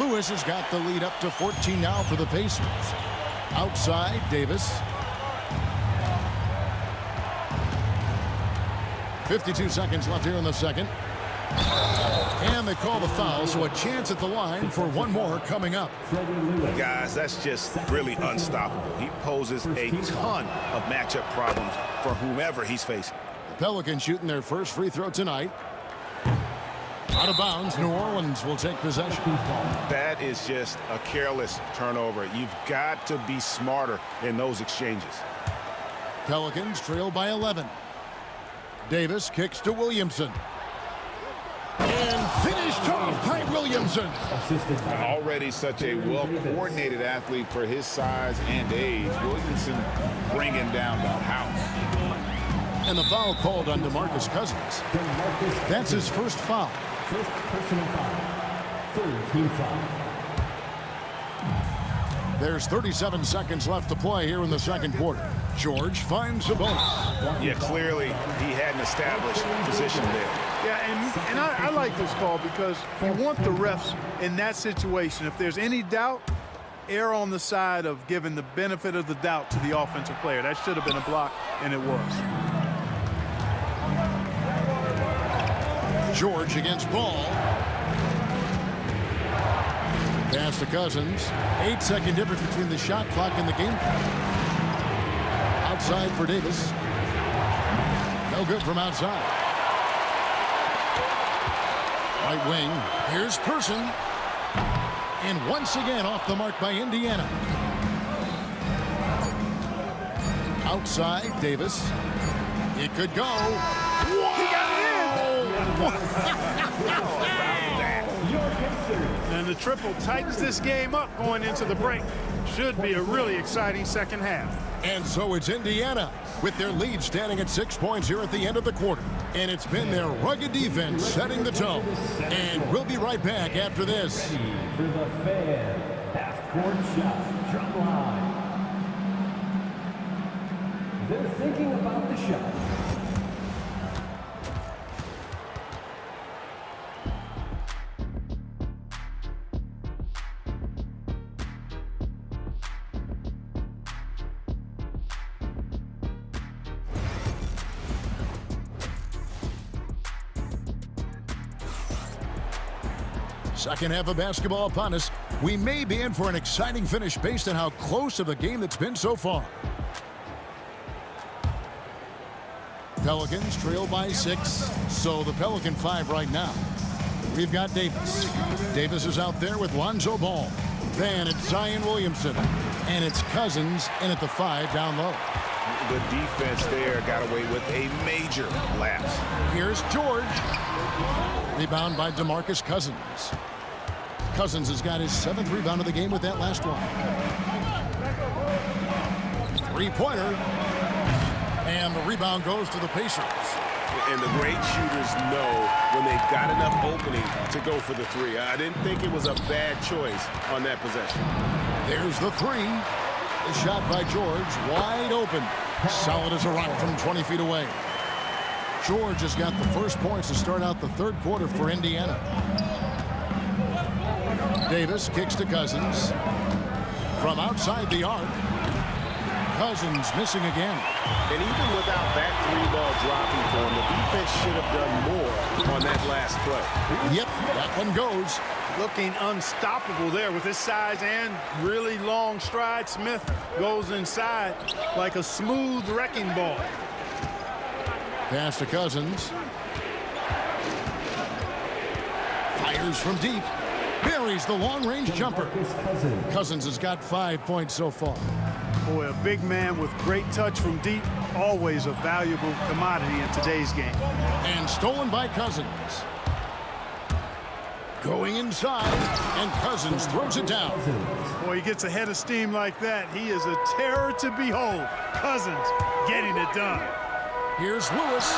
Lewis has got the lead up to 14 now for the Pacers. Outside, Davis. 52 seconds left here in the second. And they call the foul, so a chance at the line for one more coming up. Guys, that's just really unstoppable. He poses a ton of matchup problems for whomever he's facing. The Pelicans shooting their first free throw tonight. Out of bounds, New Orleans will take possession. That is just a careless turnover. You've got to be smarter in those exchanges. Pelicans trail by 11. Davis kicks to Williamson. And finished off by Williamson. Already such a well-coordinated athlete for his size and age. Williamson bringing down the house. And the foul called on DeMarcus Cousins. That's his first foul. First personal foul. Third team foul. There's 37 seconds left to play here in the second quarter. George finds the bonus. Yeah, clearly he had an established position there. Yeah, and I like this call because you want the refs in that situation. If there's any doubt, err on the side of giving the benefit of the doubt to the offensive player. That should have been a block, and it was. George against Ball. Pass to Cousins. 8-second difference between the shot clock and the game clock. Outside for Davis. No good from outside. Right wing. Here's Person. And once again off the mark by Indiana. Outside, Davis. It could go. He got it And the triple tightens this game up going into the break. Should be a really exciting second half. And so it's Indiana with their lead standing at 6 points here at the end of the quarter. And it's been their rugged defense setting the tone. And we'll be right back after this. For the fan, half-court shot, drum line. They're thinking about the shot. Second half of basketball upon us. We may be in for an exciting finish based on how close of the game that's been so far. Pelicans trail by 6, so the Pelican 5 right now. We've got Davis. Davis is out there with Lonzo Ball. Then it's Zion Williamson. And it's Cousins in at the 5 down low. The defense there got away with a major lapse. Here's George. Rebound by DeMarcus Cousins. Cousins has got his 7th rebound of the game with that last one. Three-pointer. And the rebound goes to the Pacers. And the great shooters know when they've got enough opening to go for the 3. I didn't think it was a bad choice on that possession. There's the 3. The shot by George, wide open. Solid as a rock from 20 feet away. George has got the first points to start out the third quarter for Indiana. Davis kicks to Cousins. From outside the arc, Cousins missing again. And even without that 3-ball dropping for him, the defense should have done more on that last play. Yep, that one goes. Looking unstoppable there with his size and really long stride. Smith goes inside like a smooth wrecking ball. Pass to Cousins. Fires from deep. Buries the long-range jumper. Cousins has got 5 points so far. Boy, a big man with great touch from deep, always a valuable commodity in today's game. And stolen by Cousins. Going inside, and Cousins throws it down. Boy, he gets a head of steam like that. He is a terror to behold. Cousins getting it done. Here's Lewis.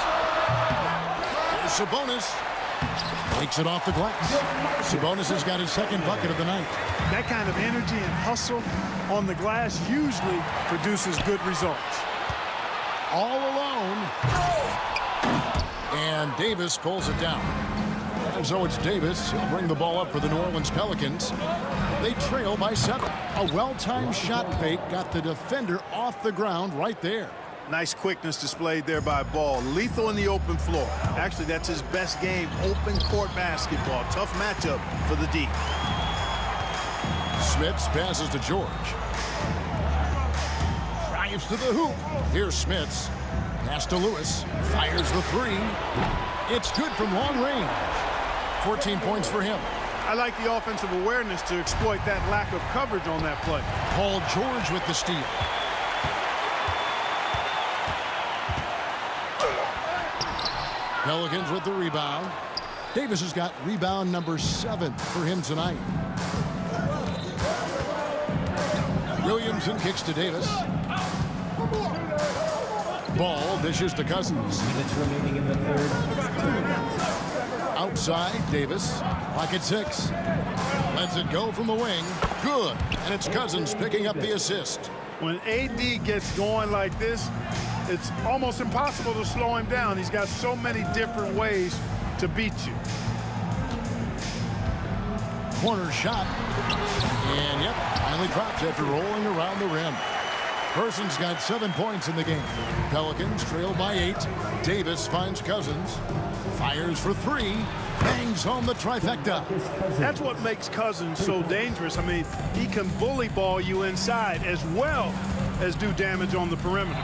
Here's Sabonis. Takes it off the glass. Sabonis has got his second bucket of the night. That kind of energy and hustle on the glass usually produces good results. All alone. And Davis pulls it down. And so it's Davis. He'll bring the ball up for the New Orleans Pelicans. They trail by 7. A well-timed shot fake got the defender off the ground right there. Nice quickness displayed there by Ball. Lethal in the open floor. Actually, that's his best game. Open court basketball. Tough matchup for the D. Smits passes to George. Drives to the hoop. Here's Smits. Pass to Lewis. Fires the 3. It's good from long range. 14 points for him. I like the offensive awareness to exploit that lack of coverage on that play. Paul George with the steal. Pelicans with the rebound. Davis has got rebound number 7 for him tonight. Williamson kicks to Davis. Ball dishes to Cousins. Minutes remaining in the third. Outside, Davis. Pocket 6. Lets it go from the wing. Good. And it's Cousins picking up the assist. When AD gets going like this, it's almost impossible to slow him down. He's got so many different ways to beat you. Corner shot. And, yep, finally drops after rolling around the rim. Person's got 7 points in the game. Pelicans trail by 8. Davis finds Cousins. Fires for 3. Bangs home the trifecta. That's what makes Cousins so dangerous. I mean, he can bully ball you inside as well as do damage on the perimeter.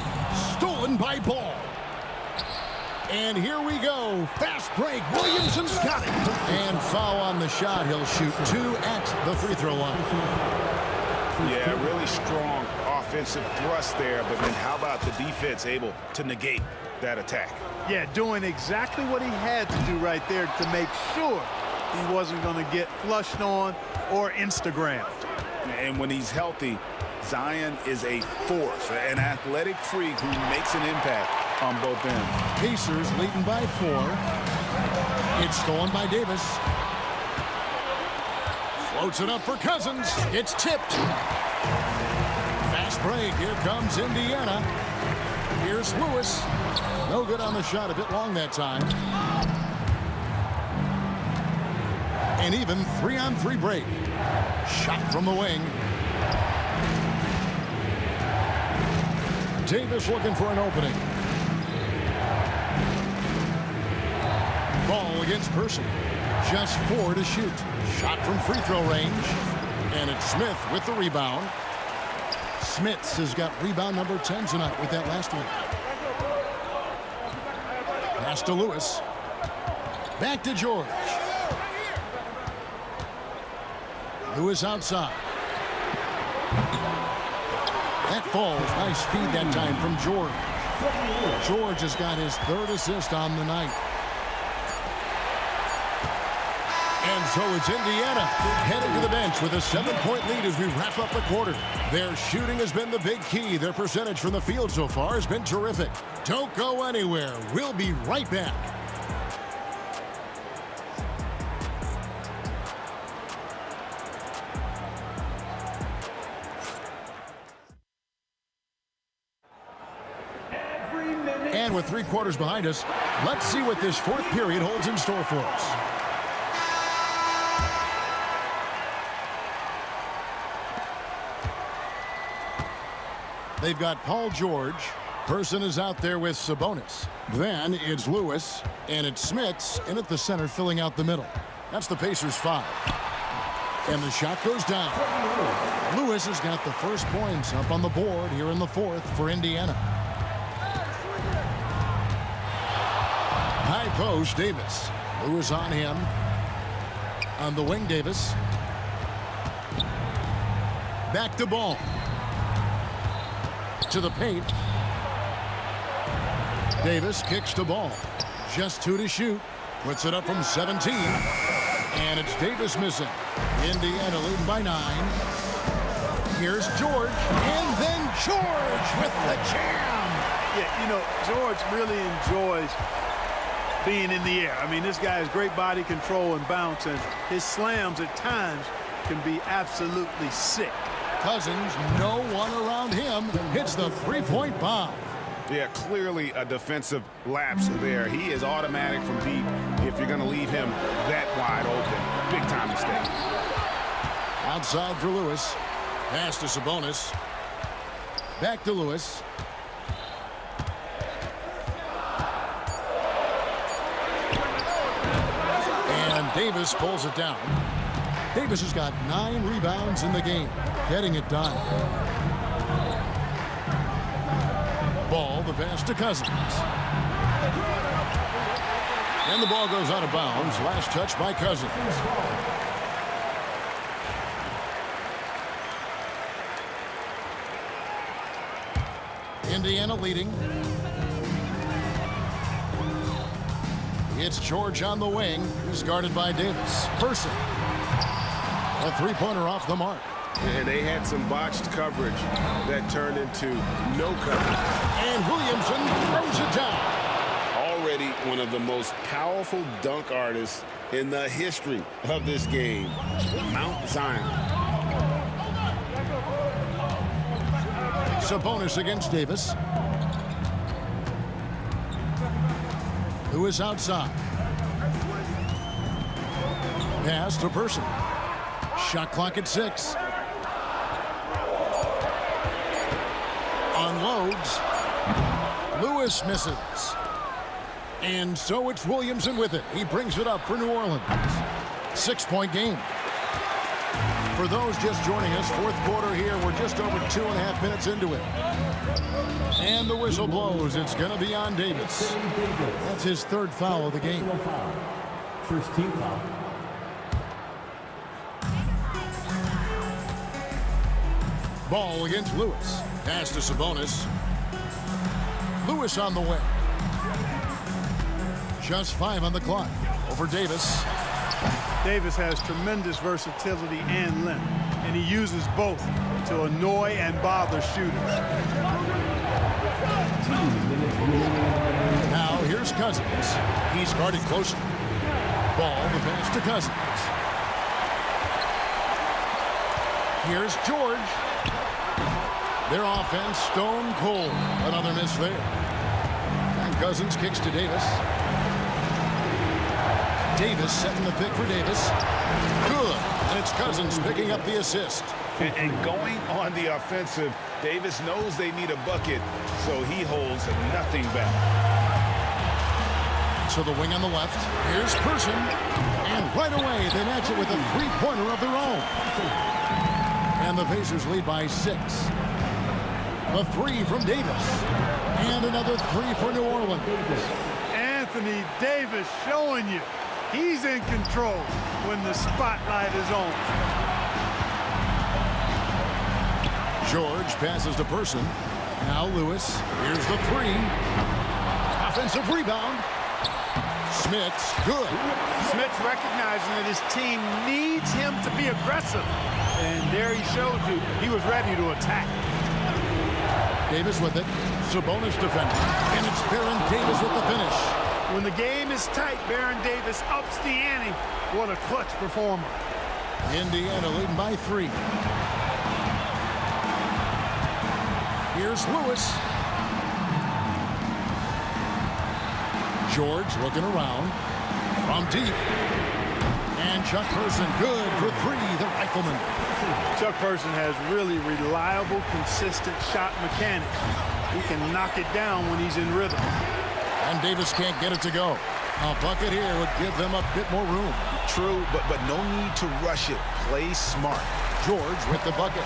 Stolen by Ball. And here we go. Fast break. Williamson's got it. And foul on the shot. He'll shoot 2 at the free throw line. Yeah, really strong offensive thrust there, but then how about the defense able to negate that attack? Yeah, doing exactly what he had to do right there to make sure he wasn't going to get flushed on or Instagrammed. And when he's healthy, Zion is a force, an athletic freak who makes an impact on both ends. Pacers leading by 4. It's stolen by Davis. Floats it up for Cousins. It's tipped. Fast break. Here comes Indiana. Here's Lewis. No good on the shot. A bit long that time. And even 3-on-3 break. Shot from the wing. Davis looking for an opening. Ball against Person. Just 4 to shoot. Shot from free throw range. And it's Smith with the rebound. Smits has got rebound number 10 tonight with that last one. Pass to Lewis. Back to George. Lewis outside. That falls. Nice feed that time from George. George has got his 3rd assist on the night. And so it's Indiana heading to the bench with a 7-point lead as we wrap up the quarter. Their shooting has been the big key. Their percentage from the field so far has been terrific. Don't go anywhere. We'll be right back. And with 3 quarters behind us, let's see what this 4th period holds in store for us. They've got Paul George. Person is out there with Sabonis. Then it's Lewis, and it's Smits in at the center, filling out the middle. That's the Pacers' 5. And the shot goes down. Lewis has got the first points up on the board here in the 4th for Indiana. High post, Davis. Lewis on him. On the wing, Davis. Back to Ball. To the paint. Davis kicks to Ball. Just 2 to shoot. Puts it up from 17. And it's Davis missing. Indiana leading by 9. Here's George. And then George with the jam. Yeah, you know, George really enjoys being in the air. I mean, this guy has great body control and bounce, and his slams at times can be absolutely sick. Cousins, no one around him, hits the three-point bomb. Yeah, clearly a defensive lapse there. He is automatic from deep if you're going to leave him that wide open. Big time mistake. Outside for Lewis. Pass to Sabonis. Back to Lewis. And Davis pulls it down. Davis has got 9 rebounds in the game, getting it done. Ball, the pass to Cousins. And the ball goes out of bounds. Last touch by Cousins. Indiana leading. It's George on the wing. He's guarded by Davis. Person. A three-pointer off the mark. And they had some botched coverage that turned into no coverage. And Williamson throws it down. Already one of the most powerful dunk artists in the history of this game. Mount Zion. Sabonis against Davis. Who is outside. Pass to Person. Shot clock at 6. Unloads. Lewis misses. And so it's Williamson with it. He brings it up for New Orleans. 6-point game. For those just joining us, 4th quarter here. We're just over 2.5 minutes into it. And the whistle blows. It's going to be on Davis. That's his 3rd foul of the game. First team foul. Ball against Lewis. Pass to Sabonis. Lewis on the way. Just 5 on the clock. Over Davis. Davis has tremendous versatility and length, and he uses both to annoy and bother shooters. Now here's Cousins. He's guarded closely. Ball, the pass to Cousins. Here's George. Their offense stone cold. Another miss there. And Cousins kicks to Davis. Davis setting the pick for Davis. Good. And it's Cousins picking up the assist. And going on the offensive, Davis knows they need a bucket, so he holds nothing back. To the wing on the left. Here's Person. And right away, they match it with a three-pointer of their own. And the Pacers lead by 6. A 3 from Davis. And another 3 for New Orleans. Anthony Davis showing you he's in control when the spotlight is on. George passes to Person. Now Lewis. Here's the 3. Offensive rebound. Smits, good. Smits recognizing that his team needs him to be aggressive. And there he showed you he was ready to attack. Davis with it. Sabonis defending. And it's Baron Davis with the finish. When the game is tight, Baron Davis ups the ante. What a clutch performer. Indiana leading by 3. Here's Lewis. George looking around from deep. And Chuck Person, good for 3, the rifleman. Chuck Person has really reliable, consistent shot mechanics. He can knock it down when he's in rhythm. And Davis can't get it to go. A bucket here would give them a bit more room. True, but no need to rush it. Play smart. George with the bucket.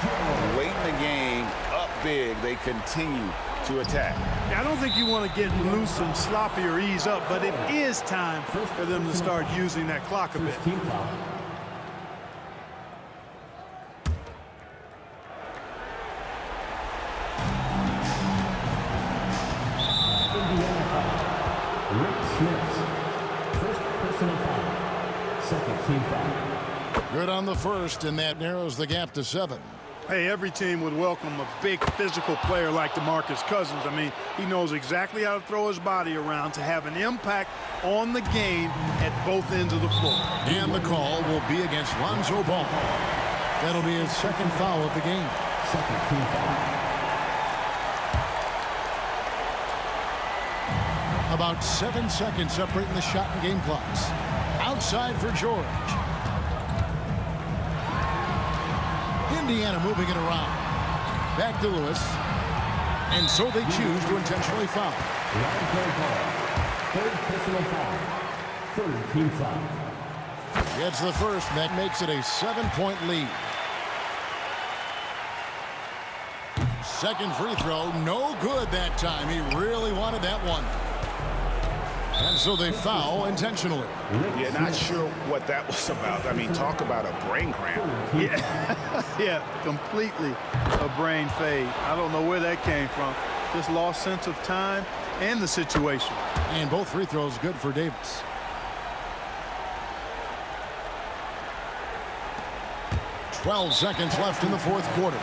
Late in the game, up big, they continue to attack. I don't think you want to get loose and sloppy or ease up, but it is time for them to start using that clock a bit. Good on the first, and that narrows the gap to 7. Hey, every team would welcome a big physical player like DeMarcus Cousins. I mean, he knows exactly how to throw his body around to have an impact on the game at both ends of the floor. And the call will be against Lonzo Ball. That'll be his second foul of the game. Second team foul. About 7 seconds separating the shot and game clocks. Outside for George. Indiana moving it around. Back to Lewis. And so they choose to intentionally foul. Third personal foul. Third team foul. Gets the first, and that makes it a 7-point lead. Second free throw, no good that time. He really wanted that one. And so they foul intentionally. Yeah, not sure what that was about. I mean, talk about a brain cramp. Yeah, completely a brain fade. I don't know where that came from. Just lost sense of time and the situation. And both free throws good for Davis. "12 seconds left in the fourth quarter.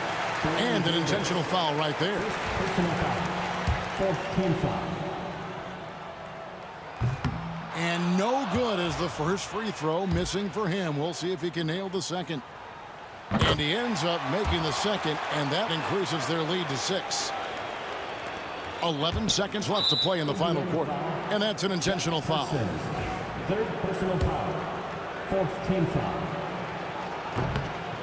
And an intentional foul right there. Personal foul. Fourth team foul. And no good as the first free throw missing for him. We'll see if he can nail the second. And he ends up making the second, and that increases their lead to 6. 11 seconds left to play in the final quarter. And that's an intentional foul. Third personal foul. Fourth team foul.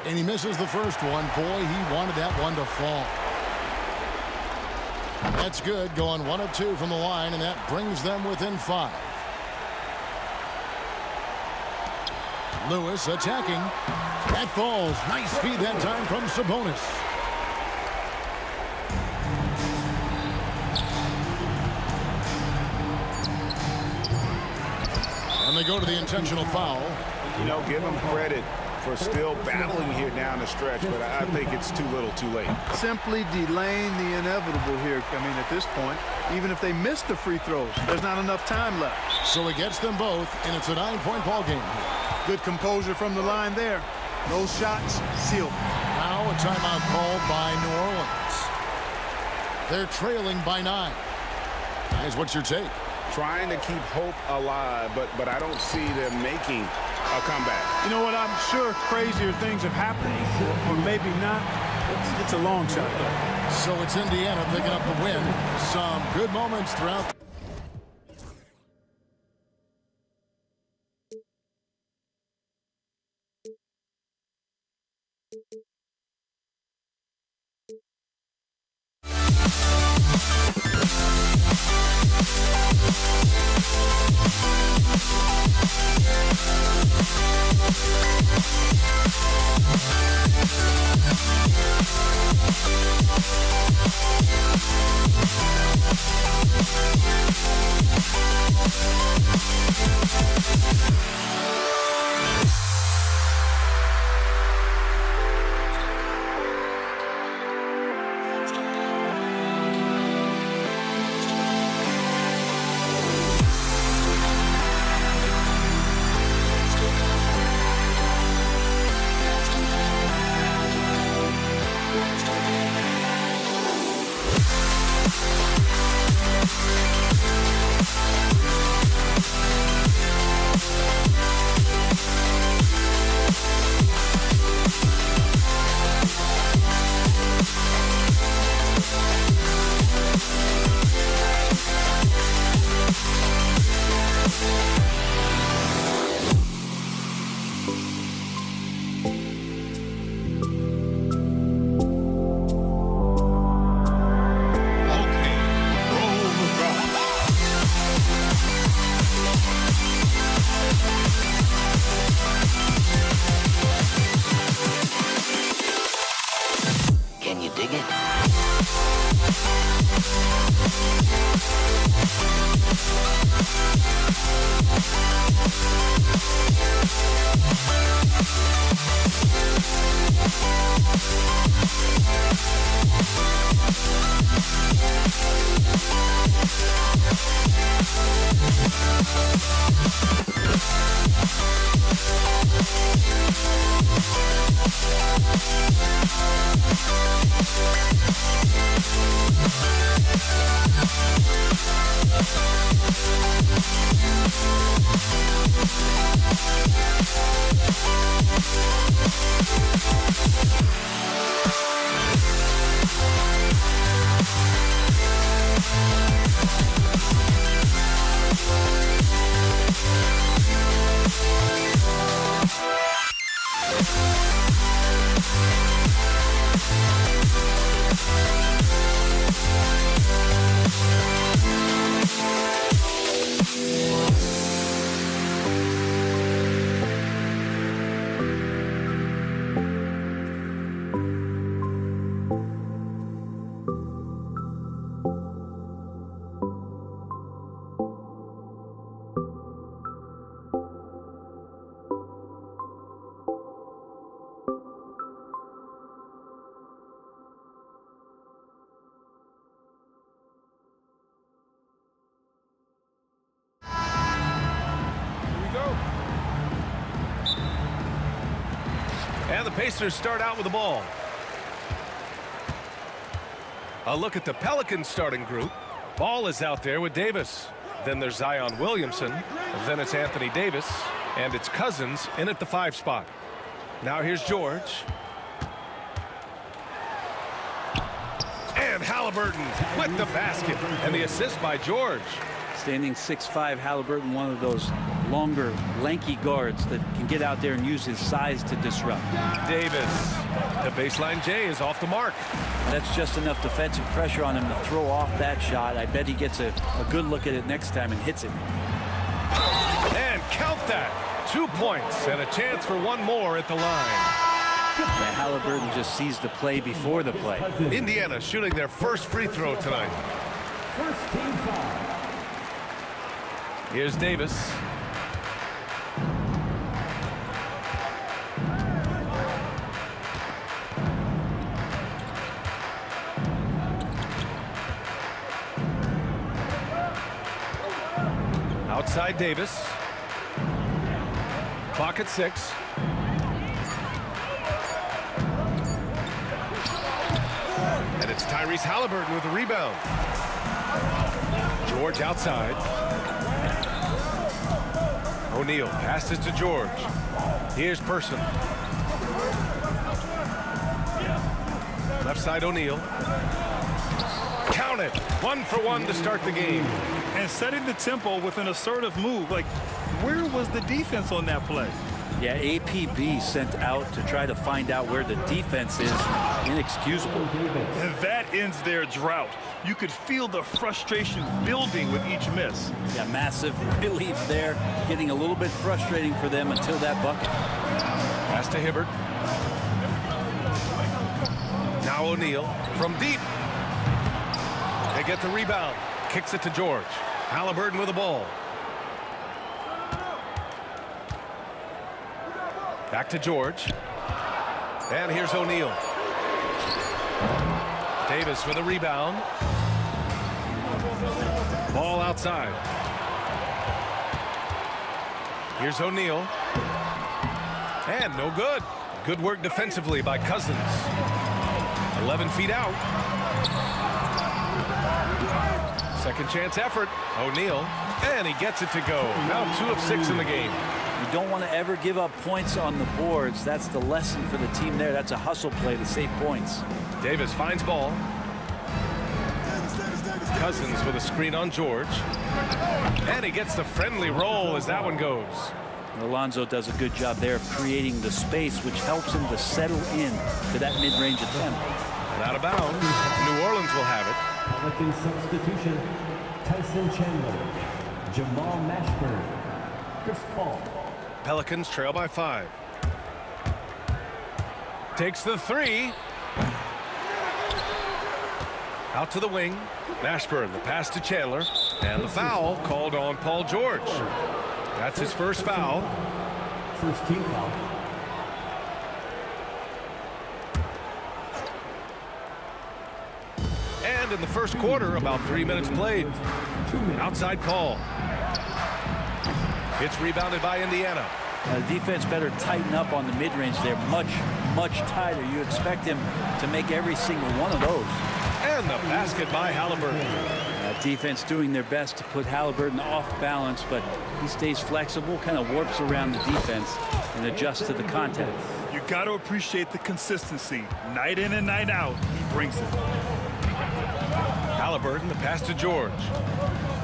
And he misses the first one. Boy, he wanted that one to fall. That's good, going 1 of 2 from the line, and that brings them within 5. Lewis attacking. That falls. Nice speed that time from Sabonis. And they go to the intentional foul. You know, give them credit for still battling here down the stretch, but I think it's too little too late. Simply delaying the inevitable here. I mean, at this point, even if they miss the free throws, there's not enough time left. So he gets them both, and it's a 9-point ball game. Good composure from the line there. Those shots sealed. Now a timeout called by New Orleans. They're trailing by 9. Guys, what's your take? Trying to keep hope alive, but I don't see them making a comeback. You know what? I'm sure crazier things have happened, or maybe not. It's a long shot, though. So it's Indiana picking up the win. Some good moments throughout. And the Pacers start out with the ball. A look at the Pelicans starting group. Ball is out there with Davis. Then there's Zion Williamson. Then it's Anthony Davis. And it's Cousins in at the 5 spot. Now here's George. And Halliburton with the basket. And the assist by George. Standing 6'5", Halliburton, one of those longer, lanky guards that can get out there and use his size to disrupt. Davis. The baseline J is off the mark. That's just enough defensive pressure on him to throw off that shot. I bet he gets a good look at it next time and hits it. And count that. 2 points and a chance for one more at the line. Yeah, Halliburton just sees the play before the play. Indiana shooting their first free throw tonight. First team foul. Here's Davis. Outside Davis. Clock at 6. And it's Tyrese Halliburton with the rebound. George outside. O'Neal passes to George. Here's Person. Left side O'Neal. Count it. 1 for 1 to start the game. And setting the tempo with an assertive move. Like, where was the defense on that play? Yeah, APB sent out to try to find out where the defense is. Inexcusable. And that ends their drought. You could feel the frustration building with each miss. Yeah, massive relief there. Getting a little bit frustrating for them until that bucket. Pass to Hibbert. Now O'Neal from deep. They get the rebound. Kicks it to George. Halliburton with the ball. Back to George. And here's O'Neal. Davis with a rebound. Ball outside. Here's O'Neal. And no good. Good work defensively by Cousins. 11 feet out. Second chance effort. O'Neal. And he gets it to go. Now 2 of 6 in the game. You don't want to ever give up points on the boards. That's the lesson for the team there. That's a hustle play to save points. Davis finds ball. Cousins with a screen on George. And he gets the friendly roll as that one goes. Alonzo does a good job there of creating the space, which helps him to settle in to that mid-range attempt. And out of bounds. New Orleans will have it. Pelican substitution. Tyson Chandler. Jamal Mashburn. Chris Paul. Pelicans trail by 5. Takes the 3. Out to the wing. Mashburn, the pass to Chandler. And the foul called on Paul George. That's his first foul. First team foul. And in the first quarter, about 3 minutes played. Outside Paul. It's rebounded by Indiana. Defense better tighten up on the mid-range. They're much, much tighter. You expect him to make every single one of those. And the basket by Halliburton. Defense doing their best to put Halliburton off balance, but he stays flexible, kind of warps around the defense and adjusts to the contact. You got to appreciate the consistency. Night in and night out, he brings it. Halliburton, the pass to George.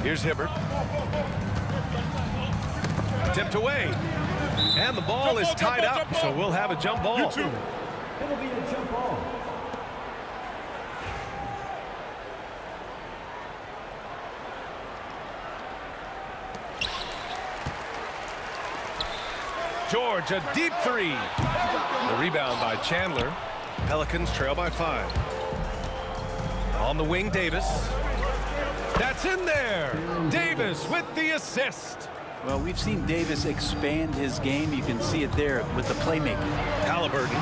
Here's Hibbert. Tipped away. And the ball is tied up, so we'll have a jump ball. It'll be a jump ball. George, a deep three. The rebound by Chandler. Pelicans trail by 5. On the wing, Davis. That's in there. Davis with the assist. Well, we've seen Davis expand his game. You can see it there with the playmaking. Halliburton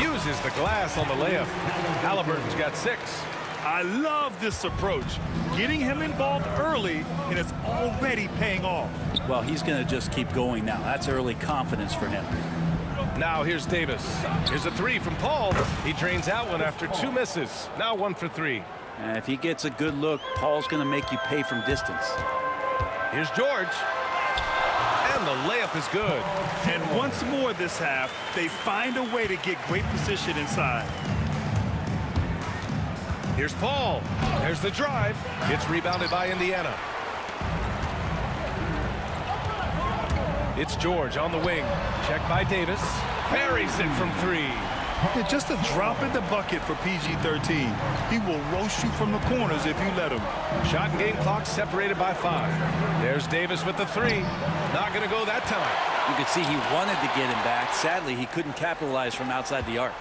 uses the glass on the layup. Halliburton's got 6. I love this approach. Getting him involved early, and it's already paying off. Well, he's going to just keep going now. That's early confidence for him. Now here's Davis. Here's a 3 from Paul. He drains out one after 2 misses. Now 1 for 3. And if he gets a good look, Paul's going to make you pay from distance. Here's George. And the layup is good. And once more this half, they find a way to get great position inside. Here's Paul. There's the drive. It's rebounded by Indiana. It's George on the wing. Checked by Davis. Buries it from 3. Yeah, just a drop in the bucket for PG-13. He will roast you from the corners if you let him. Shot and game clock separated by 5. There's Davis with the 3. Not going to go that time. You could see he wanted to get him back. Sadly, he couldn't capitalize from outside the arc.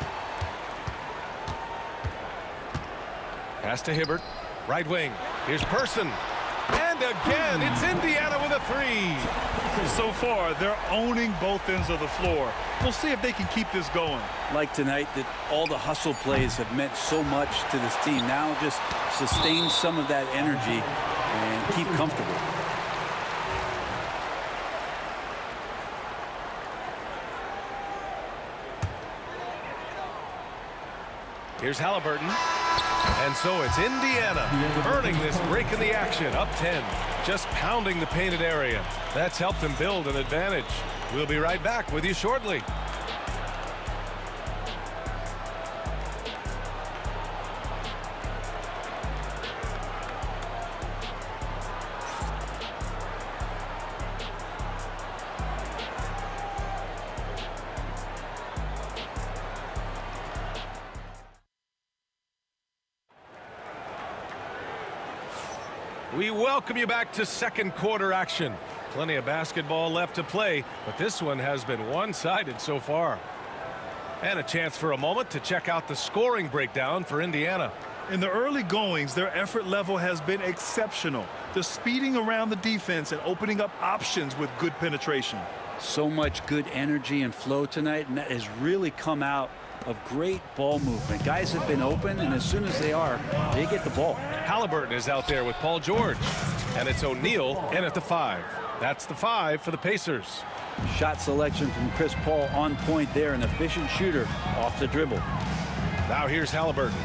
Pass to Hibbert. Right wing. Here's Person. And again, it's Indiana with a 3. So far, they're owning both ends of the floor. We'll see if they can keep this going. Like tonight, that all the hustle plays have meant so much to this team. Now just sustain some of that energy and keep comfortable. Here's Halliburton. And so it's Indiana earning this break in the action, up 10, just pounding the painted area. That's helped them build an advantage. We'll be right back with you shortly. We welcome you back to second quarter action. Plenty of basketball left to play, but this one has been one-sided so far. And a chance for a moment to check out the scoring breakdown for Indiana. In the early goings, their effort level has been exceptional. They're speeding around the defense and opening up options with good penetration. So much good energy and flow tonight, and that has really come out of great ball movement. Guys have been open, and as soon as they are, they get the ball. Halliburton is out there with Paul George, and it's O'Neal in at the 5. That's the 5 for the Pacers. Shot selection from Chris Paul on point there, an efficient shooter off the dribble. Now here's Halliburton.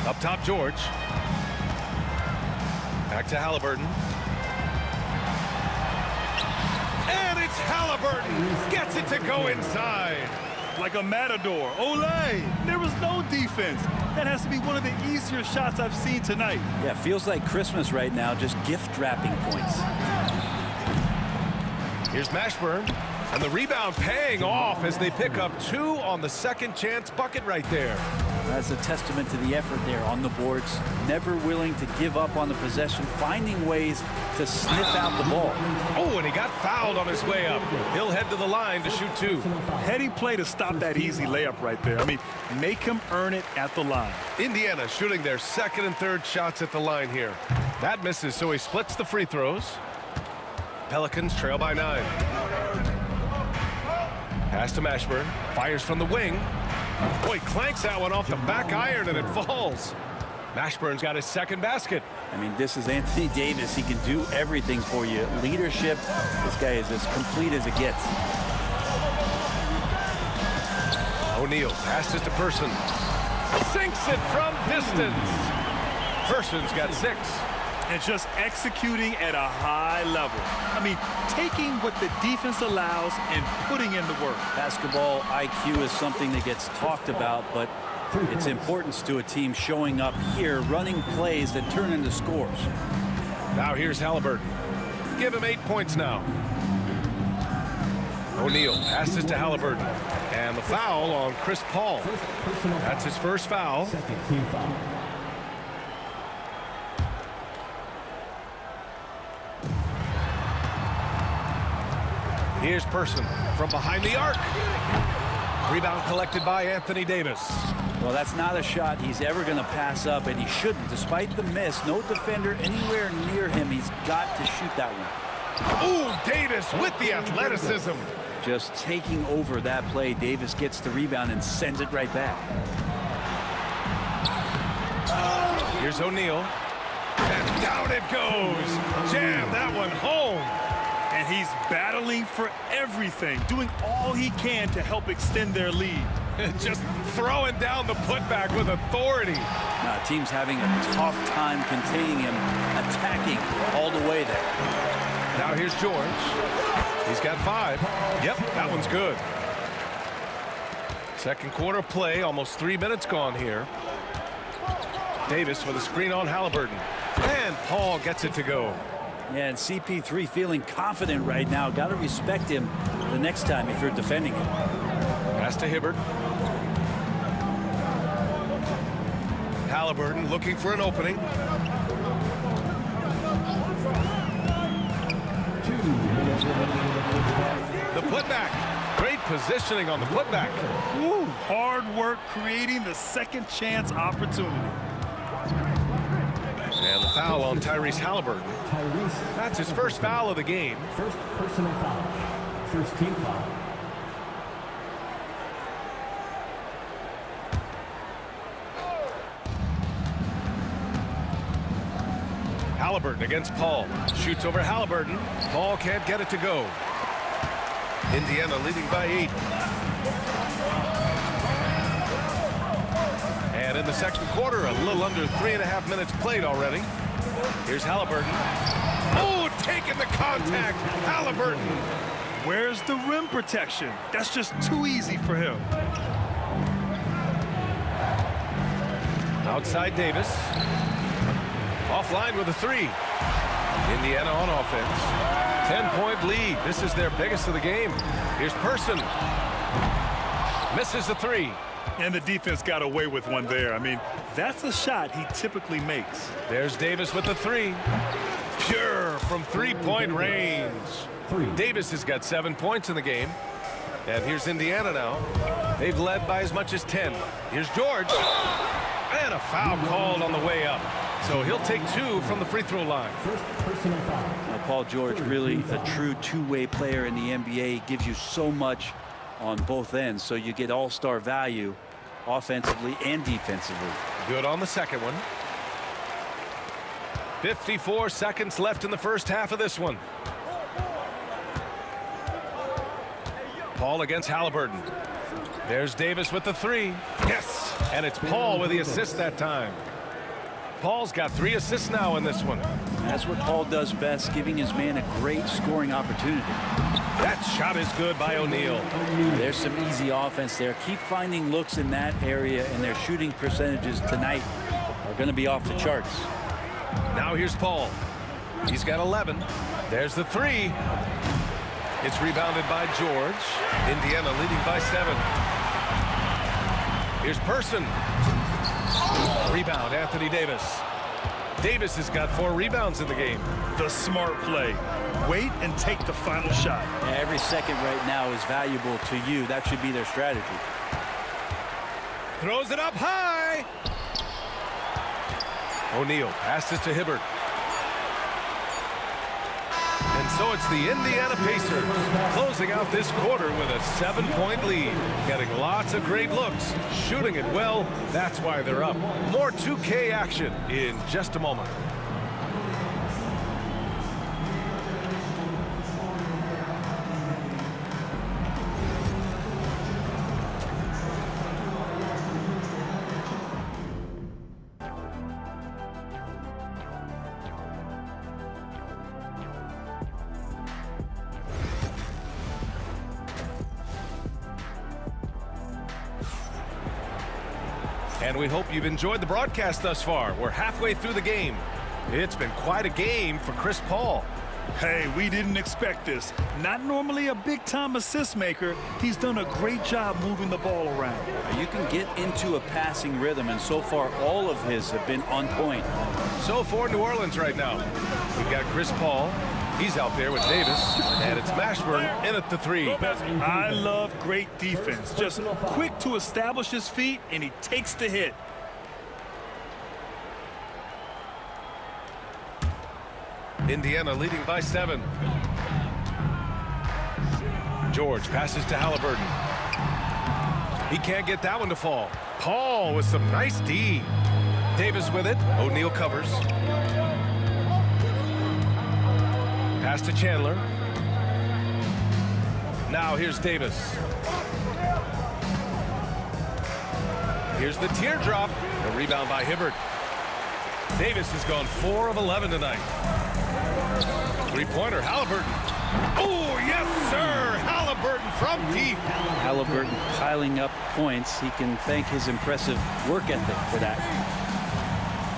Up top, George. Back to Halliburton. And it's Halliburton. Gets it to go inside. Like a matador. Olay! There was no defense. That has to be one of the easier shots I've seen tonight. Yeah, feels like Christmas right now, just gift wrapping points. Here's Mashburn, and the rebound paying off as they pick up 2 on the second chance bucket right there. That's a testament to the effort there on the boards. Never willing to give up on the possession, finding ways to sniff out the ball. Oh, and he got fouled on his way up. He'll head to the line to shoot 2. Heading play to stop that easy layup right there. I mean, make him earn it at the line. Indiana shooting their second and third shots at the line here. That misses, so he splits the free throws. Pelicans trail by 9. Pass to Mashburn. Fires from the wing. Boy, clanks that one off the back iron and it falls. Mashburn's got his second basket. I mean, this is Anthony Davis. He can do everything for you. Leadership, this guy is as complete as it gets. O'Neal passes to Person. Sinks it from distance. Person's got 6. And just executing at a high level. I mean, taking what the defense allows and putting in the work. Basketball IQ is something that gets talked about, but its importance to a team showing up here, running plays that turn into scores. Now here's Halliburton. Give him 8 points now. O'Neal passes to Halliburton. And the foul on Chris Paul. That's his first foul. Second team foul. Here's Person from behind the arc. Rebound collected by Anthony Davis. Well, that's not a shot he's ever going to pass up, and he shouldn't. Despite the miss, no defender anywhere near him. He's got to shoot that one. Ooh, Davis with the athleticism. Just taking over that play. Davis gets the rebound and sends it right back. Here's O'Neal. And down it goes. Jam that one home. And he's battling for everything, doing all he can to help extend their lead. Just throwing down the putback with authority. Team's having a tough time containing him, attacking all the way there. Now here's George. He's got 5. Yep, that one's good. Second quarter play, almost 3 minutes gone here. Davis with a screen on Halliburton. And Paul gets it to go. Yeah, and CP3 feeling confident right now. Got to respect him the next time if you're defending him. Pass to Hibbert. Halliburton looking for an opening. The putback. Great positioning on the putback. Woo, hard work creating the second chance opportunity. And the foul on Tyrese Halliburton. That's his first foul of the game. First personal foul. First team foul. Halliburton against Paul. Shoots over Halliburton. Paul can't get it to go. Indiana leading by 8. And in the second quarter, a little under 3.5 minutes played already. Here's Halliburton. Oh, taking the contact. Halliburton. Where's the rim protection? That's just too easy for him. Outside Davis. Offline with a 3. Indiana on offense. 10-point lead. This is their biggest of the game. Here's Person. Misses the 3. And the defense got away with one there. I mean, that's a shot he typically makes. There's Davis with the 3. Pure from 3-point range. Davis has got 7 points in the game. And here's Indiana now. They've led by as much as 10. Here's George. And a foul called on the way up. So he'll take 2 from the free throw line. First personal foul. Now, Paul George, really a true two-way player in the NBA. He gives you so much on both ends, so you get all-star value offensively and defensively. Good on the second one. 54 seconds left in the first half of this one. Paul against Halliburton. There's Davis with the 3. Yes! And it's Paul with the assist that time. Paul's got 3 assists now in this one. That's what Paul does best, giving his man a great scoring opportunity. That shot is good by O'Neal. There's some easy offense there. Keep finding looks in that area, and their shooting percentages tonight are going to be off the charts. Now here's Paul. He's got 11. There's the 3. It's rebounded by George. Indiana leading by 7. Here's Person. Rebound, Anthony Davis. Davis has got 4 rebounds in the game. The smart play. Wait and take the final shot. Yeah, every second right now is valuable to you. That should be their strategy. Throws it up high. O'Neal passes to Hibbert. And so it's the Indiana Pacers closing out this quarter with a 7-point lead. Getting lots of great looks, shooting it well. That's why they're up. More 2K action in just a moment. And we hope you've enjoyed the broadcast thus far. We're halfway through the game. It's been quite a game for Chris Paul. Hey, we didn't expect this. Not normally a big-time assist maker. He's done a great job moving the ball around. You can get into a passing rhythm, and so far all of his have been on point. So for New Orleans right now, we've got Chris Paul. He's out there with Davis, and it's Mashburn in at the 3. I love great defense. Just quick to establish his feet, and he takes the hit. Indiana leading by 7. George passes to Halliburton. He can't get that one to fall. Paul with some nice D. Davis with it. O'Neal covers. Pass to Chandler. Now here's Davis. Here's the teardrop. The rebound by Hibbert. Davis has gone 4 of 11 tonight. Three-pointer, Halliburton. Oh, yes, sir! Halliburton from deep. Halliburton piling up points. He can thank his impressive work ethic for that.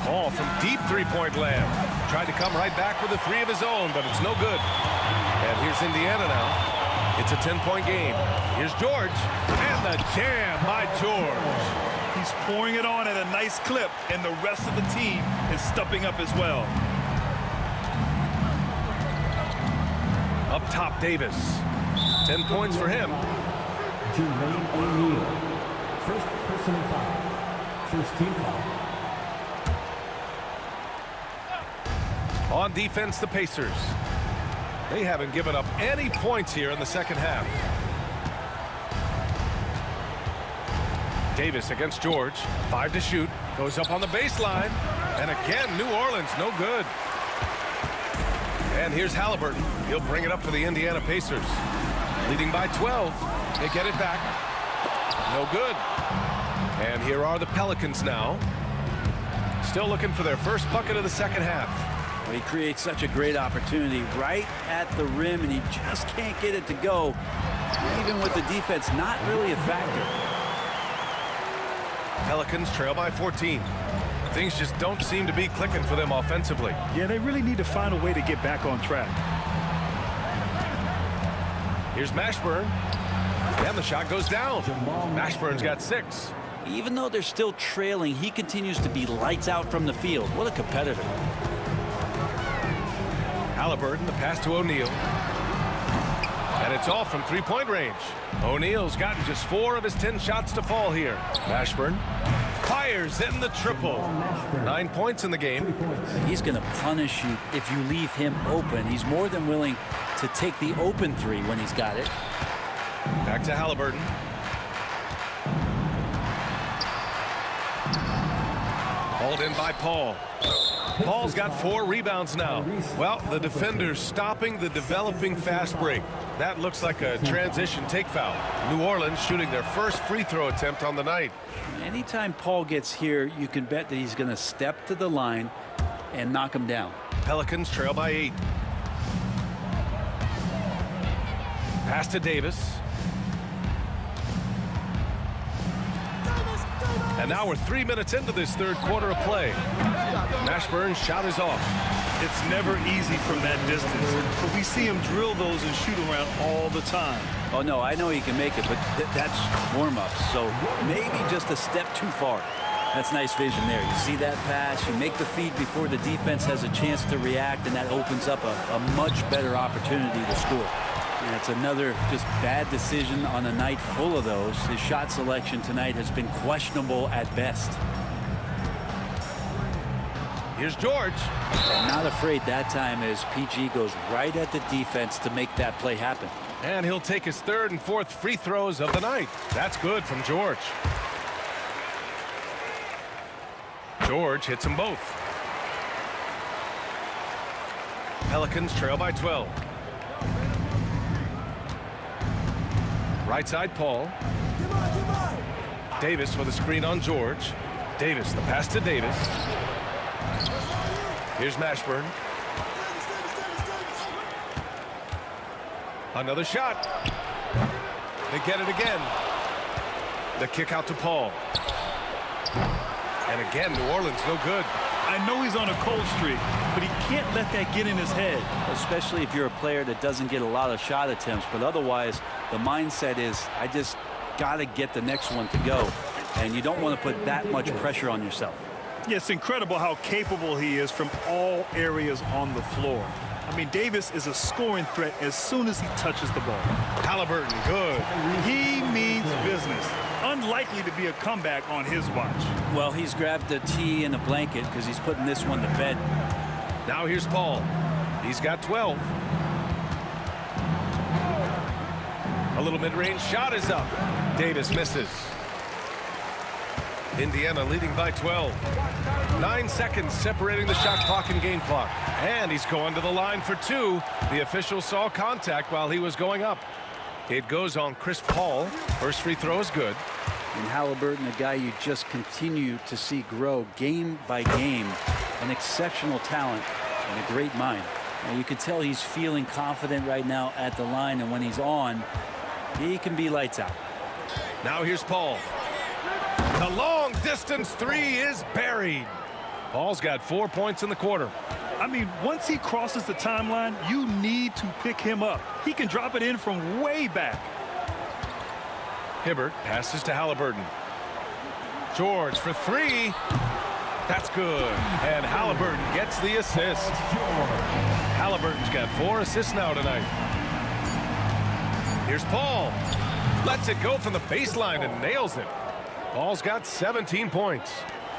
Paul from deep three-point land. Tried to come right back with a 3 of his own, but it's no good. And here's Indiana now. It's a 10-point game. Here's George. And the jam by George. He's pouring it on at a nice clip, and the rest of the team is stepping up as well. Up top, Davis. 10 points for him. Jermaine O'Neal. First personal foul. First team foul. On defense, the Pacers. They haven't given up any points here in the second half. Davis against George. 5 to shoot. Goes up on the baseline. And again, New Orleans, no good. And here's Halliburton. He'll bring it up for the Indiana Pacers. Leading by 12. They get it back. No good. And here are the Pelicans now. Still looking for their first bucket of the second half. Well, he creates such a great opportunity right at the rim, and he just can't get it to go. Even with the defense not really a factor. Pelicans trail by 14. Things just don't seem to be clicking for them offensively. Yeah, they really need to find a way to get back on track. Here's Mashburn. And the shot goes down. Mashburn's got 6. Even though they're still trailing, he continues to be lights out from the field. What a competitor. Halliburton, the pass to O'Neal. And it's all from three-point range. O'Neal's gotten just 4 of his 10 shots to fall here. Mashburn fires in the triple. 9 points in the game. He's going to punish you if you leave him open. He's more than willing to take the open 3 when he's got it. Back to Halliburton. Hauled in by Paul. Paul's got 4 rebounds now. Well, the defender's stopping the developing fast break. That looks like a transition take foul. New Orleans shooting their first free throw attempt on the night. Anytime Paul gets here, you can bet that he's going to step to the line and knock him down. Pelicans trail by 8. Pass to Davis. And now we're 3 minutes into this third quarter of play. Mashburn's shot is off. It's never easy from that distance, but we see him drill those and shoot around all the time. Oh, no, I know he can make it, but that's warm-ups, so maybe just a step too far. That's nice vision there. You see that pass, you make the feed before the defense has a chance to react, and that opens up a much better opportunity to score. And it's another just bad decision on a night full of those. His shot selection tonight has been questionable at best. Here's George. And not afraid that time as PG goes right at the defense to make that play happen. And he'll take his third and fourth free throws of the night. That's good from George. George hits them both. Pelicans trail by 12. Right side, Paul. Davis with a screen on George. Davis, the pass to Davis. Here's Mashburn. Another shot. They get it again. The kick out to Paul. And again, New Orleans no good. I know he's on a cold streak, but he can't let that get in his head. Especially if you're a player that doesn't get a lot of shot attempts, but otherwise the mindset is I just got to get the next one to go, and you don't want to put that much pressure on yourself. Yeah, it's incredible how capable he is from all areas on the floor. I mean, Davis is a scoring threat as soon as he touches the ball. Halliburton, good. He means business. Unlikely to be a comeback on his watch. Well, he's grabbed a tee and a blanket because he's putting this one to bed. Now here's Paul. He's got 12. A little mid-range shot is up. Davis misses. Indiana leading by 12. 9 seconds separating the shot clock and game clock. And he's going to the line for two. The official saw contact while he was going up. It goes on Chris Paul. First free throw is good. And Halliburton, a guy you just continue to see grow game by game. An exceptional talent and a great mind. And you can tell he's feeling confident right now at the line, and when he's on, he can be lights out. Now here's Paul. The long distance three is buried. Paul's got 4 points in the quarter. I mean, once he crosses the timeline, you need to pick him up. He can drop it in from way back. Hibbert passes to Halliburton. George for three. That's good. And Halliburton gets the assist. Halliburton's got 4 assists now tonight. Here's Paul. Lets it go from the baseline and nails it. Paul's got 17 points.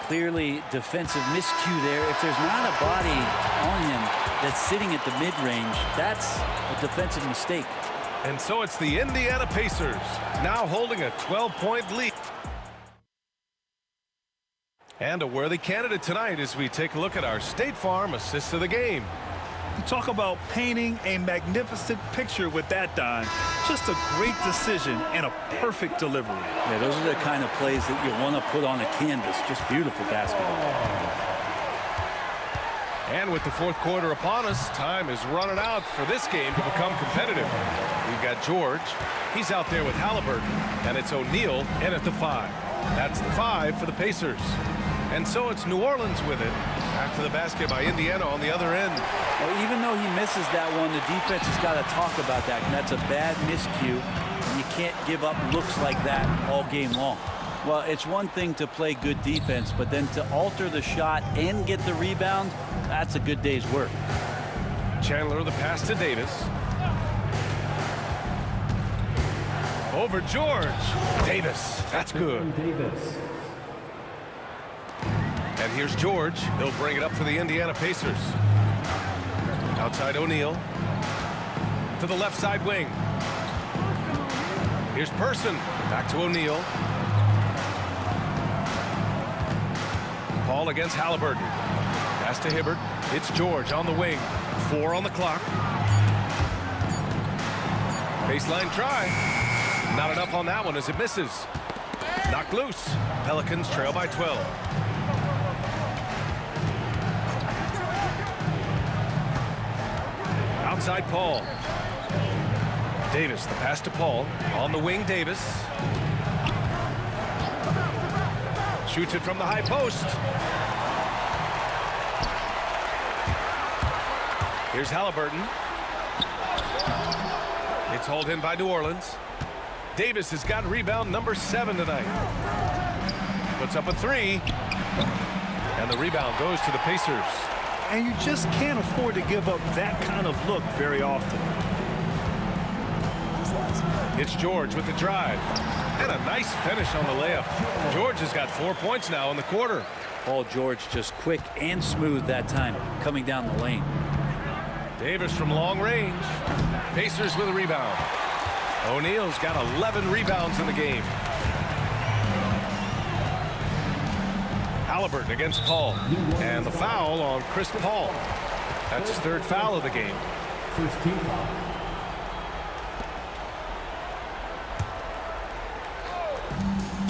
Clearly defensive miscue there. If there's not a body on him that's sitting at the mid-range, that's a defensive mistake. And so it's the Indiana Pacers now holding a 12-point lead. And a worthy candidate tonight as we take a look at our State Farm assists of the game. You talk about painting a magnificent picture with that, Don. Just a great decision and a perfect delivery. Yeah, those are the kind of plays that you want to put on a canvas. Just beautiful basketball. And with the fourth quarter upon us, time is running out for this game to become competitive. We've got George. He's out there with Halliburton. And it's O'Neal in at the 5. That's the 5 for the Pacers. And so it's New Orleans with it. After the basket by Indiana on the other end. Well, even though he misses that one, the defense has got to talk about that. And that's a bad miscue. And you can't give up looks like that all game long. Well, it's one thing to play good defense, but then to alter the shot and get the rebound, that's a good day's work. Chandler the pass to Davis. Over George. Davis. That's good. Davis. And here's George. He'll bring it up for the Indiana Pacers. Outside O'Neal. To the left side wing. Here's Person. Back to O'Neal. Paul against Halliburton. Pass to Hibbert. It's George on the wing. 4 on the clock. Baseline try. Not enough on that one as it misses. Knocked loose. Pelicans trail by 12. Outside Paul. Davis, the pass to Paul. On the wing, Davis. Shoots it from the high post. Here's Halliburton. It's hauled in by New Orleans. Davis has got rebound number 7 tonight. Puts up a 3. And the rebound goes to the Pacers. And you just can't afford to give up that kind of look very often. It's George with the drive. And a nice finish on the layup. George has got 4 points now in the quarter. Paul George just quick and smooth that time coming down the lane. Davis from long range. Pacers with a rebound. O'Neal's got 11 rebounds in the game. Halliburton against Paul. And the foul on Chris Paul. That's his third foul of the game. First team foul.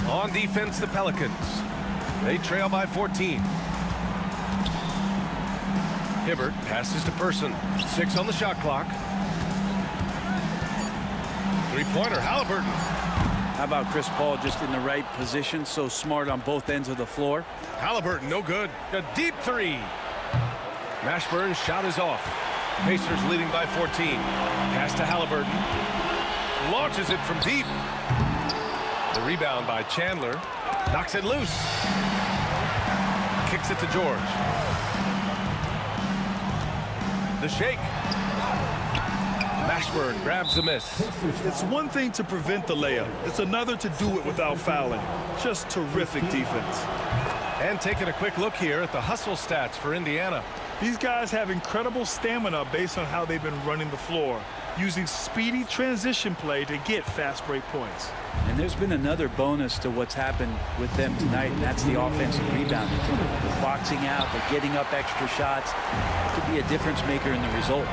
On defense, the Pelicans. They trail by 14. Hibbert passes to Person. 6 on the shot clock. Three-pointer, Halliburton. How about Chris Paul just in the right position, so smart on both ends of the floor? Halliburton, no good. A deep three. Mashburn's shot is off. Pacers leading by 14. Pass to Halliburton. Launches it from deep. The rebound by Chandler. Knocks it loose. Kicks it to George. The shake. Mashburn grabs the miss. It's one thing to prevent the layup. It's another to do it without fouling. Just terrific defense. And taking a quick look here at the hustle stats for Indiana. These guys have incredible stamina based on how they've been running the floor, using speedy transition play to get fast break points. And there's been another bonus to what's happened with them tonight, and that's the offensive rebounding. They're boxing out, they're getting up extra shots. It could be a difference maker in the result.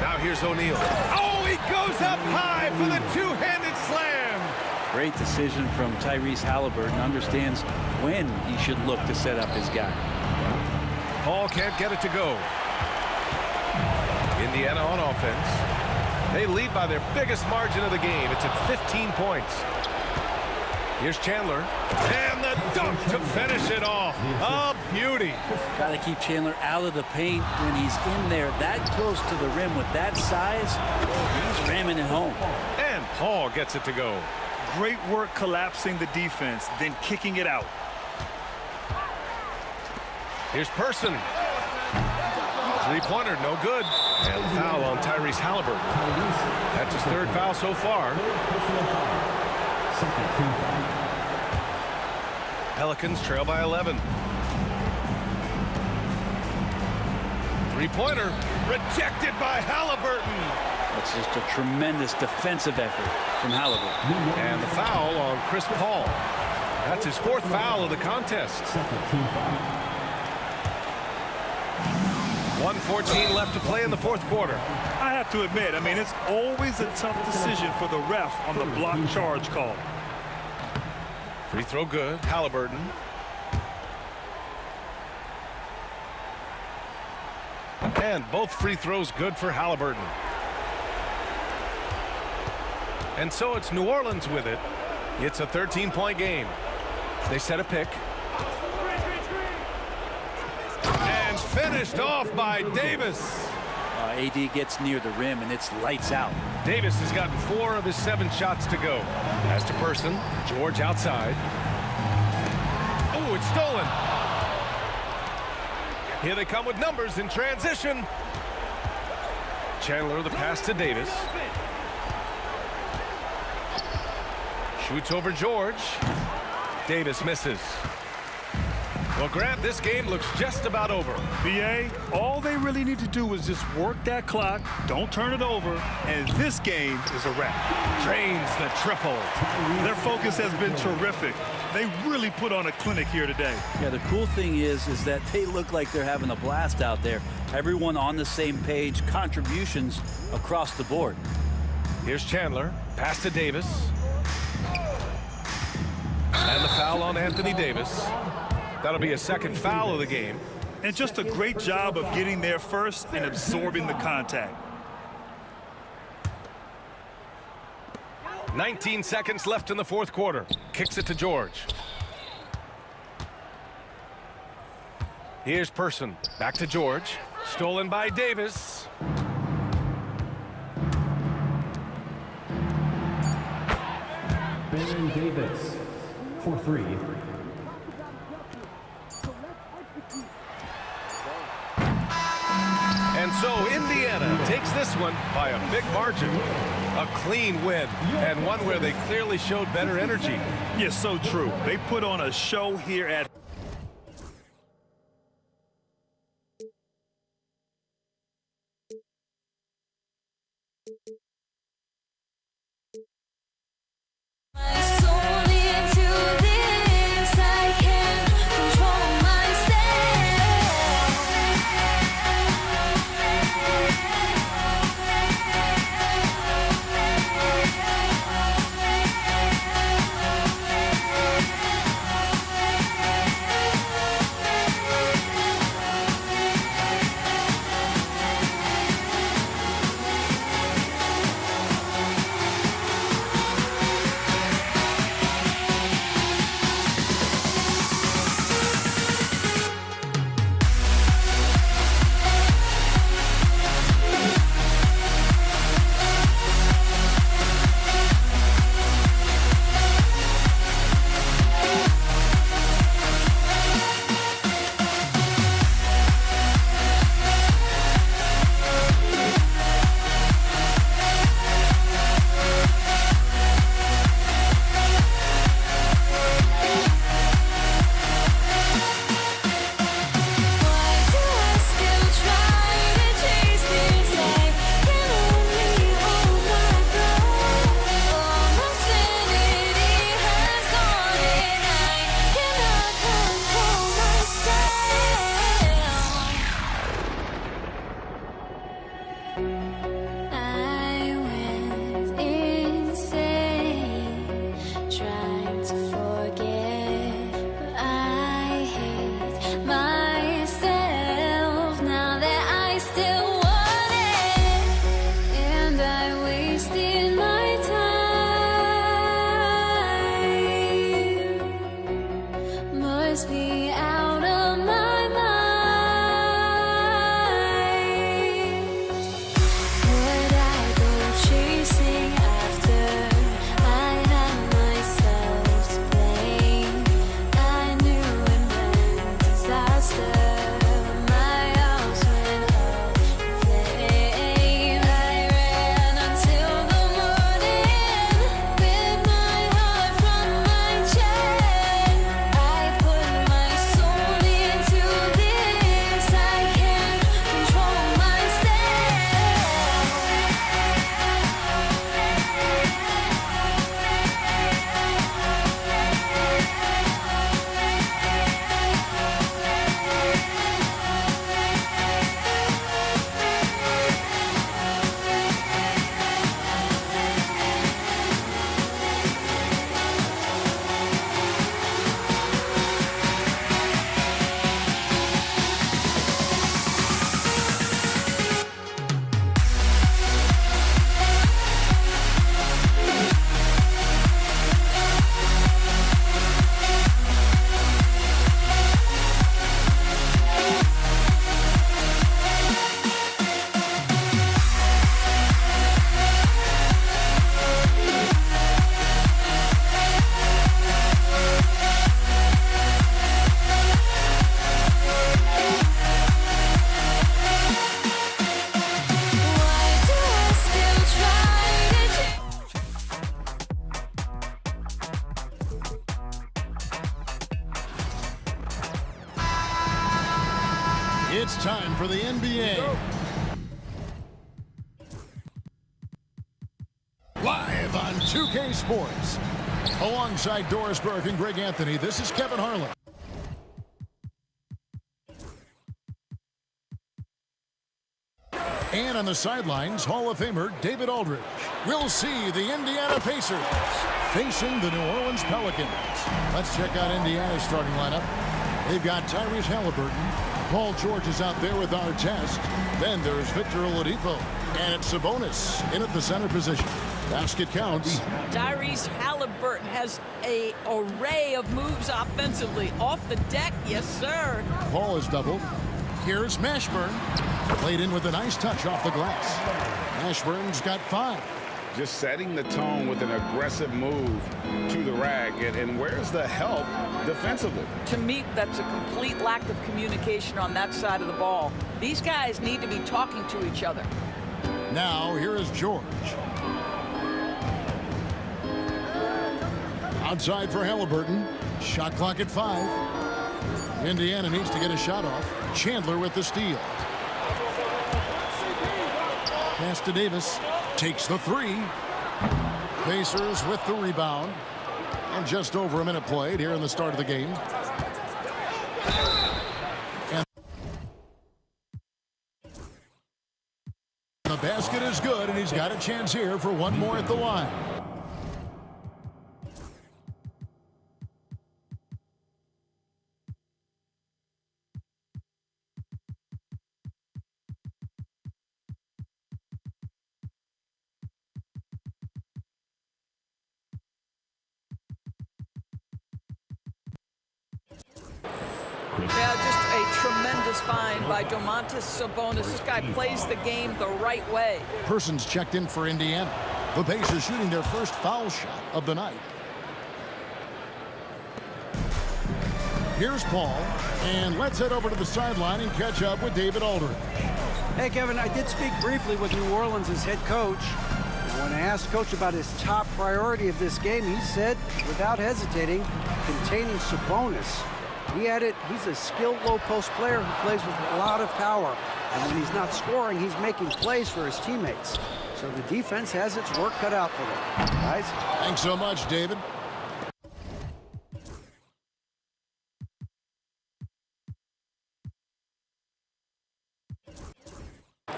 Now here's O'Neal. Oh, he goes up high for the two-handed slam. Great decision from Tyrese Halliburton. Understands when he should look to set up his guy. Paul can't get it to go. Indiana on offense. They lead by their biggest margin of the game. It's at 15 points. Here's Chandler. And the dunk to finish it off. A beauty. Got to keep Chandler out of the paint when he's in there that close to the rim with that size. He's ramming it home. And Paul gets it to go. Great work collapsing the defense, then kicking it out. Here's Person. Three-pointer, no good. And foul on Tyrese Halliburton. That's his third foul so far. Pelicans trail by 11. Three-pointer rejected by Halliburton. That's just a tremendous defensive effort from Halliburton. And the foul on Chris Paul. That's his fourth foul of the contest. 1:14 left to play in the fourth quarter. I have to admit, it's always a tough decision for the ref on the block charge call. Free throw good. Halliburton. And both free throws good for Halliburton. And so it's New Orleans with it. It's a 13-point game. They set a pick. And finished off by Davis. AD gets near the rim and it's lights out. Davis has gotten 4 of his 7 shots to go. Pass to Person. George outside. Oh, it's stolen. Here they come with numbers in transition. Chandler the pass to Davis. Shoots over George. Davis misses. Well, Grant, this game looks just about over. BA, all they really need to do is just work that clock, don't turn it over, and this game is a wrap. Drains the triple. Their focus has been terrific. They really put on a clinic here today. Yeah, the cool thing is that they look like they're having a blast out there. Everyone on the same page, contributions across the board. Here's Chandler. Pass to Davis. And the foul on Anthony Davis. That'll be a second foul of the game. And just a great job of getting there first and absorbing the contact. 19 seconds left in the fourth quarter. Kicks it to George. Here's Person. Back to George. Stolen by Davis. Ben Davis for 3. And so Indiana takes this one by a big margin. A clean win, and one where they clearly showed better energy. Yes, so true. They put on a show here at must be out of my mind. Would I go chasing after? I had myself to blame. I knew it meant disaster. My house went up in flames. I ran until the morning with my heart from my chest. I put my soul into this. I can't control myself. It's time for the NBA. Live on 2K Sports. Alongside Doris Burke and Greg Anthony, this is Kevin Harlan. And on the sidelines, Hall of Famer David Aldridge. We'll see the Indiana Pacers facing the New Orleans Pelicans. Let's check out Indiana's starting lineup. They've got Tyrese Halliburton. Paul George is out there with Artest. Then there's Victor Oladipo. And it's Sabonis in at the center position. Basket counts. Tyrese Halliburton has an array of moves offensively. Off the deck, yes, sir. Paul is doubled. Here's Mashburn. Played in with a nice touch off the glass. Mashburn's got 5. Just setting the tone with an aggressive move to the rack. And where's the help defensively? To me, that's a complete lack of communication on that side of the ball. These guys need to be talking to each other. Now, here is George. Outside for Halliburton. Shot clock at 5. Indiana needs to get a shot off. Chandler with the steal. Pass to Davis. Takes the 3. Pacers with the rebound. And just over a minute played here in the start of the game. And the basket is good, and he's got a chance here for one more at the line. Yeah, just a tremendous find by Domantas Sabonis. This guy plays the game the right way. Persons checked in for Indiana. The Pacers shooting their first foul shot of the night. Here's Paul, and let's head over to the sideline and catch up with David Aldridge. Hey, Kevin, I did speak briefly with New Orleans' head coach. And when I asked Coach about his top priority of this game, he said, without hesitating, containing Sabonis. He added, he's a skilled low-post player who plays with a lot of power. And when he's not scoring, he's making plays for his teammates. So the defense has its work cut out for them. Guys? Thanks so much, David.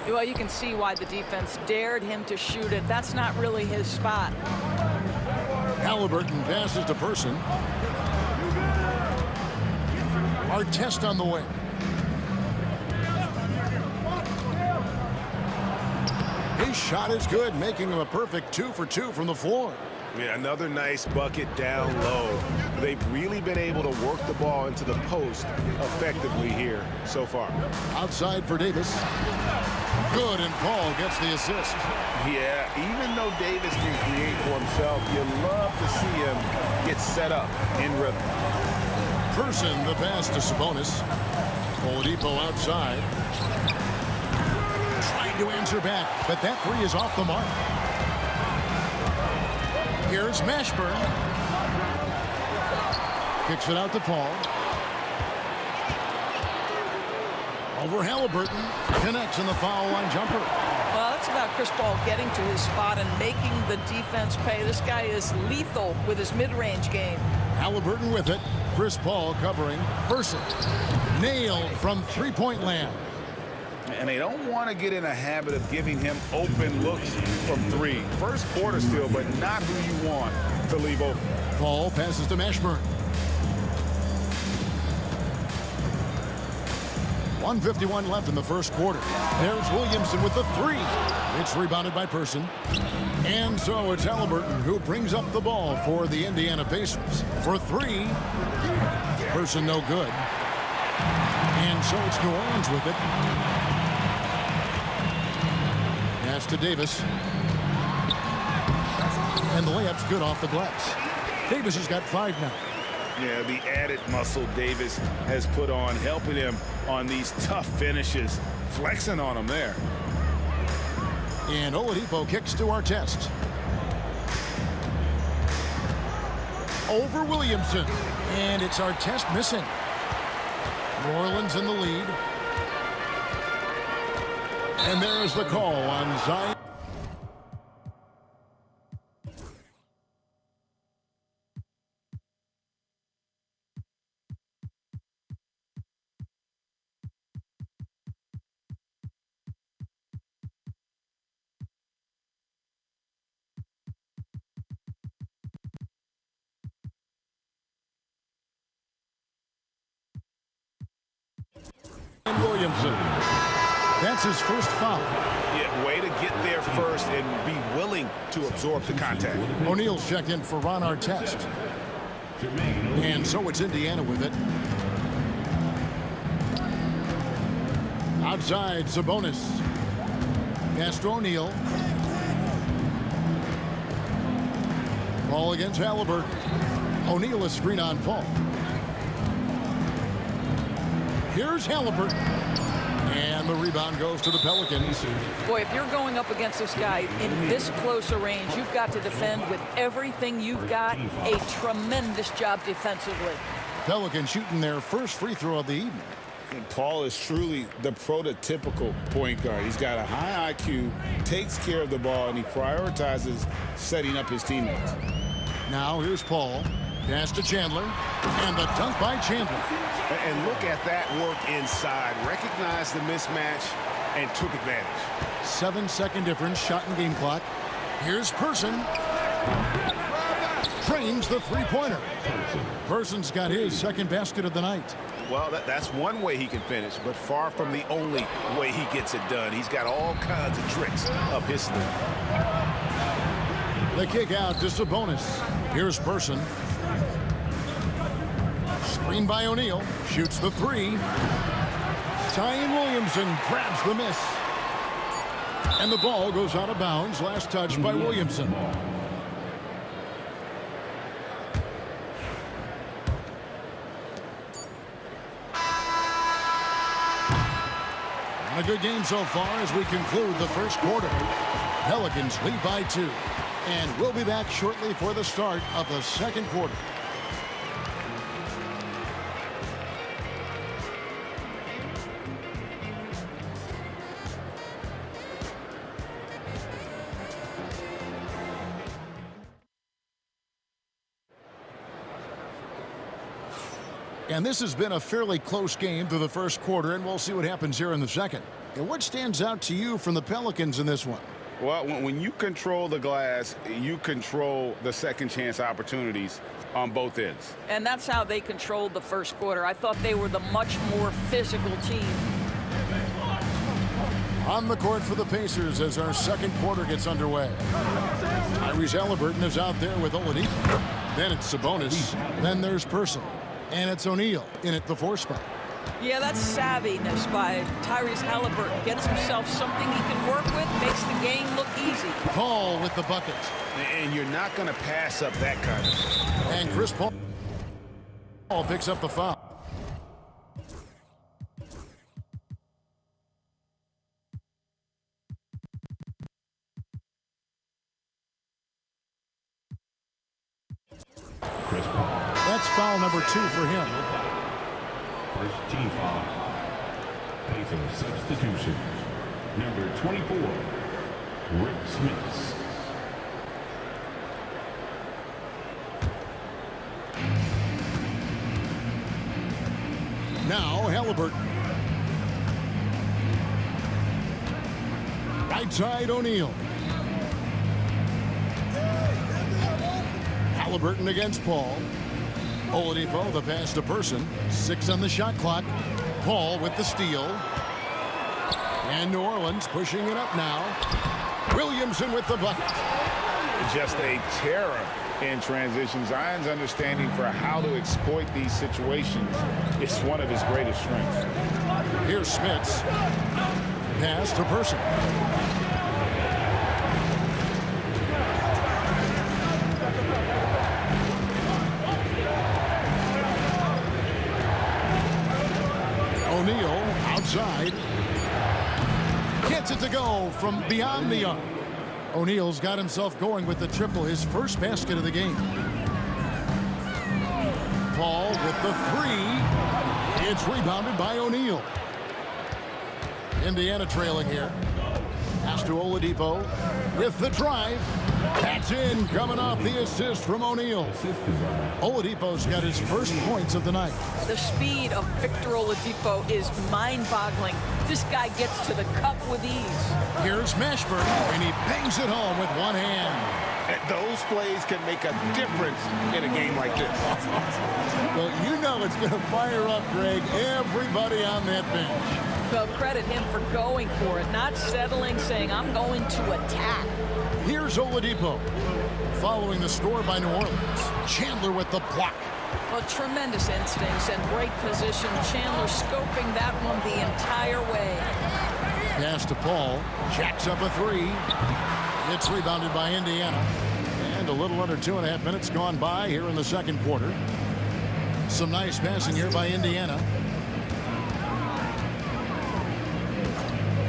Well, you can see why the defense dared him to shoot it. That's not really his spot. Halliburton passes to Person. Artest on the wing. His shot is good, making him a perfect 2 for 2 from the floor. Yeah, another nice bucket down low. They've really been able to work the ball into the post effectively here so far. Outside for Davis. Good, and Paul gets the assist. Yeah, even though Davis can create for himself, you love to see him get set up in rhythm. Person the pass to Sabonis. Oladipo outside. Trying to answer back, but that three is off the mark. Here's Mashburn. Kicks it out to Paul. Over Halliburton. Connects in the foul line jumper. Well, that's about Chris Paul getting to his spot and making the defense pay. This guy is lethal with his mid-range game. Halliburton with it. Chris Paul covering. Person. Nailed from three-point land. And they don't want to get in a habit of giving him open looks from three. First quarter still, but not who you want to leave open. Paul passes to Mashburn. 1:51 left in the first quarter. There's Williamson with the three. It's rebounded by Person. And so it's Halliburton who brings up the ball for the Indiana Pacers. For three. Person no good. And so it's New Orleans with it. Pass to Davis. And the layup's good off the glass. Davis has got 5 now. Yeah, the added muscle Davis has put on, helping him on these tough finishes, flexing on him there. And Oladipo kicks to Artest. Over Williamson. And it's Artest missing. New Orleans in the lead. And there's the call on Zion. Williamson. That's his first foul. Yeah, way to get there first and be willing to absorb the contact. O'Neal's checked in for Ron Artest. And so it's Indiana with it. Outside, Sabonis. Pass to O'Neal. Ball against Halliburton. O'Neal is screen on Paul. Here's Halliburton. And the rebound goes to the Pelicans. Boy, if you're going up against this guy in this close a range, you've got to defend with everything you've got. A tremendous job defensively. Pelicans shooting their first free throw of the evening. And Paul is truly the prototypical point guard. He's got a high IQ, takes care of the ball, and he prioritizes setting up his teammates. Now here's Paul. Pass to Chandler. And the dunk by Chandler. And look at that work inside. Recognized the mismatch and took advantage. 7-second difference, shot and game clock. Here's Person. Trains the three-pointer. Person's got his second basket of the night. Well, that's one way he can finish, but far from the only way he gets it done. He's got all kinds of tricks up his sleeve. The kick out to Sabonis. Here's Person. Screen by O'Neal. Shoots the three. Zion Williamson grabs the miss. And the ball goes out of bounds. Last touch by Williamson. And a good game so far as we conclude the first quarter. Pelicans lead by 2. And we'll be back shortly for the start of the second quarter. And this has been a fairly close game through the first quarter, and we'll see what happens here in the second. And what stands out to you from the Pelicans in this one? Well, when you control the glass, you control the second chance opportunities on both ends. And that's how they controlled the first quarter. I thought they were the much more physical team. On the court for the Pacers as our second quarter gets underway. Tyrese Halliburton is out there with Oladipo. Then it's Sabonis. Then there's Person. And it's O'Neal in at the 4 spot. Yeah, that's savviness by Tyrese Halliburton. Gets himself something he can work with, makes the game look easy. Paul with the bucket. And you're not going to pass up that kind of thing. And Chris Paul picks up the foul. Chris Paul. That's foul number 2 for him. First team foul. Pacers substitution. Number 24, Rick Smith. Now Halliburton. Right side O'Neal. Halliburton against Paul. Oladipo, the pass to Person. 6 on the shot clock. Paul with the steal. And New Orleans pushing it up now. Williamson with the bucket. Just a terror in transition. Zion's understanding for how to exploit these situations is one of his greatest strengths. Here's Smits. Pass to Person. O'Neal outside. Gets it to go from beyond the arc. O'Neal's got himself going with the triple, his first basket of the game. Paul with the 3. It's rebounded by O'Neal. Indiana trailing here. Pass to Oladipo with the drive. That's in, coming off the assist from O'Neal. Oladipo's got his first points of the night. The speed of Victor Oladipo is mind-boggling. This guy gets to the cup with ease. Here's Mashburn, and he bangs it home with one hand. Those plays can make a difference in a game like this. Well, you know it's going to fire up, Greg, everybody on that bench. Well, credit him for going for it, not settling, saying, I'm going to attack. Here's Oladipo. Following the score by New Orleans. Chandler with the block. Well, tremendous instincts and great position. Chandler scoping that one the entire way. Pass to Paul. Jacks up a 3. It's rebounded by Indiana. And a little under 2.5 minutes gone by here in the second quarter. Some nice passing here by Indiana.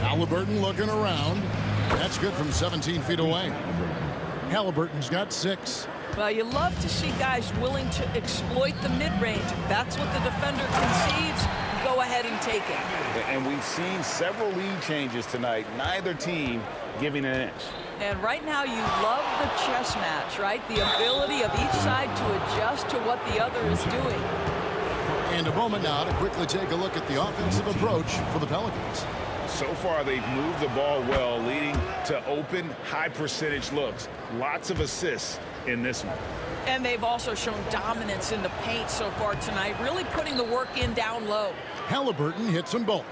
Halliburton looking around. That's good from 17 feet away. Halliburton's got 6. Well, you love to see guys willing to exploit the mid-range. That's what the defender concedes. Go ahead and take it. And we've seen several lead changes tonight. Neither team giving an inch. And right now you love the chess match, right? The ability of each side to adjust to what the other is doing. And a moment now to quickly take a look at the offensive approach for the Pelicans. So far, they've moved the ball well, leading to open, high-percentage looks. Lots of assists in this one. And they've also shown dominance in the paint so far tonight, really putting the work in down low. Halliburton hits them both.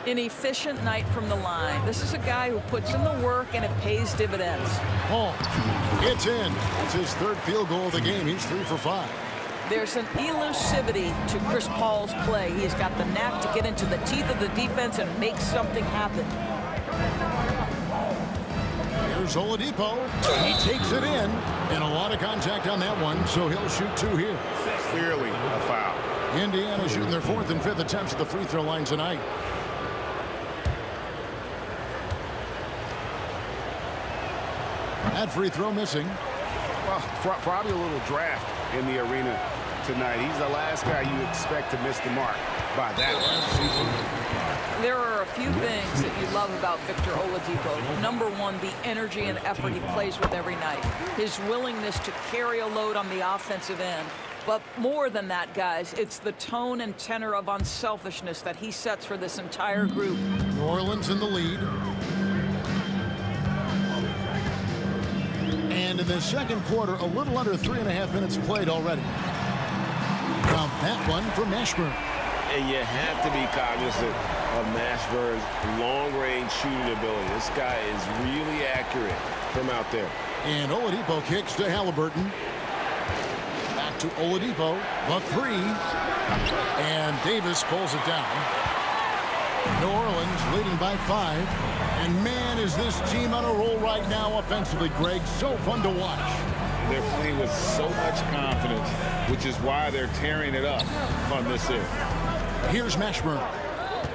An efficient night from the line. This is a guy who puts in the work, and it pays dividends. Paul, it's in. It's his 3rd field goal of the game. He's 3 for 5. There's an elusivity to Chris Paul's play. He's got the knack to get into the teeth of the defense and make something happen. Here's Oladipo. He takes it in. And a lot of contact on that one, so he'll shoot 2 here. Clearly a foul. Indiana shooting their 4th and 5th attempts at the free throw line tonight. That free throw missing. Well, probably a little draft in the arena tonight. He's the last guy you expect to miss the mark by that much. There are a few things that you love about Victor Oladipo. Number one, the energy and effort he plays with every night. His willingness to carry a load on the offensive end. But more than that, guys, it's the tone and tenor of unselfishness that he sets for this entire group. New Orleans in the lead. And in the second quarter, a little under 3.5 minutes played already. Now that one for Mashburn. And you have to be cognizant of Mashburn's long-range shooting ability. This guy is really accurate from out there. And Oladipo kicks to Halliburton. Back to Oladipo, the three. And Davis pulls it down. New Orleans leading by 5. And man, is this team on a roll right now offensively, Greg. So fun to watch. They're playing with so much confidence, which is why they're tearing it up on this here. Here's Mashburn.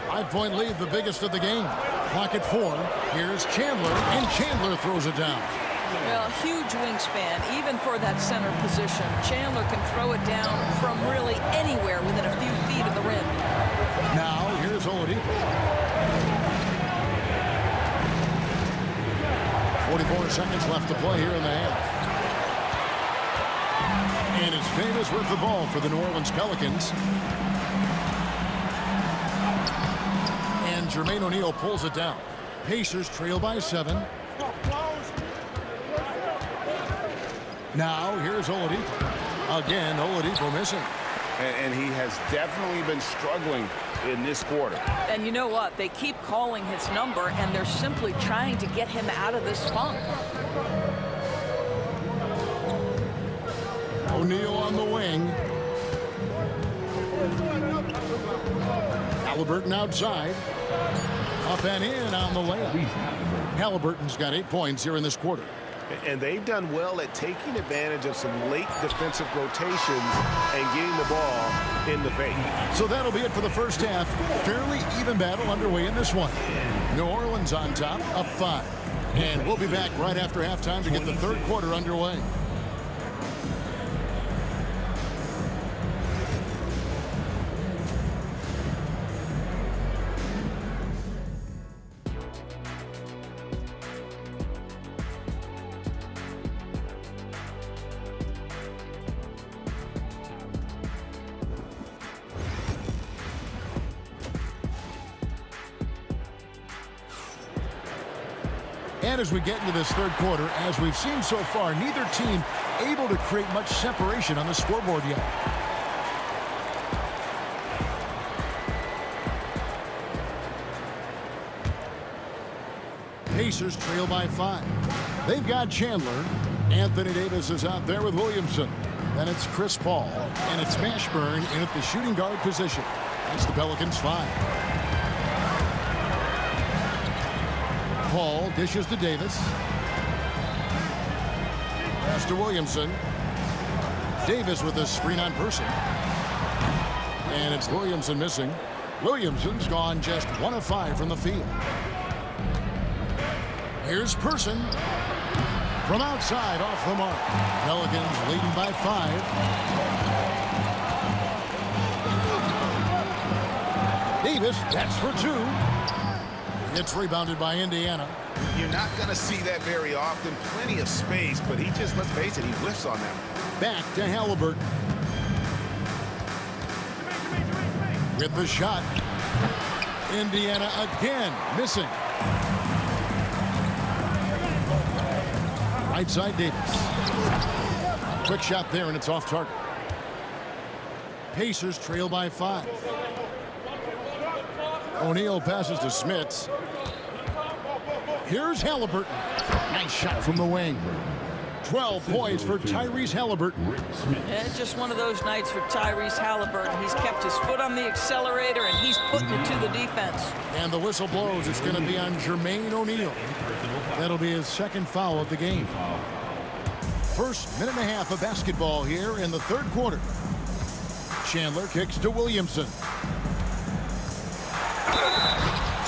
5-point lead, the biggest of the game. Clock at 4. Here's Chandler, and Chandler throws it down. Well, huge wingspan, even for that center position. Chandler can throw it down from really anywhere within a few feet of the rim. Now, here's Oladipo. 44 seconds left to play here in the half. And it's Davis with the ball for the New Orleans Pelicans. And Jermaine O'Neal pulls it down. Pacers trail by 7. Now, here's Oladipo. Again, Oladipo missing. And he has definitely been struggling in this quarter. And you know what? They keep calling his number, and they're simply trying to get him out of this funk. O'Neal on the wing. Halliburton outside. Up and in on the layup. Halliburton's got 8 points here in this quarter. And they've done well at taking advantage of some late defensive rotations and getting the ball in the paint. So that'll be it for the first half. Fairly even battle underway in this one. New Orleans on top, up 5. And we'll be back right after halftime to get the third quarter underway. And as we get into this third quarter, as we've seen so far, neither team able to create much separation on the scoreboard yet. Pacers trail by 5. They've got Chandler. Anthony Davis is out there with Williamson. Then it's Chris Paul. And it's Mashburn in at the shooting guard position. That's the Pelicans 5. Paul dishes to Davis. Pass to Williamson. Davis with a screen on Person. And it's Williamson missing. Williamson's gone just 1 of 5 from the field. Here's Person. From outside, off the mark. Pelicans leading by 5. Davis, that's for 2. It's rebounded by Indiana. You're not going to see that very often. Plenty of space, but he just, let's face it, he whiffs on them. Back to Halliburton. With the shot. Indiana again missing. Right side Davis. Quick shot there, and it's off target. Pacers trail by 5. O'Neal passes to Smits. Here's Halliburton. Nice shot from the wing. 12 points for Tyrese Halliburton. And just one of those nights for Tyrese Halliburton. He's kept his foot on the accelerator, and he's putting it to the defense. And the whistle blows. It's going to be on Jermaine O'Neal. That'll be his second foul of the game. First minute and a half of basketball here in the third quarter. Chandler kicks to Williamson.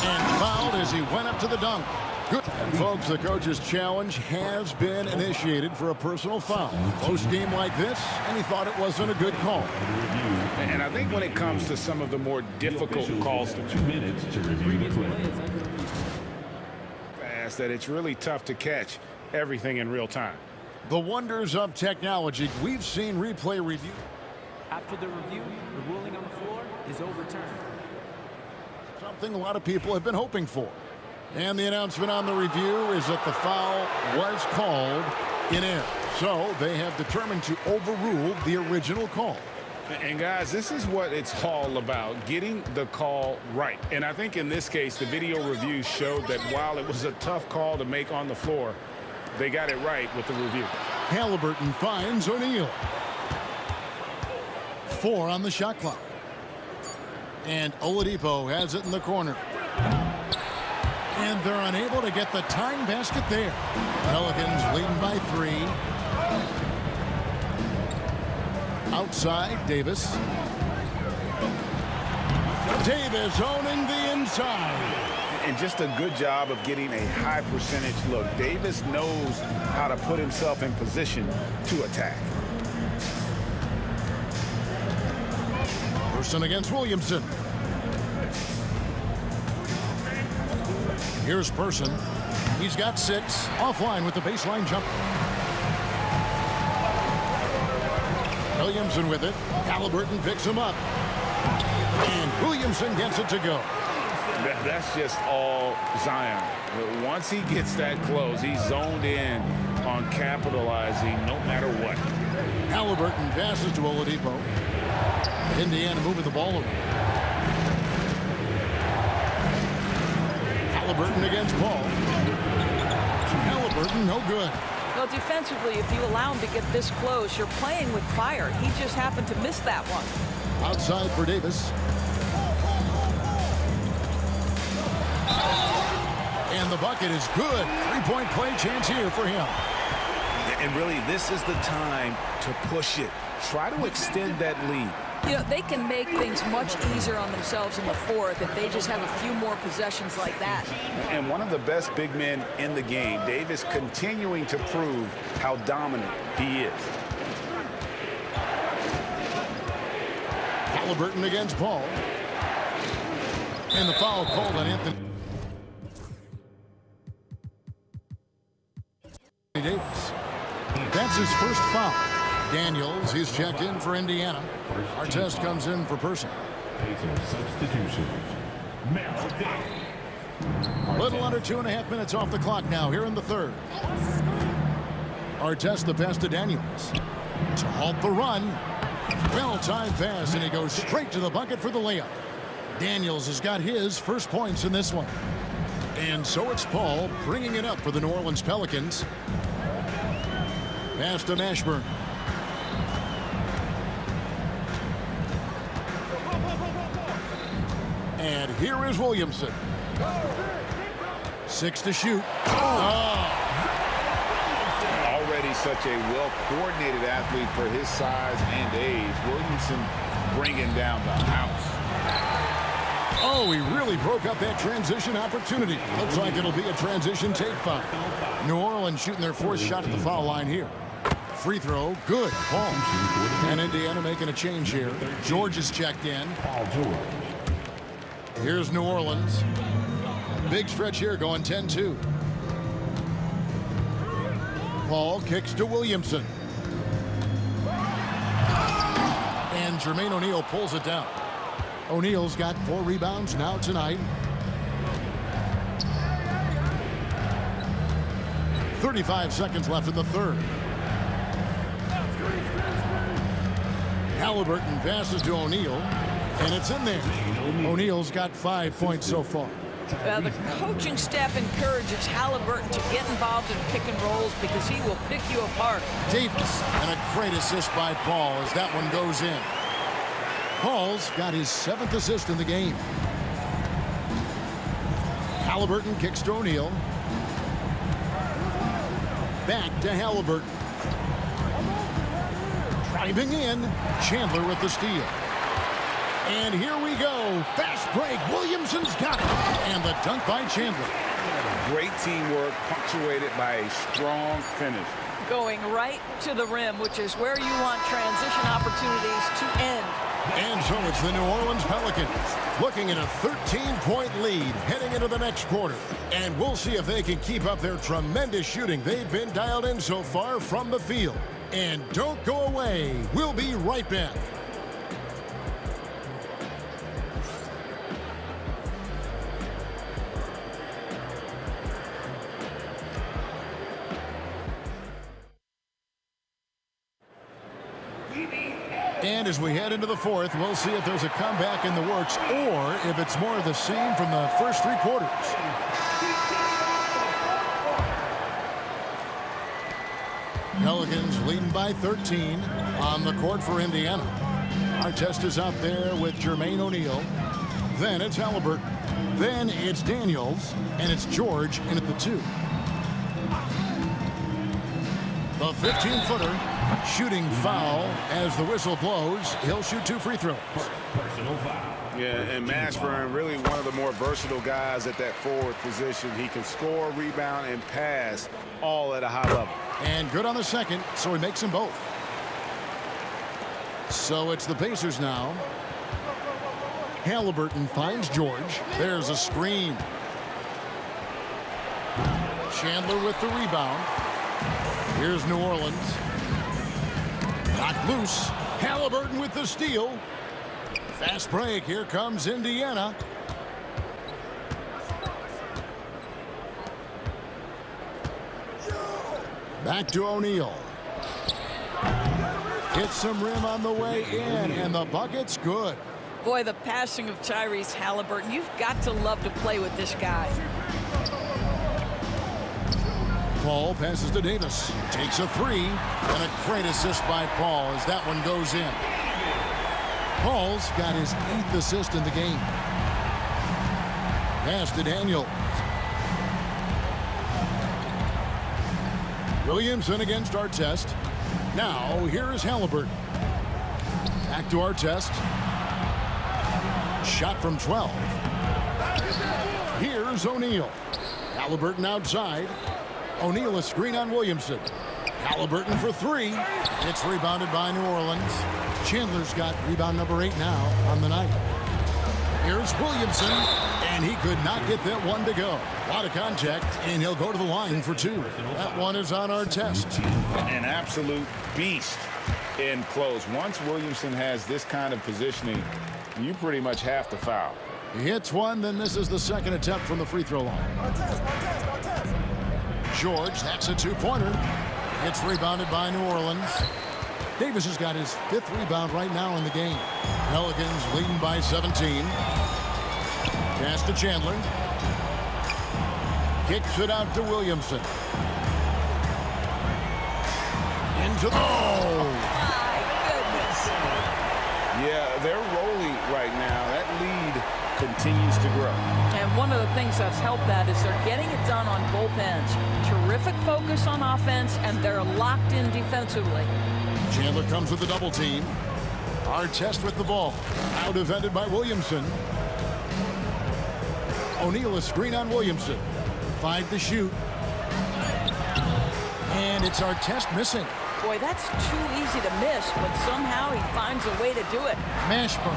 And fouled as he went up to the dunk. Good. And folks, the coach's challenge has been initiated for a personal foul. Close game like this, and he thought it wasn't a good call. And I think when it comes to some of the more difficult calls, 2 minutes to review the play. fast that it's really tough to catch everything in real time. The wonders of technology. We've seen replay review. After the review, the ruling on the floor is overturned. Something a lot of people have been hoping for. And the announcement on the review is that the foul was called in error. So they have determined to overrule the original call. And guys, this is what it's all about, getting the call right. And I think in this case, the video reviews showed that while it was a tough call to make on the floor, they got it right with the review. Halliburton finds O'Neal. 4 on the shot clock. And Oladipo has it in the corner. And they're unable to get the tying basket there. Pelicans leading by 3. Outside, Davis. Davis owning the inside. And just a good job of getting a high percentage look. Davis knows how to put himself in position to attack. Person against Williamson. Here's Person. He's got 6. Offline with the baseline jump. Williamson with it. Halliburton picks him up. And Williamson gets it to go. That's just all Zion. But once he gets that close, he's zoned in on capitalizing no matter what. Halliburton passes to Oladipo. Indiana moving the ball away. Halliburton against Paul. Halliburton, no good. Well, defensively, if you allow him to get this close, you're playing with fire. He just happened to miss that one. Outside for Davis. And the bucket is good. 3-point play chance here for him. And really, this is the time to push it. Try to extend that lead. You know, they can make things much easier on themselves in the fourth if they just have a few more possessions like that. And one of the best big men in the game, Davis, continuing to prove how dominant he is. Halliburton against Paul. And the foul called on Anthony Davis. That's his first foul. Daniels, he's checked in for Indiana. Artest comes in for Person. Substitution. A little under 2.5 minutes off the clock now here in the third. Artest the pass to Daniels. To halt the run. Well-timed pass, and he goes straight to the bucket for the layup. Daniels has got his first points in this one. And so it's Paul bringing it up for the New Orleans Pelicans. Pass to Mashburn. And here is Williamson. 6 to shoot. Already such a well-coordinated athlete for his size and age. Williamson bringing down the house. Oh, he really broke up that transition opportunity. Looks like it'll be a transition take foul. New Orleans shooting their 4th shot at the foul line here. Free throw, good. Paul. And Indiana making a change here. George is checked in. Here's New Orleans. Big stretch here going 10-2. Paul kicks to Williamson. And Jermaine O'Neal pulls it down. O'Neal's got 4 rebounds now tonight. 35 seconds left in the third. Halliburton passes to O'Neal, and it's in there. O'Neal's got 5 points so far. The coaching staff encourages Halliburton to get involved in pick and rolls because he will pick you apart. Davis, and a great assist by Paul as that one goes in. Paul's got his 7th assist in the game. Halliburton kicks to O'Neal. Back to Halliburton. Driving in, Chandler with the steal. And here we go. Fast break. Williamson's got it. And the dunk by Chandler. Great teamwork punctuated by a strong finish. Going right to the rim, which is where you want transition opportunities to end. And so it's the New Orleans Pelicans looking at a 13-point lead heading into the next quarter. And we'll see if they can keep up their tremendous shooting they've been dialed in so far from the field. And don't go away. We'll be right back. And as we head into the fourth, we'll see if there's a comeback in the works or if it's more of the same from the first three quarters. Pelicans leading by 13 on the court for Indiana. Artest is out there with Jermaine O'Neal. Then it's Halliburton. Then it's Daniels. And it's George in at the 2. The 15-footer shooting foul as the whistle blows. He'll shoot 2 free throws. Personal foul. Yeah, and Mashburn, really one of the more versatile guys at that forward position. He can score, rebound, and pass all at a high level. And good on the second, so he makes them both. So it's the Pacers now. Halliburton finds George. There's a screen. Chandler with the rebound. Here's New Orleans. Knocked loose. Halliburton with the steal. Fast break. Here comes Indiana. Back to O'Neal. Hits some rim on the way in, and the bucket's good. Boy, the passing of Tyrese Halliburton. You've got to love to play with this guy. Paul passes to Davis. Takes a 3, and a great assist by Paul as that one goes in. Paul's got his 8th assist in the game. Pass to Daniel. Williamson against Artest. Now, here is Halliburton. Back to Artest. Shot from 12. Here's O'Neal. Halliburton outside. O'Neal a screen on Williamson. Halliburton for 3. It's rebounded by New Orleans. Chandler's got rebound number 8 now on the night. Here's Williamson, and he could not get that one to go. A lot of contact, and he'll go to the line for 2. That one is on Artest. An absolute beast in close. Once Williamson has this kind of positioning, you pretty much have to foul. He hits one, then this is the second attempt from the free throw line. George, that's a 2-pointer. It's rebounded by New Orleans. Davis has got his 5th rebound right now in the game. Pelicans leading by 17. Pass to Chandler. Kicks it out to Williamson. Into the... Oh! My goodness. Yeah, they're rolling right now. That lead continues to grow. And one of the things that's helped that is they're getting it done on both ends. Terrific focus on offense, and they're locked in defensively. Chandler comes with a double team. Artest with the ball. Now defended by Williamson. O'Neal a screen on Williamson. 5 to shoot. And it's Artest missing. Boy, that's too easy to miss, but somehow he finds a way to do it. Mashburn.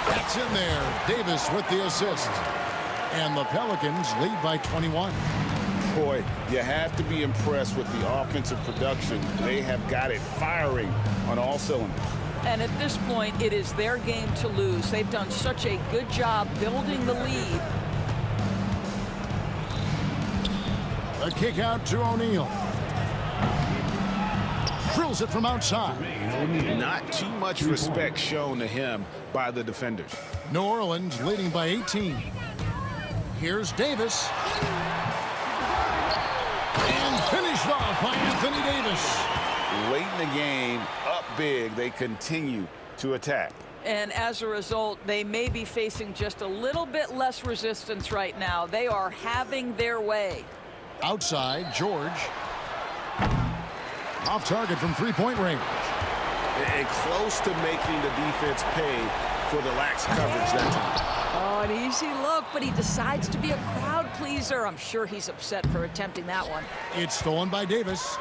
That's in there. Davis with the assist. And the Pelicans lead by 21. Boy, you have to be impressed with the offensive production. They have got it firing on all cylinders. And at this point, it is their game to lose. They've done such a good job building the lead. A kick out to O'Neal. Drills it from outside. Not too much respect shown to him by the defenders. New Orleans leading by 18. Here's Davis. And finished off by Anthony Davis. Late in the game, up big, they continue to attack. And as a result, they may be facing just a little bit less resistance right now. They are having their way. Outside, George. Off target from 3-point range. And close to making the defense pay for the lax coverage that time. Oh, an easy look, but he decides to be a crowd pleaser. I'm sure he's upset for attempting that one. It's stolen by Davis.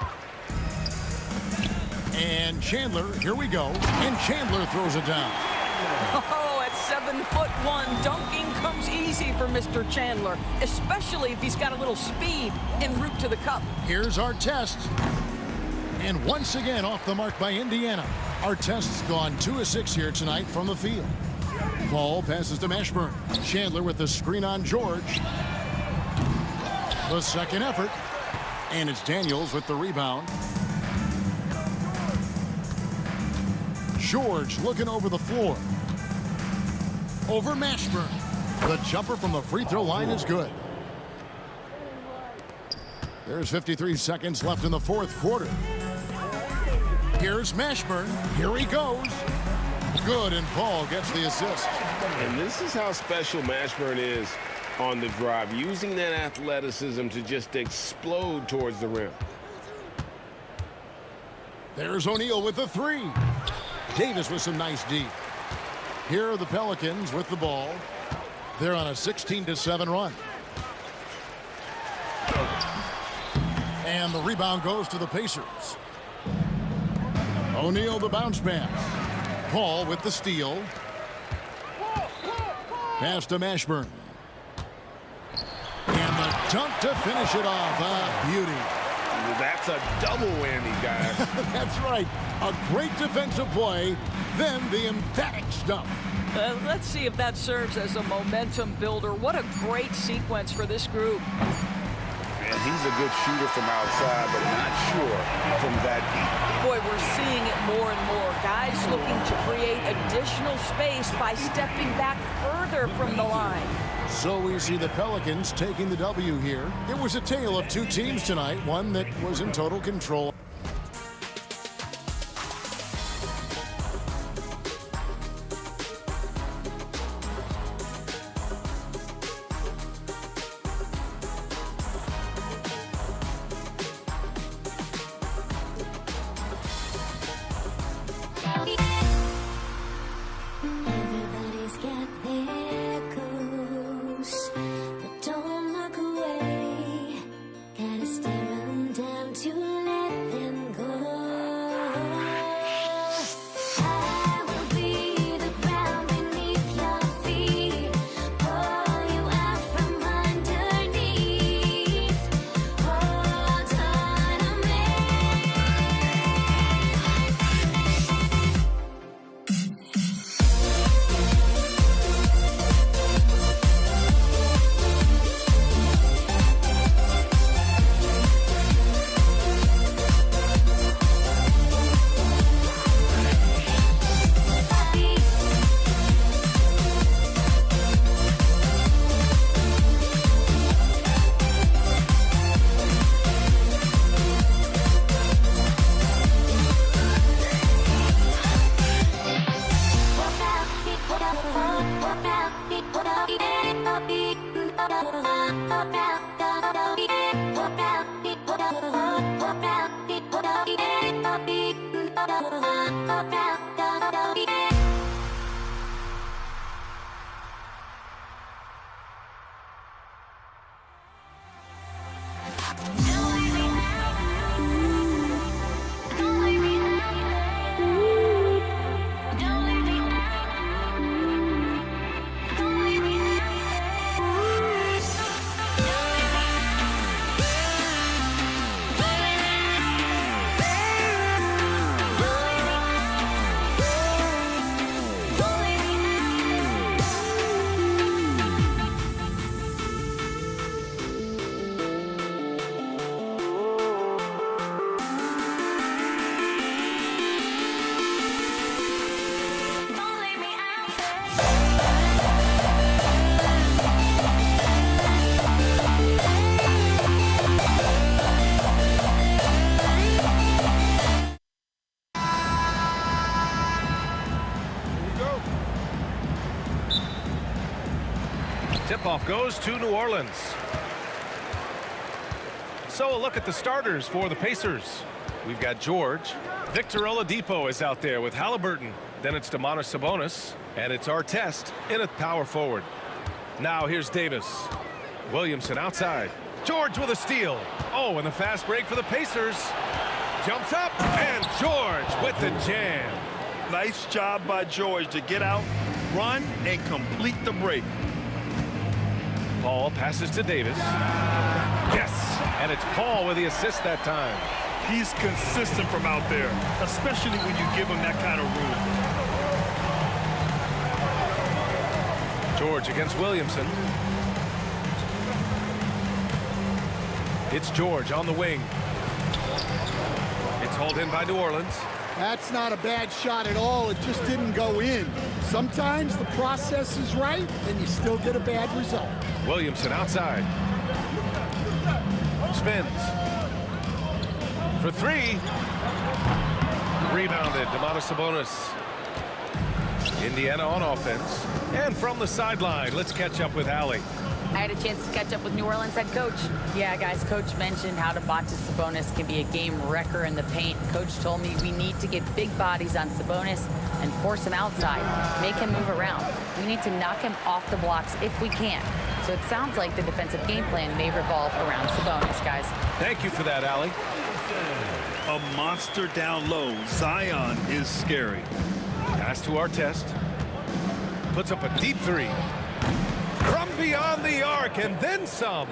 And Chandler, here we go. And Chandler throws it down. Oh, at 7'1", dunking comes easy for Mr. Chandler, especially if he's got a little speed en route to the cup. Here's Artest. And once again off the mark by Indiana. Artest's gone 2 of 6 here tonight from the field. Paul passes to Mashburn. Chandler with the screen on George. The second effort. And it's Daniels with the rebound. George looking over the floor. Over Mashburn. The jumper from the free throw line is good. There's 53 seconds left in the fourth quarter. Here's Mashburn. Here he goes. Good, and Paul gets the assist. And this is how special Mashburn is on the drive, using that athleticism to just explode towards the rim. There's O'Neal with the three. Davis with some nice deep. Here are the Pelicans with the ball. They're on a 16-7 run. And the rebound goes to the Pacers. O'Neal the bounce pass. Paul with the steal. Pass to Mashburn. And the dunk to finish it off. Beauty. That's a double whammy, guys. That's right. A great defensive play, then the emphatic stuff. Let's see if that serves as a momentum builder. What a great sequence for this group. And he's a good shooter from outside, but not sure from that deep. Boy, we're seeing it more and more. Guys looking to create additional space by stepping back further from the line. So we see the Pelicans taking the W here. It was a tale of two teams tonight, one that was in total control. Everybody's got their goals, but don't look away. Gotta stare them down to let them go. I will be the ground beneath your feet, pull you out from underneath. Hold on to me. Tip-off goes to New Orleans. So a look at the starters for the Pacers. We've got George. Victor Oladipo is out there with Halliburton. Then it's Domantas Sabonis. And it's Artest in at power forward. Now here's Davis. Williamson outside. George with a steal. Oh, and the fast break for the Pacers. Jumps up, and George with the jam. Nice job by George to get out, run, and complete the break. Paul passes to Davis. Yes, and it's Paul with the assist that time. He's consistent from out there, especially when you give him that kind of room. George against Williamson. It's George on the wing. It's hauled in by New Orleans. That's not a bad shot at all. It just didn't go in. Sometimes the process is right, and you still get a bad result. Williamson outside. Spins. For three. Rebounded. Domantas Sabonis. Indiana on offense. And from the sideline, let's catch up with Allie. I had a chance to catch up with New Orleans head coach. Yeah, guys, coach mentioned how Domantas Sabonis can be a game wrecker in the paint. Coach told me we need to get big bodies on Sabonis and force him outside, make him move around. We need to knock him off the blocks if we can. So it sounds like the defensive game plan may revolve around Sabonis, guys. Thank you for that, Allie. A monster down low. Zion is scary. Pass to Artest. Puts up a deep three. From beyond the arc, and then some.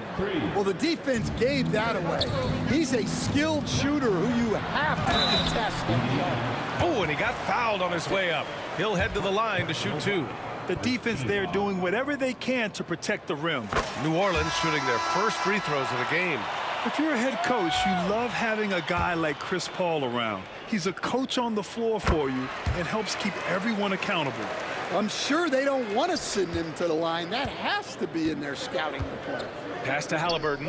Well, the defense gave that away. He's a skilled shooter who you have to contest in the arc. Oh, and he got fouled on his way up. He'll head to the line to shoot two. The defense there doing whatever they can to protect the rim. New Orleans shooting their first free throws of the game. If you're a head coach, you love having a guy like Chris Paul around. He's a coach on the floor for you and helps keep everyone accountable. I'm sure they don't want to send him to the line. That has to be in their scouting report. Pass to Halliburton.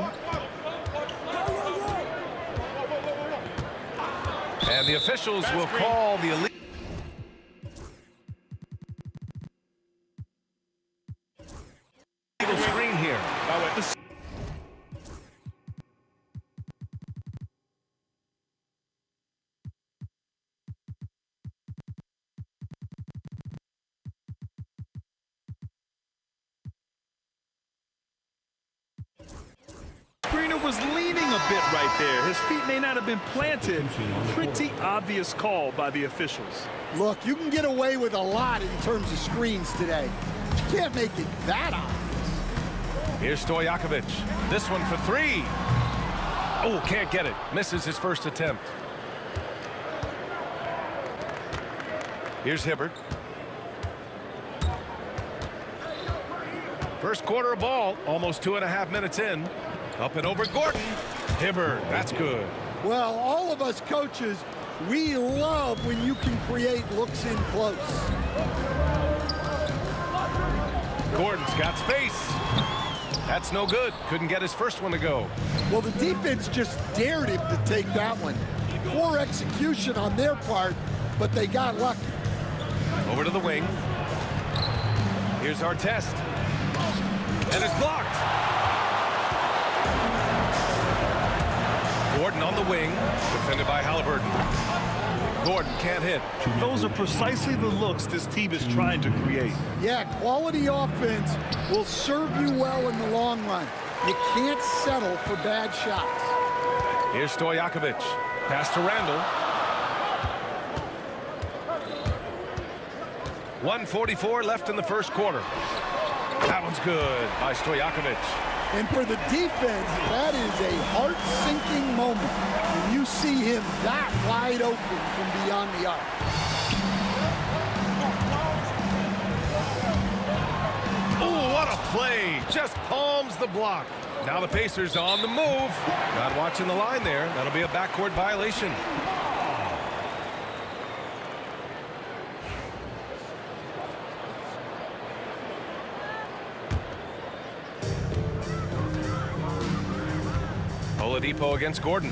And the officials will call the illegal screen here. Screener was leaning a bit right there. His feet may not have been planted. Pretty obvious call by the officials. Look, you can get away with a lot in terms of screens today. You can't make it that obvious. Here's Stojakovic. This one for three. Oh, can't get it. Misses his first attempt. Here's Hibbert. First quarter of ball, almost 2.5 minutes in. Up and over Gordon. Hibbert, that's good. Well, all of us coaches, we love when you can create looks in close. Gordon's got space. That's no good. Couldn't get his first one to go. Well, the defense just dared him to take that one. Poor execution on their part, but they got lucky. Over to the wing. Here's Artest. And it's blocked. Gordon on the wing, defended by Halliburton. Gordon can't hit. Those are precisely the looks this team is trying to create. Yeah, quality offense will serve you well in the long run. You can't settle for bad shots. Here's Stojakovic. Pass to Randall. 1:44 left in the first quarter. That one's good by Stojakovic. And for the defense, that is a heart-sinking moment when you see him that wide open from beyond the arc. Oh, what a play. Just palms the block. Now the Pacers on the move. Not watching the line there. That'll be a backcourt violation. Oladipo against Gordon.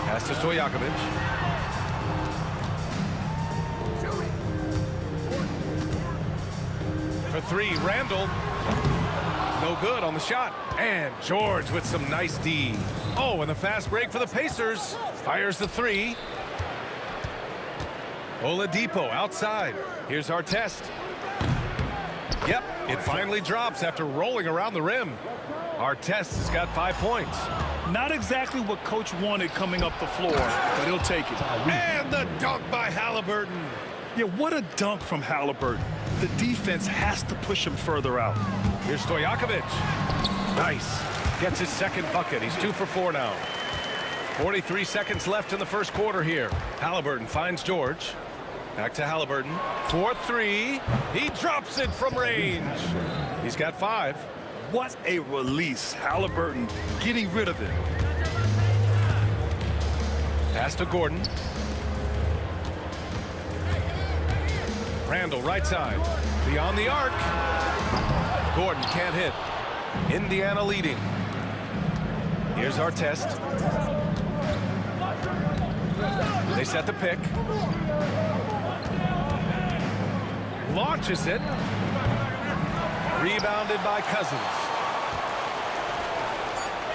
Pass to Stojakovic. For three, Randall. No good on the shot. And George with some nice D. Oh, and the fast break for the Pacers. Fires the three. Oladipo outside. Here's Artest. Yep, it finally drops after rolling around the rim. Artest has got 5 points. Not exactly what coach wanted coming up the floor, but he'll take it. And the dunk by Halliburton. Yeah, what a dunk from Halliburton. The defense has to push him further out. Here's Stojakovic. Nice. Gets his second bucket. He's 2 for 4 now. 43 seconds left in the first quarter here. Halliburton finds George. Back to Halliburton. 4-3. He drops it from range. He's got 5. What a release. Halliburton getting rid of it. Pass to Gordon. Randall right side. Beyond the arc. Gordon can't hit. Indiana leading. Here's our test. They set the pick. Launches it. Rebounded by Cousins.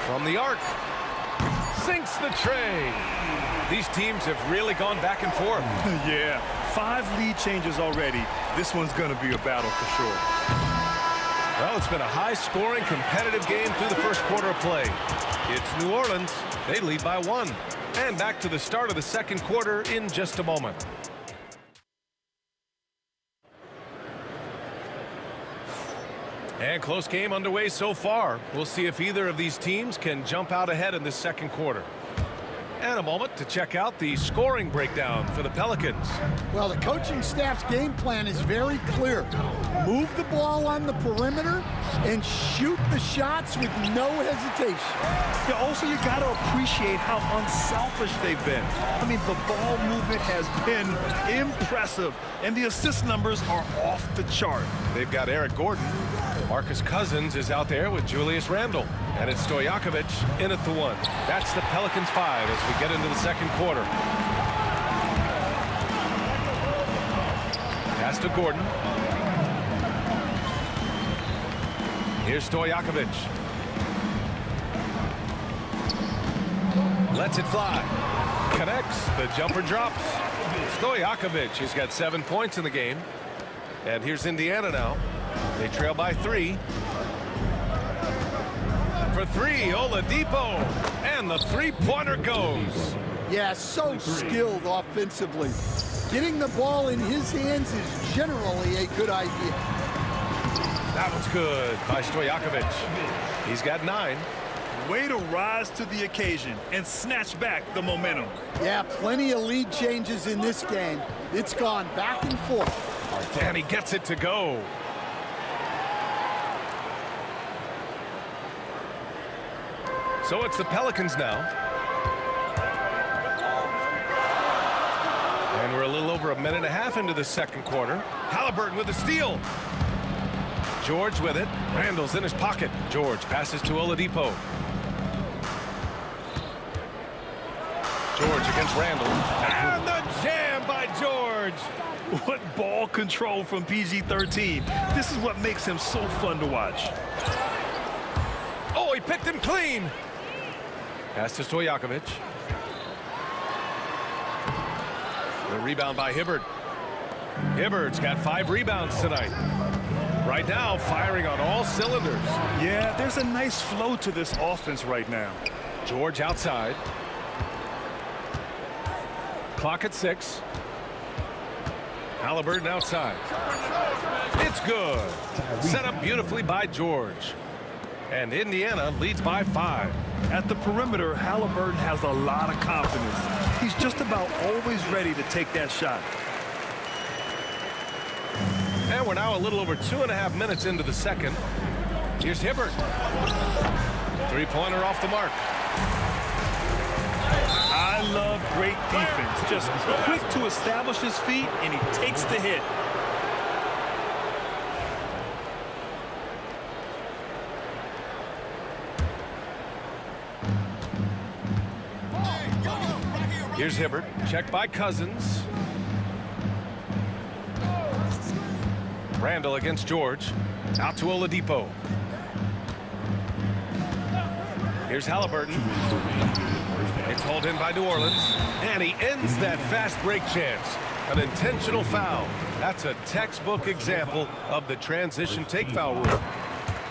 From the arc. Sinks the tray. These teams have really gone back and forth. Yeah, 5 lead changes already. This one's going to be a battle for sure. Well, it's been a high-scoring, competitive game through the first quarter of play. It's New Orleans. They lead by 1. And back to the start of the second quarter in just a moment. And close game underway so far. We'll see if either of these teams can jump out ahead in the second quarter. And a moment to check out the scoring breakdown for the Pelicans. Well, the coaching staff's game plan is very clear. Move the ball on the perimeter and shoot the shots with no hesitation. Yeah, also, you got to appreciate how unselfish they've been. I mean, the ball movement has been impressive, and the assist numbers are off the chart. They've got Eric Gordon. Marcus Cousins is out there with Julius Randle. And it's Stojakovic in at the 1. That's the Pelicans 5 as we get into the second quarter. Pass to Gordon. Here's Stojakovic. Lets it fly. Connects. The jumper drops. Stojakovic has got 7 points in the game. And here's Indiana now. They trail by 3. For 3, Oladipo. And the three-pointer goes. Yeah, so skilled offensively. Getting the ball in his hands is generally a good idea. That one's good by Stojakovic. He's got 9. Way to rise to the occasion and snatch back the momentum. Yeah, plenty of lead changes in this game. It's gone back and forth. And he gets it to go. So it's the Pelicans now. And we're a little over a minute and a half into the second quarter. Halliburton with the steal. George with it. Randall's in his pocket. George passes to Oladipo. George against Randall. And the jam by George. What ball control from PG-13. This is what makes him so fun to watch. Oh, he picked him clean. Pass to Stojakovic. The rebound by Hibbert. Hibbert's got 5 rebounds tonight. Right now, firing on all cylinders. Yeah, there's a nice flow to this offense right now. George outside. Clock at 6. Halliburton outside. It's good. Set up beautifully by George. And Indiana leads by 5. At the perimeter, Halliburton has a lot of confidence. He's just about always ready to take that shot. And we're now a little over 2.5 minutes into the second. Here's Hibbert. Three-pointer off the mark. I love great defense. Just quick to establish his feet, and he takes the hit. Here's Hibbert. Checked by Cousins. Randall against George. Out to Oladipo. Here's Halliburton. It's hauled in by New Orleans. And he ends that fast break chance. An intentional foul. That's a textbook example of the transition take foul rule.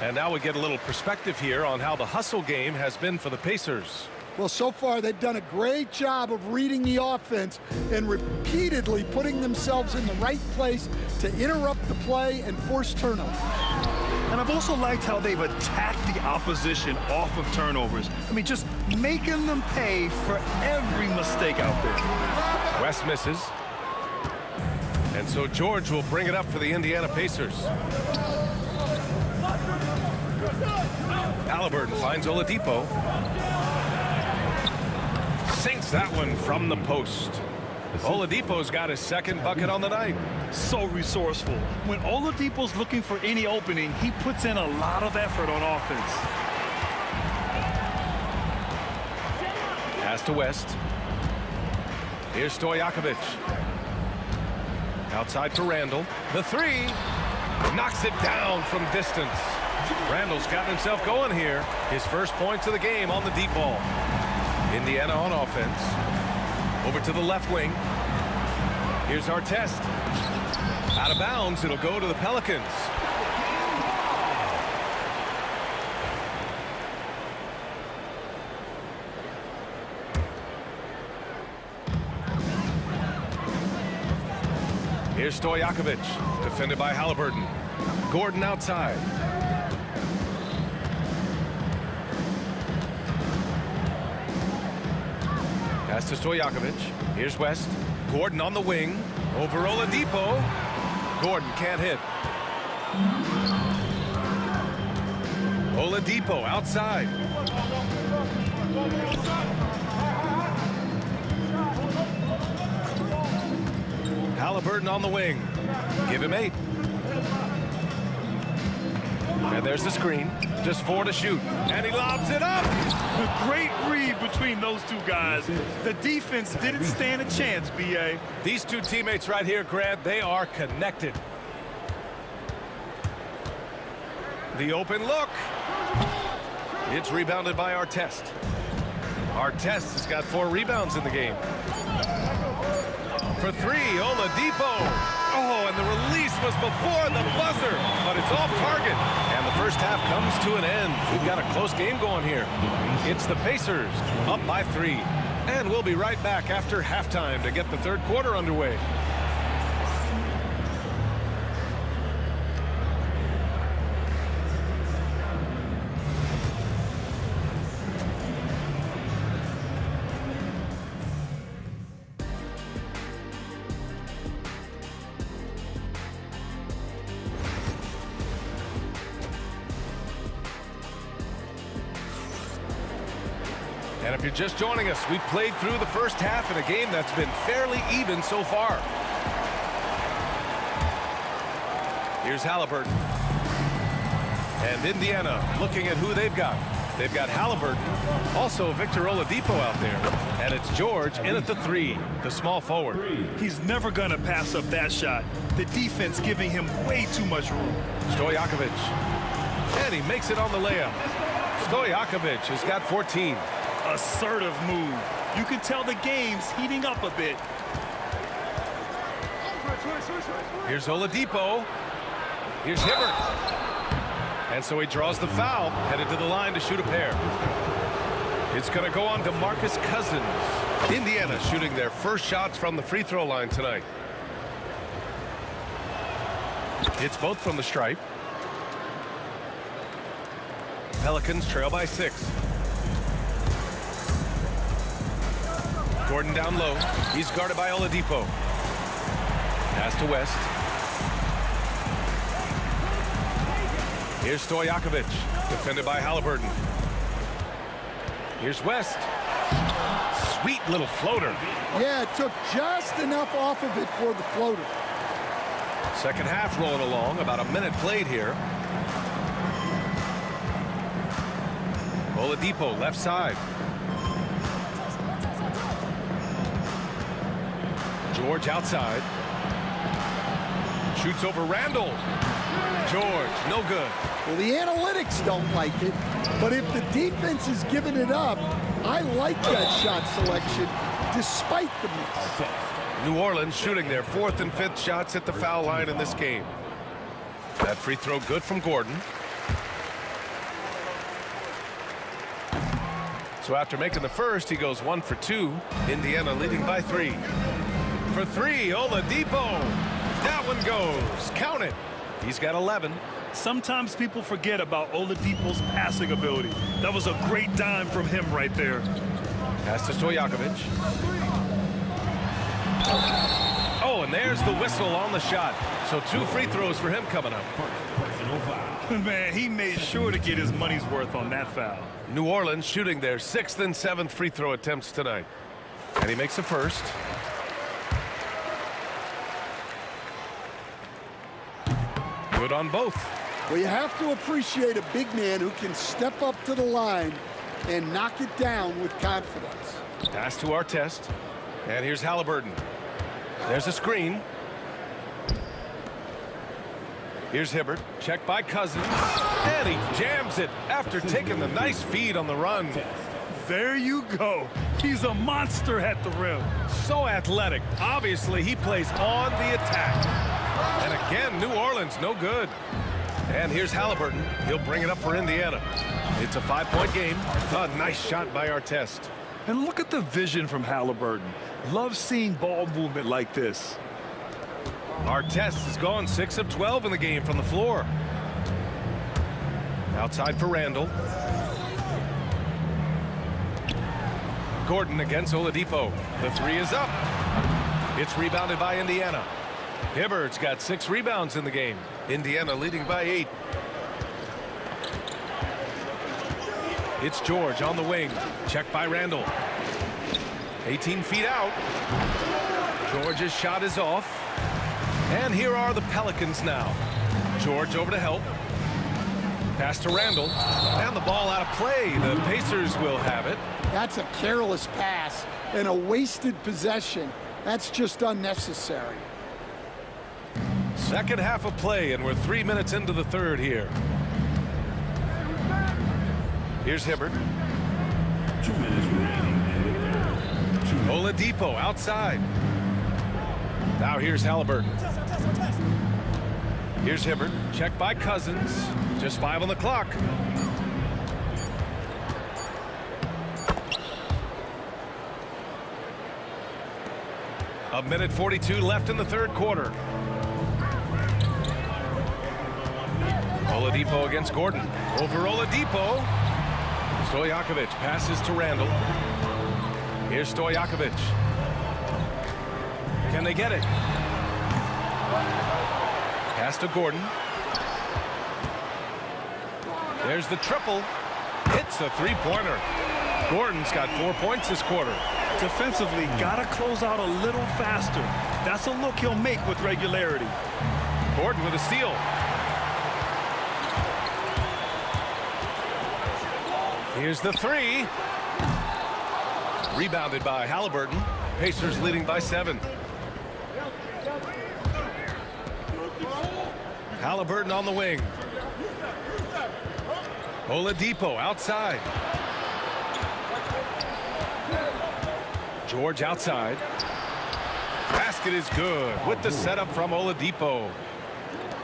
And now we get a little perspective here on how the hustle game has been for the Pacers. Well, so far they've done a great job of reading the offense and repeatedly putting themselves in the right place to interrupt the play and force turnovers. And I've also liked how they've attacked the opposition off of turnovers. I mean, just making them pay for every mistake out there. West misses. And so George will bring it up for the Indiana Pacers. Halliburton finds Oladipo. Sinks that one from the post. Oladipo's got his second bucket on the night. So resourceful. When Oladipo's looking for any opening, he puts in a lot of effort on offense. Pass to West. Here's Stojakovic. Outside for Randall. The three. Knocks it down from distance. Randall's gotten himself going here. His first points of the game on the deep ball. Indiana on offense. Over to the left wing. Here's Artest. Out of bounds. It'll go to the Pelicans. Here's Stojakovic, defended by Halliburton. Gordon outside. Pass to Stojakovic. Here's West. Gordon on the wing. Over Oladipo. Gordon can't hit. Oladipo outside. Halliburton on the wing. Give him 8. And there's the screen. Just 4 to shoot. And he lobs it up. A great read between those two guys. The defense didn't stand a chance, B.A. These two teammates right here, Grant, they are connected. The open look. It's rebounded by Artest. Artest has got 4 rebounds in the game. For 3, Oladipo. Oh, and the release was before the buzzer, but it's off target. And the first half comes to an end. We've got a close game going here. It's the Pacers up by 3. And we'll be right back after halftime to get the third quarter underway. And if you're just joining us, we've played through the first half in a game that's been fairly even so far. Here's Halliburton. And Indiana looking at who they've got. They've got Halliburton, also Victor Oladipo out there. And it's George in at the 3, the small forward. He's never going to pass up that shot. The defense giving him way too much room. Stojakovic. And he makes it on the layup. Stojakovic has got 14. Assertive move. You can tell the game's heating up a bit. Here's Oladipo. Here's Hibbert. And so he draws the foul, headed to the line to shoot a pair. It's going to go on to Marcus Cousins. Indiana shooting their first shots from the free throw line tonight. It's both from the stripe. Pelicans trail by 6. Gordon down low. He's guarded by Oladipo. Pass to West. Here's Stojakovic, defended by Halliburton. Here's West. Sweet little floater. Yeah, it took just enough off of it for the floater. Second half rolling along, about a minute played here. Oladipo left side. George outside. Shoots over Randall. George, no good. Well, the analytics don't like it, but if the defense is giving it up, I like that shot selection despite the miss. New Orleans shooting their 4th and 5th shots at the foul line in this game. That free throw good from Gordon. So after making the first, he goes 1 for 2. Indiana leading by 3. For 3, Oladipo. That one goes. Count it. He's got 11. Sometimes people forget about Oladipo's passing ability. That was a great dime from him right there. Pass to Stojakovic. Oh, and there's the whistle on the shot. So 2 free throws for him coming up. Man, he made sure to get his money's worth on that foul. New Orleans shooting their 6th and 7th free throw attempts tonight. And he makes the first. Good on both. Well, you have to appreciate a big man who can step up to the line and knock it down with confidence. Pass to Artest. And here's Halliburton. There's a screen. Here's Hibbert. Checked by Cousins. And he jams it after taking the nice feed on the run. There you go. He's a monster at the rim. So athletic. Obviously, he plays on the attack. And again, New Orleans, no good. And here's Halliburton. He'll bring it up for Indiana. It's a 5-point game. A nice shot by Artest. And look at the vision from Halliburton. Love seeing ball movement like this. Artest has gone 6 of 12 in the game from the floor. Outside for Randall. Gordon against Oladipo. The three is up. It's rebounded by Indiana. Hibbert's got 6 rebounds in the game. Indiana leading by 8. It's George on the wing. Checked by Randall. 18 feet out. George's shot is off. And here are the Pelicans now. George over to help. Pass to Randall. And the ball out of play. The Pacers will have it. That's a careless pass and a wasted possession. That's just unnecessary. Second half of play, and we're 3 minutes into the third here. Here's Hibbert. 2 minutes remaining. Oladipo outside. Now here's Halliburton. Here's Hibbert. Checked by Cousins. Just 5 on the clock. A minute 42 left in the third quarter. Oladipo against Gordon. Over Oladipo. Stojakovic passes to Randall. Here's Stojakovic. Can they get it? Pass to Gordon. There's the triple. Hits a three-pointer. Gordon's got 4 points this quarter. Defensively, gotta close out a little faster. That's a look he'll make with regularity. Gordon with a steal. Here's the three. Rebounded by Halliburton. Pacers leading by 7. Halliburton on the wing. Oladipo outside. George outside. Basket is good with the setup from Oladipo.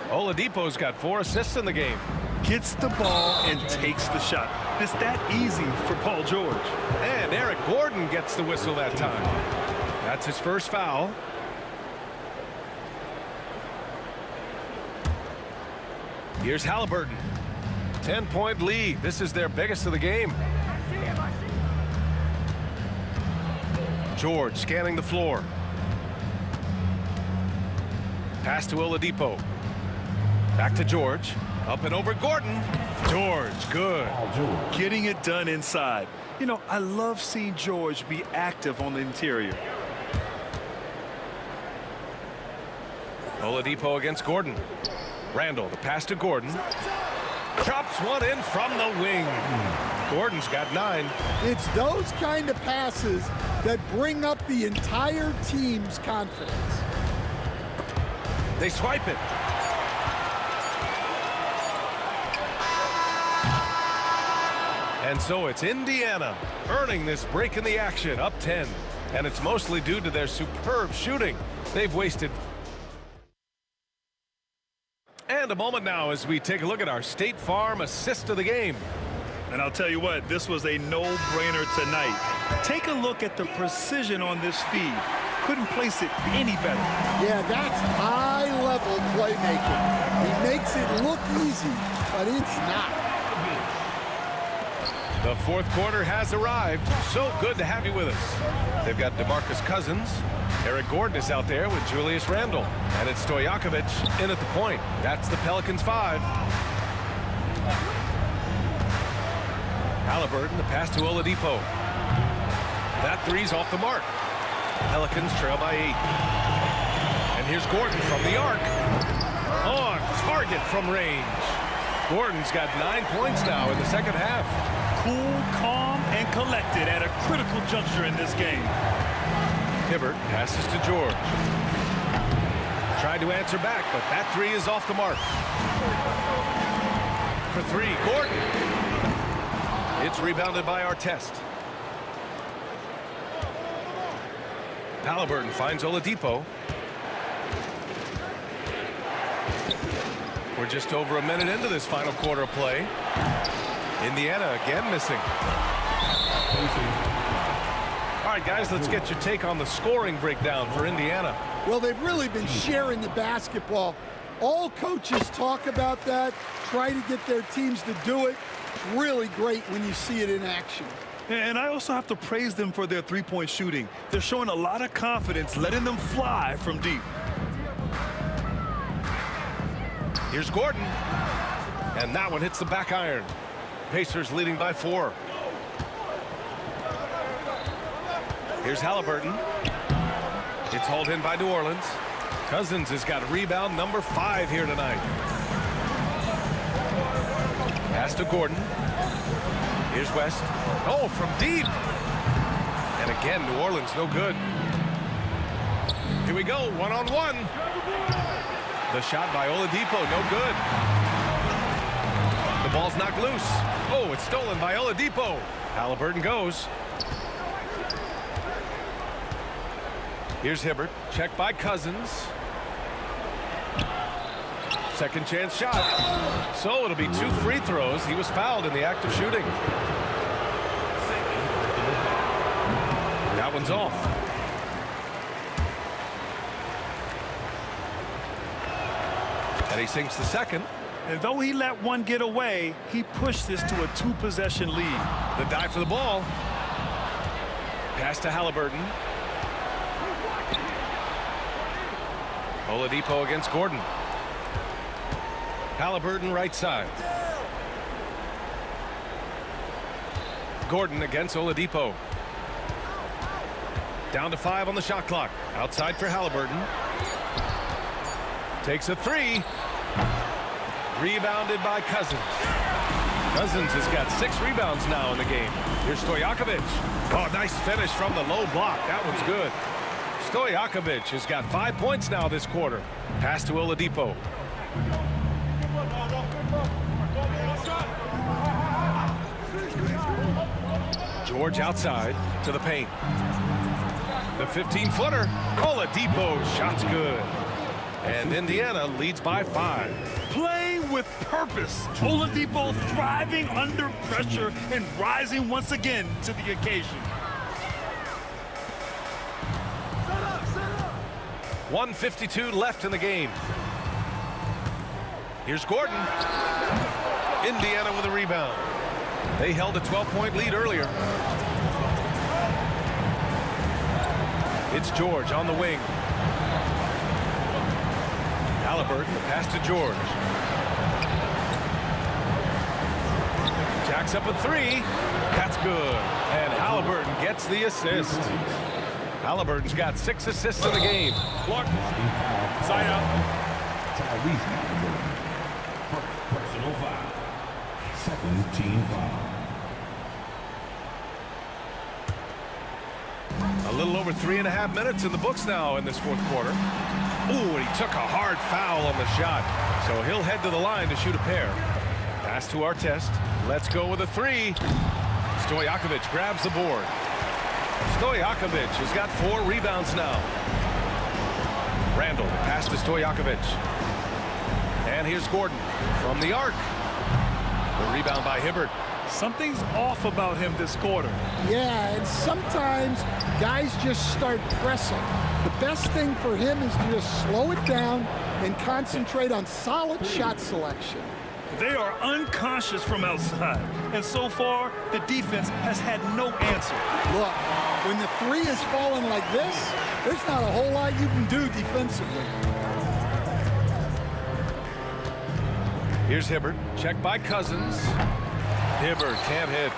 Oladipo's got 4 assists in the game. Gets the ball and takes the shot. It's that easy for Paul George. And Eric Gordon gets the whistle that time. That's his first foul. Here's Halliburton. 10-point lead. This is their biggest of the game. George scanning the floor. Pass to Oladipo. Back to George. Up and over Gordon. George, good. Getting it done inside. You know, I love seeing George be active on the interior. Oladipo against Gordon. Randall, the pass to Gordon. Drops one in from the wing. Gordon's got 9. It's those kind of passes that bring up the entire team's confidence. They swipe it. And so it's Indiana earning this break in the action, up 10. And it's mostly due to their superb shooting. They've wasted. And a moment now as we take a look at our State Farm assist of the game. And I'll tell you what, this was a no-brainer tonight. Take a look at the precision on this feed. Couldn't place it any better. Yeah, that's high-level playmaking. He makes it look easy, but it's not. The fourth quarter has arrived. So good to have you with us. They've got DeMarcus Cousins. Eric Gordon is out there with Julius Randle. And it's Stojakovic in at the point. That's the Pelicans 5. Halliburton, the pass to Oladipo. That three's off the mark. Pelicans trail by 8. And here's Gordon from the arc. On target from range. Gordon's got 9 points now in the second half. Cool, calm, and collected at a critical juncture in this game. Hibbert passes to George. Tried to answer back, but that three is off the mark. For three, Gordon. It's rebounded by Artest. Halliburton finds Oladipo. We're just over a minute into this final quarter of play. Indiana again missing. All right, guys, let's get your take on the scoring breakdown for Indiana. Well, they've really been sharing the basketball. All coaches talk about that, try to get their teams to do it. It's really great when you see it in action. And I also have to praise them for their three-point shooting. They're showing a lot of confidence, letting them fly from deep. Here's Gordon. And that one hits the back iron. Pacers leading by 4. Here's Halliburton. It's hauled in by New Orleans. Cousins has got rebound number 5 here tonight. Pass to Gordon. Here's West. Oh, from deep. And again, New Orleans no good. Here we go, one-on-one. The shot by Oladipo, no good. The ball's knocked loose. Oh, it's stolen by Oladipo. Halliburton goes. Here's Hibbert, checked by Cousins. Second chance shot. So it'll be 2 free throws. He was fouled in the act of shooting. That one's off. And he sinks the second. And though he let one get away, he pushed this to a 2-possession lead. The dive for the ball. Pass to Halliburton. Oladipo against Gordon. Halliburton right side. Gordon against Oladipo. Down to 5 on the shot clock. Outside for Halliburton. Takes a 3. Rebounded by Cousins. Cousins has got 6 rebounds now in the game. Here's Stojakovic. Oh, nice finish from the low block. That one's good. Stojakovic has got 5 points now this quarter. Pass to Oladipo. George outside to the paint. The 15-footer. Oladipo, shot's good. And Indiana leads by 5. Playing with purpose. Oladipo thriving under pressure and rising once again to the occasion. 1:52 left in the game. Here's Gordon. Indiana with a rebound. They held a 12-point lead earlier. It's George on the wing. Halliburton, the pass to George. Jacks up a 3. That's good. And Halliburton gets the assist. Halliburton's got 6 assists in the game. Clark, side out. Personal foul. Second team foul. A little over 3.5 minutes in the books now in this fourth quarter. Ooh, and he took a hard foul on the shot. So he'll head to the line to shoot a pair. Pass to Artest. Let's go with a 3. Stojakovic grabs the board. Stojakovic has got 4 rebounds now. Randall, pass to Stojakovic. And here's Gordon from the arc. The rebound by Hibbert. Something's off about him this quarter. Yeah, and sometimes guys just start pressing. The best thing for him is to just slow it down and concentrate on solid shot selection. They are unconscious from outside, and so far, the defense has had no answer. Look, when the 3 is falling like this, there's not a whole lot you can do defensively. Here's Hibbert, checked by Cousins. Hibbert can't hit.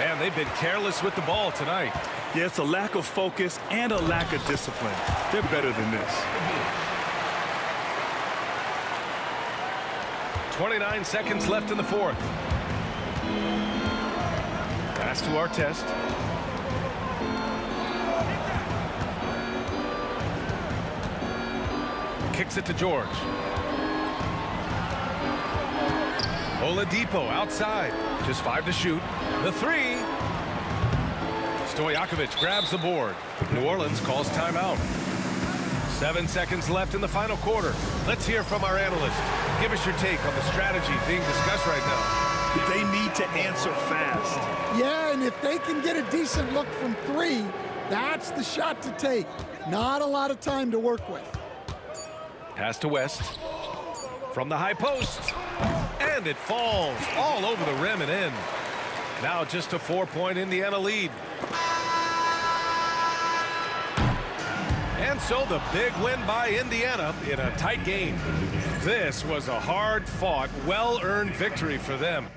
And they've been careless with the ball tonight. Yeah, it's a lack of focus and a lack of discipline. They're better than this. 29 seconds left in the fourth. Pass to Artest. Kicks it to George. Oladipo outside. Just 5 to shoot. The three. Stojakovic grabs the board. New Orleans calls timeout. 7 seconds left in the final quarter. Let's hear from our analyst. Give us your take on the strategy being discussed right now. They need to answer fast. Yeah, and if they can get a decent look from 3, that's the shot to take. Not a lot of time to work with. Pass to West. From the high post. And it falls all over the rim and in. Now just a 4-point Indiana lead. And so the big win by Indiana in a tight game. This was a hard-fought, well-earned victory for them.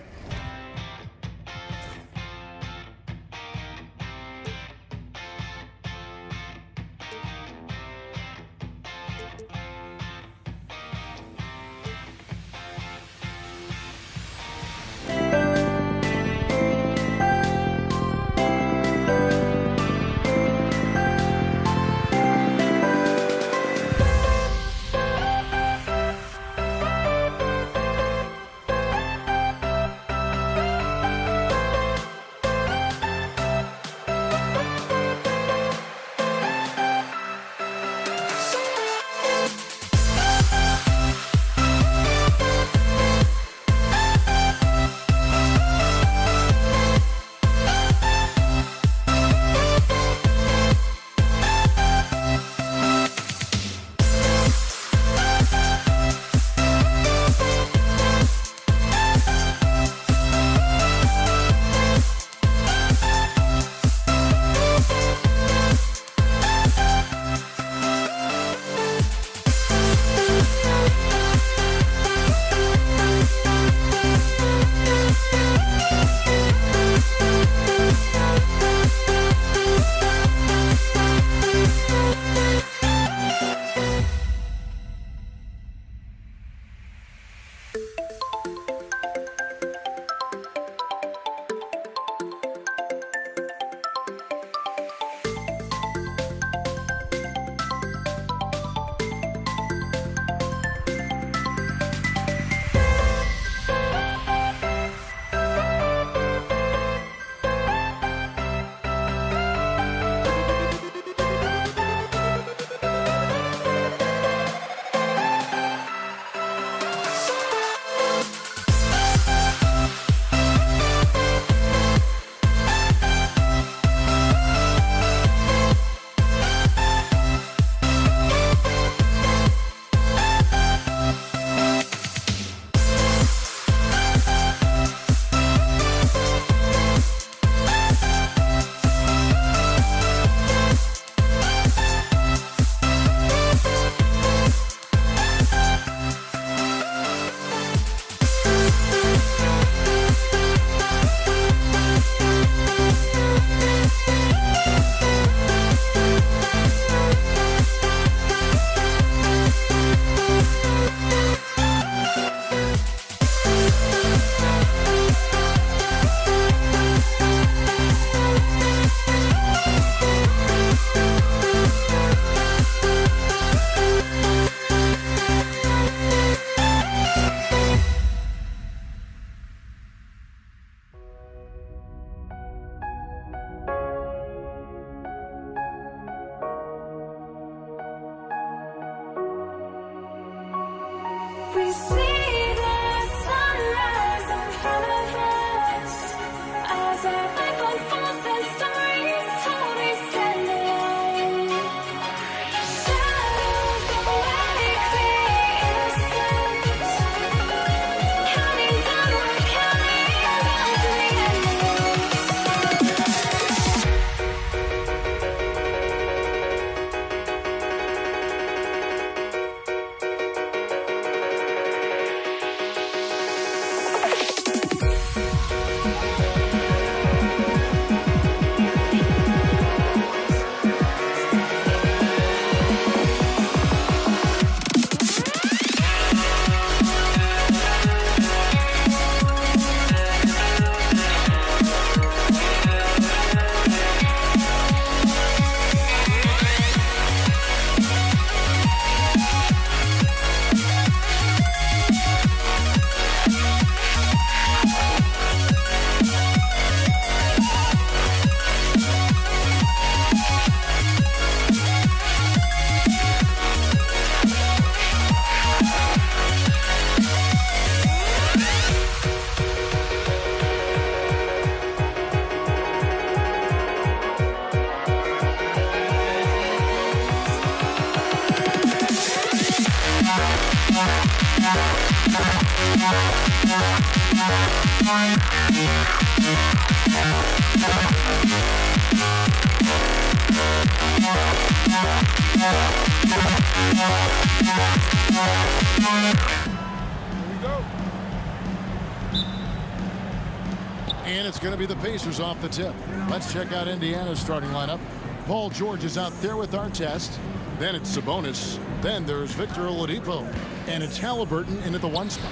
And it's going to be the Pacers off the tip. Let's check out Indiana's starting lineup. Paul George is out there with Artest. Then it's Sabonis. Then there's Victor Oladipo. And it's Halliburton in at the 1 spot.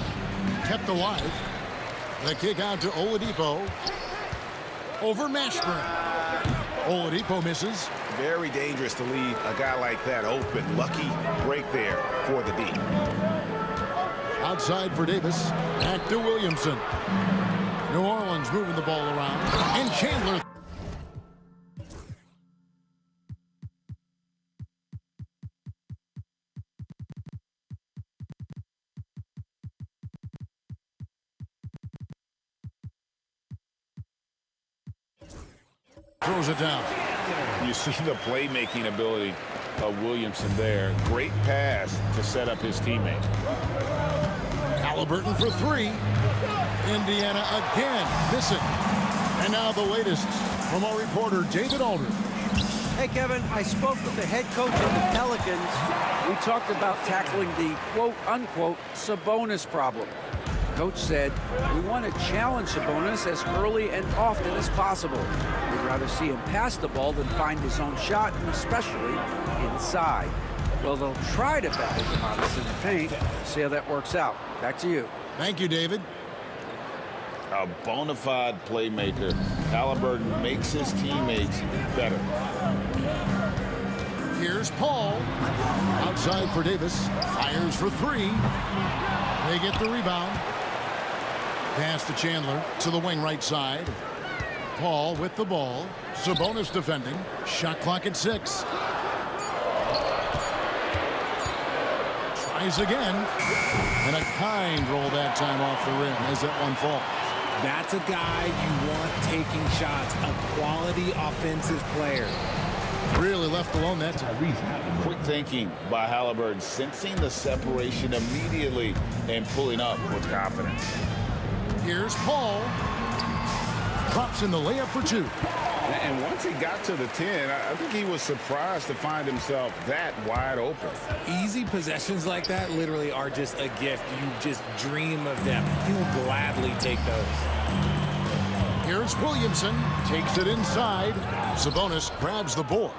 Kept alive. The kick out to Oladipo. Over Mashburn. Oladipo misses. Very dangerous to leave a guy like that open. Lucky break there for the D. Outside for Davis. Back to Williamson. New Orleans moving the ball around. And Chandler. Throws it down. You see the playmaking ability of Williamson there. Great pass to set up his teammate. Halliburton for 3. Indiana again missing. And now the latest from our reporter, David Aldridge. Hey, Kevin, I spoke with the head coach of the Pelicans. We talked about tackling the quote-unquote Sabonis problem. Coach said, we want to challenge Sabonis as early and often as possible. We'd rather see him pass the ball than find his own shot, and especially inside. Well, they'll try to battle Sabonis in the paint. See how that works out. Back to you. Thank you, David. A bona fide playmaker. Halliburton makes his teammates better. Here's Paul. Outside for Davis. Fires for 3. They get the rebound. Pass to Chandler to the wing right side. Paul with the ball. Sabonis defending. Shot clock at 6. Tries again. And a kind roll that time off the rim as that one falls. That's a guy you want taking shots. A quality offensive player. Really left alone that time. Quick thinking by Halliburton, sensing the separation immediately and pulling up with confidence. Here's Paul. Drops in the layup for 2. And once he got to the 10, I think he was surprised to find himself that wide open. Easy possessions like that literally are just a gift. You just dream of them. He'll gladly take those. Here's Williamson. Takes it inside. Sabonis grabs the board.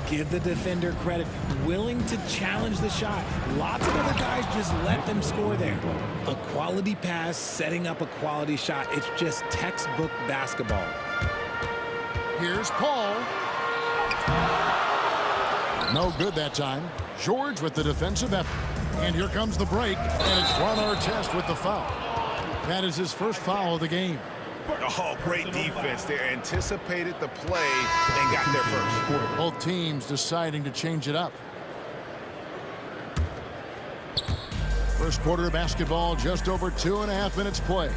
Give the defender credit. Willing to challenge the shot. Lots of other guys just let them score there. A quality pass, setting up a quality shot. It's just textbook basketball. Here's Paul. No good that time. George with the defensive effort. And here comes the break. And it's Ron Artest with the foul. That is his first foul of the game. Oh, great defense. They anticipated the play and got there first. Both teams deciding to change it up. First quarter of basketball, just over 2.5 minutes play.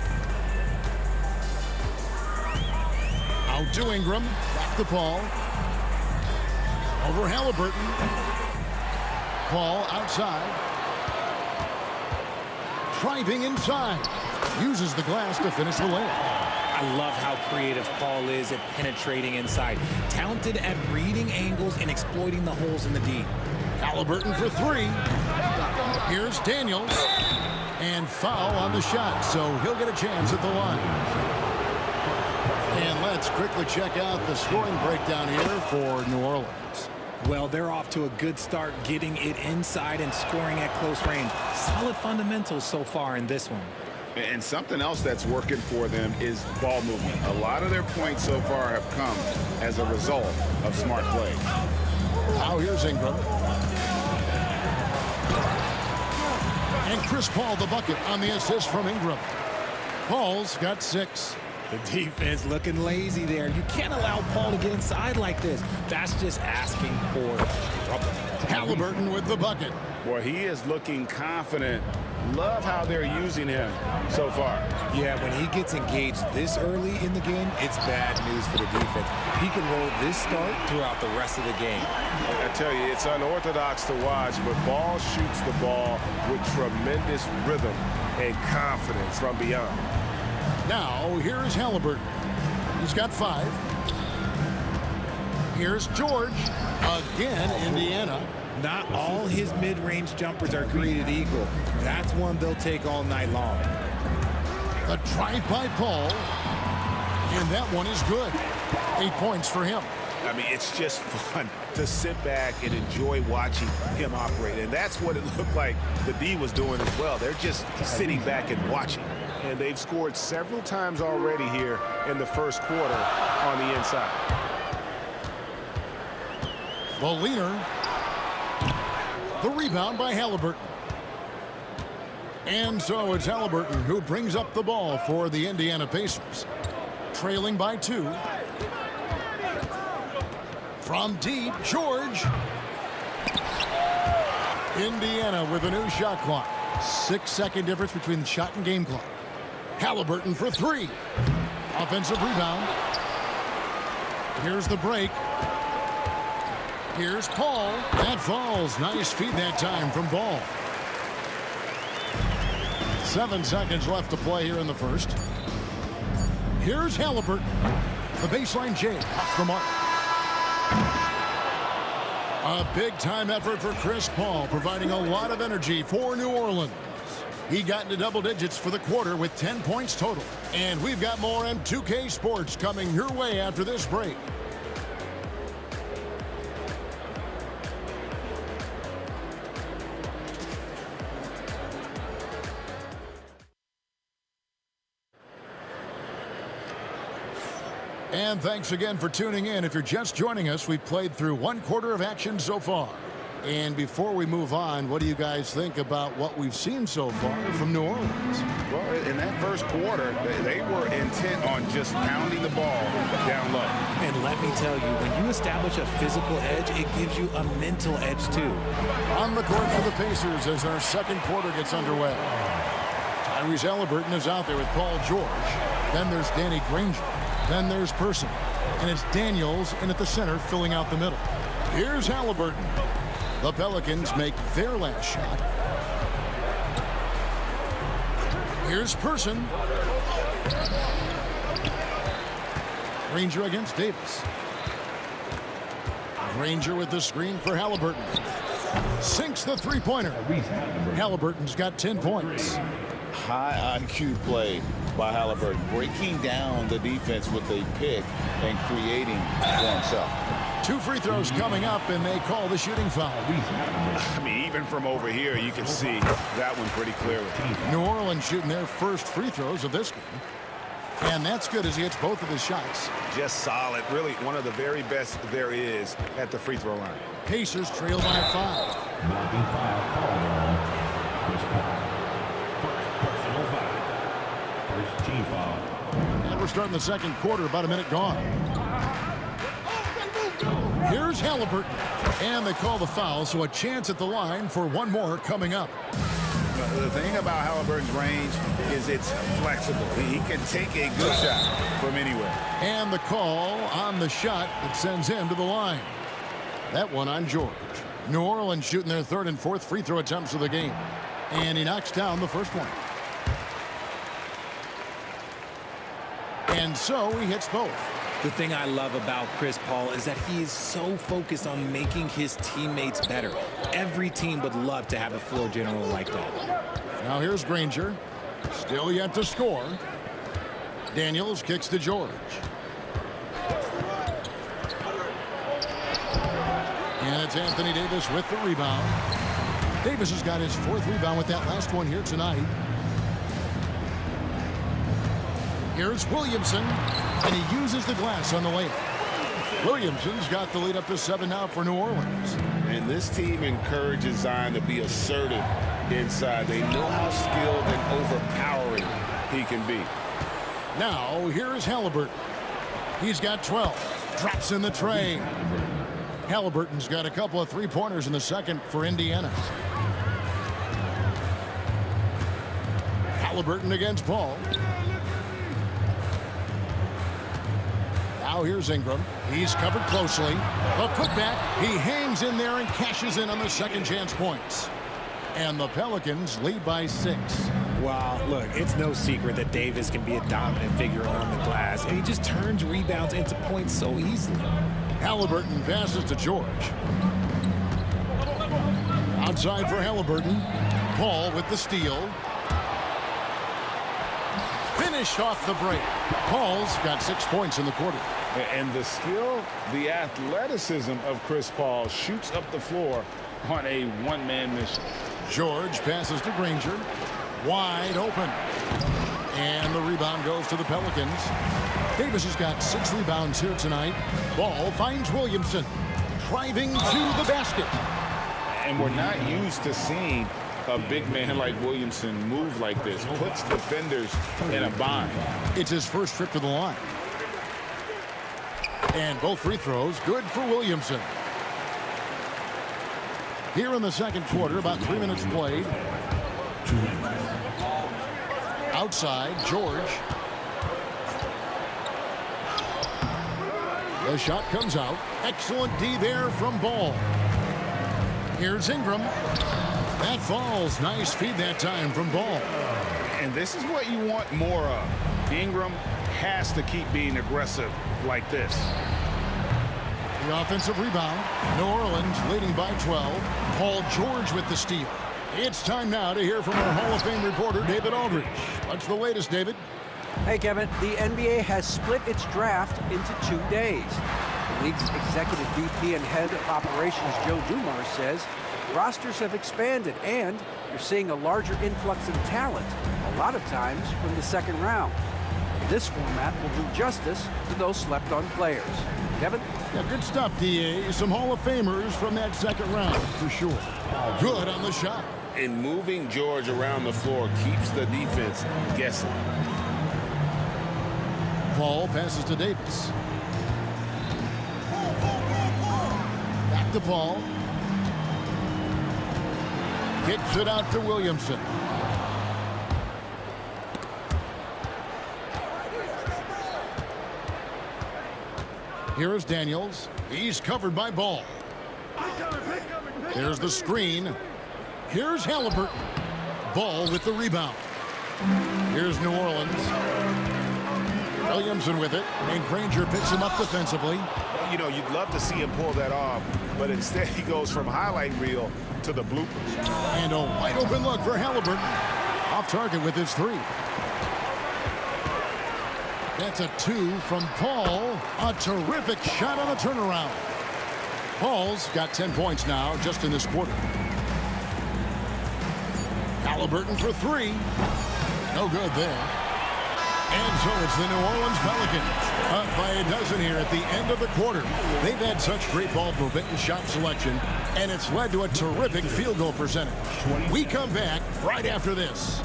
Out to Ingram. Back to Paul. Over Halliburton. Paul outside. Driving inside. Uses the glass to finish the layup. I love how creative Paul is at penetrating inside. Talented at reading angles and exploiting the holes in the D. Halliburton for 3. Here's Daniels. And foul on the shot, so he'll get a chance at the line. And let's quickly check out the scoring breakdown here for New Orleans. Well, they're off to a good start getting it inside and scoring at close range. Solid fundamentals so far in this one. And something else that's working for them is ball movement. A lot of their points so far have come as a result of smart play. Now here's Ingram. And Chris Paul the bucket on the assist from Ingram. Paul's got 6. The defense looking lazy there. You can't allow Paul to get inside like this. That's just asking for trouble. Halliburton with the bucket. Well, he is looking confident Love how they're using him so far. Yeah, when he gets engaged this early in the game, it's bad news for the defense. He can roll this start throughout the rest of the game. I tell you, it's unorthodox to watch, but Ball shoots the ball with tremendous rhythm and confidence from beyond. Now, here's Halliburton. He's got 5. Here's George. Again, Indiana. Not all his mid-range jumpers are created equal. That's one they'll take all night long. The drive by Paul. And that one is good. 8 points for him. I mean, it's just fun to sit back and enjoy watching him operate. And that's what it looked like the D was doing as well. They're just sitting back and watching. And they've scored several times already here in the first quarter on the inside. The leaner. The rebound by Halliburton. And so it's Halliburton who brings up the ball for the Indiana Pacers. Trailing by 2. From deep, George. Indiana with a new shot clock. 6-second difference between the shot and game clock. Halliburton for 3. Offensive rebound. Here's the break. Here's Paul. That falls. Nice feed that time from Ball. 7 seconds left to play here in the first. Here's Halliburton. The baseline J off the mark. A big-time effort for Chris Paul, providing a lot of energy for New Orleans. He got into double digits for the quarter with 10 points total. And we've got more on 2K Sports coming your way after this break. And thanks again for tuning in. If you're just joining us, we've played through 1 quarter of action so far. And before we move on, what do you guys think about what we've seen so far from New Orleans? Well, in that first quarter, they were intent on just pounding the ball down low. And let me tell you, when you establish a physical edge, it gives you a mental edge too. On the court for the Pacers as our second quarter gets underway. Tyrese Halliburton is out there with Paul George. Then there's Danny Granger. Then there's Person. And it's Daniels in at the center filling out the middle. Here's Halliburton. The Pelicans make their last shot. Here's Person. Granger against Davis. Granger with the screen for Halliburton. Sinks the three-pointer. Halliburton's got 10 points. High IQ play by Halliburton, breaking down the defense with a pick and creating for himself. 2 free throws coming up, and they call the shooting foul. I mean, even from over here, you can see that one pretty clearly. New Orleans shooting their first free throws of this game. And that's good as he hits both of his shots. Just solid. Really one of the very best there is at the free throw line. Pacers trail by 5. And we're starting the second quarter, about a minute gone. Here's Halliburton. And they call the foul, so a chance at the line for one more coming up. The thing about Halliburton's range is it's flexible. He can take a good shot from anywhere. And the call on the shot that sends him to the line. That one on George. New Orleans shooting their third and fourth free throw attempts of the game. And he knocks down the first one. And so he hits both. The thing I love about Chris Paul is that he is so focused on making his teammates better. Every team would love to have a floor general like that. Now here's Granger. Still yet to score. Daniels kicks to George. And it's Anthony Davis with the rebound. Davis has got his 4th rebound with that last one here tonight. Here's Williamson, and he uses the glass on the layup. Williamson's got the lead up to 7 now for New Orleans. And this team encourages Zion to be assertive inside. They know how skilled and overpowering he can be. Now, here's Halliburton. He's got 12. Drops in the tray. Halliburton's got a couple of three-pointers in the second for Indiana. Halliburton against Paul. Now here's Ingram. He's covered closely. A putback. He hangs in there and cashes in on the second chance points. And the Pelicans lead by 6. Wow, look, it's no secret that Davis can be a dominant figure on the glass, and he just turns rebounds into points so easily. Halliburton passes to George. Outside for Halliburton. Paul with the steal. Finished off the break. Paul's got 6 points in the quarter. And the skill, the athleticism of Chris Paul shoots up the floor on a one-man mission. George passes to Granger. Wide open. And the rebound goes to the Pelicans. Davis has got 6 rebounds here tonight. Ball finds Williamson. Driving to the basket. And we're not used to seeing a big man like Williamson move like this. Puts defenders in a bind. It's his first trip to the line. And both free throws good for Williamson. Here in the second quarter, about 3 minutes played. Outside, George. The shot comes out. Excellent D there from Ball. Here's Ingram. That falls. Nice feed that time from Ball. And this is what you want more of. Ingram has to keep being aggressive like this. The offensive rebound. New Orleans leading by 12. Paul George with the steal. It's time now to hear from our Hall of Fame reporter, David Aldridge. What's the latest, David? Hey, Kevin. The NBA has split its draft into 2 days. The league's executive VP and head of operations, Joe Dumars, says rosters have expanded and you're seeing a larger influx in talent, a lot of times from the second round. This format will do justice to those slept-on players. Kevin? Yeah, good stuff, D.A. Some Hall of Famers from that second round, for sure. Good on the shot. And moving George around the floor keeps the defense guessing. Paul passes to Davis. Back to Paul. Kicks it out to Williamson. Here is Daniels. He's covered by Ball. There's the screen. Here's Halliburton. Ball with the rebound. Here's New Orleans. Williamson with it, and Granger picks him up defensively. You know, you'd love to see him pull that off, but instead he goes from highlight reel to the bloopers. And a wide open look for Halliburton. Off target with his 3. That's a 2 from Paul. A terrific shot on a turnaround. Paul's got 10 points now just in this quarter. Halliburton for 3. No good there. And so it's the New Orleans Pelicans up by a dozen here at the end of the quarter. They've had such great ball movement and shot selection, and it's led to a terrific field goal percentage. We come back right after this.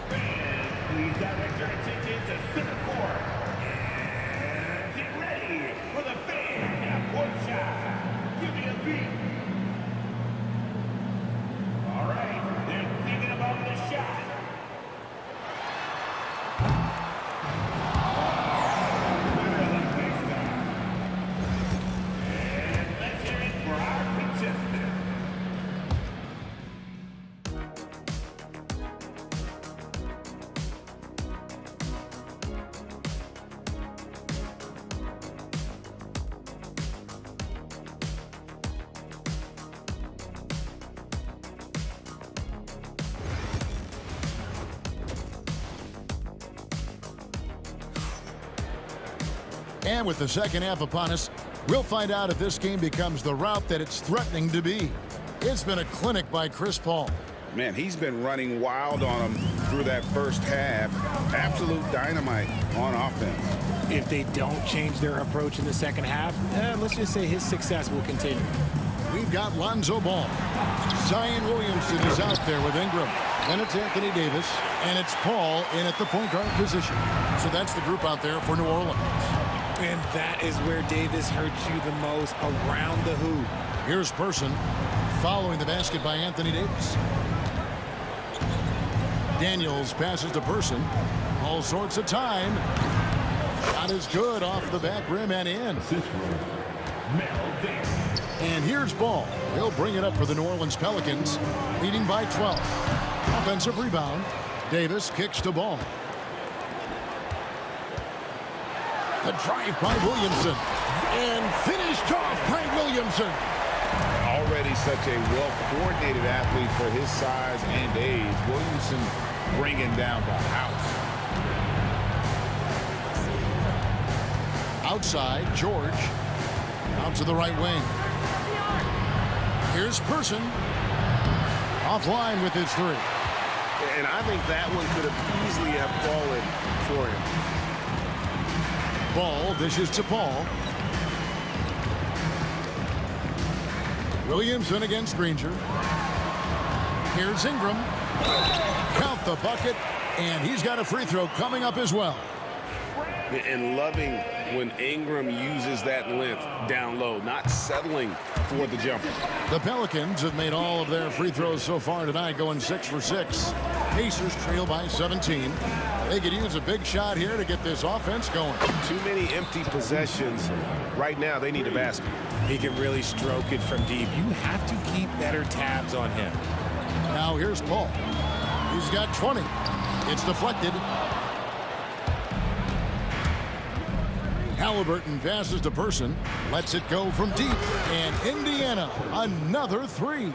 Please direct your attention to center court. And get ready for the fan half-court shot. Give me a beat. All right, they're thinking about the shot. And let's hear it for our contestant. And with the second half upon us, we'll find out if this game becomes the route that it's threatening to be. It's been a clinic by Chris Paul. Man, he's been running wild on him through that first half. Absolute dynamite on offense. If they don't change their approach in the second half, let's just say his success will continue. We've got Lonzo Ball. Zion Williamson is out there with Ingram. Then it's Anthony Davis, and it's Paul in at the point guard position. So that's the group out there for New Orleans. And that is where Davis hurts you the most, around the hoop. Here's Person. Following the basket by Anthony Davis. Daniels passes to Person. All sorts of time. Shot is good off the back rim and in. And here's Ball. He'll bring it up for the New Orleans Pelicans, leading by 12. Offensive rebound. Davis kicks to Ball. The drive by Williamson. And finished off by Williamson. Already such a well-coordinated athlete for his size and age. Williamson bringing down the house. Outside, George. Out to the right wing. Here's Person. Offline with his three. And I think that one could have easily have fallen for him. Ball dishes to Paul. Williamson against Granger. Here's Ingram. Count the bucket, and he's got a free throw coming up as well. And loving when Ingram uses that length down low, not settling for the jumper. The Pelicans have made all of their free throws so far tonight, going 6 for 6. Pacers trail by 17. They could use a big shot here to get this offense going. Too many empty possessions. Right now, they need a basket. He can really stroke it from deep. You have to keep better tabs on him. Now here's Paul. He's got 20. It's deflected. Halliburton passes to Person. Lets it go from deep. And Indiana, another three.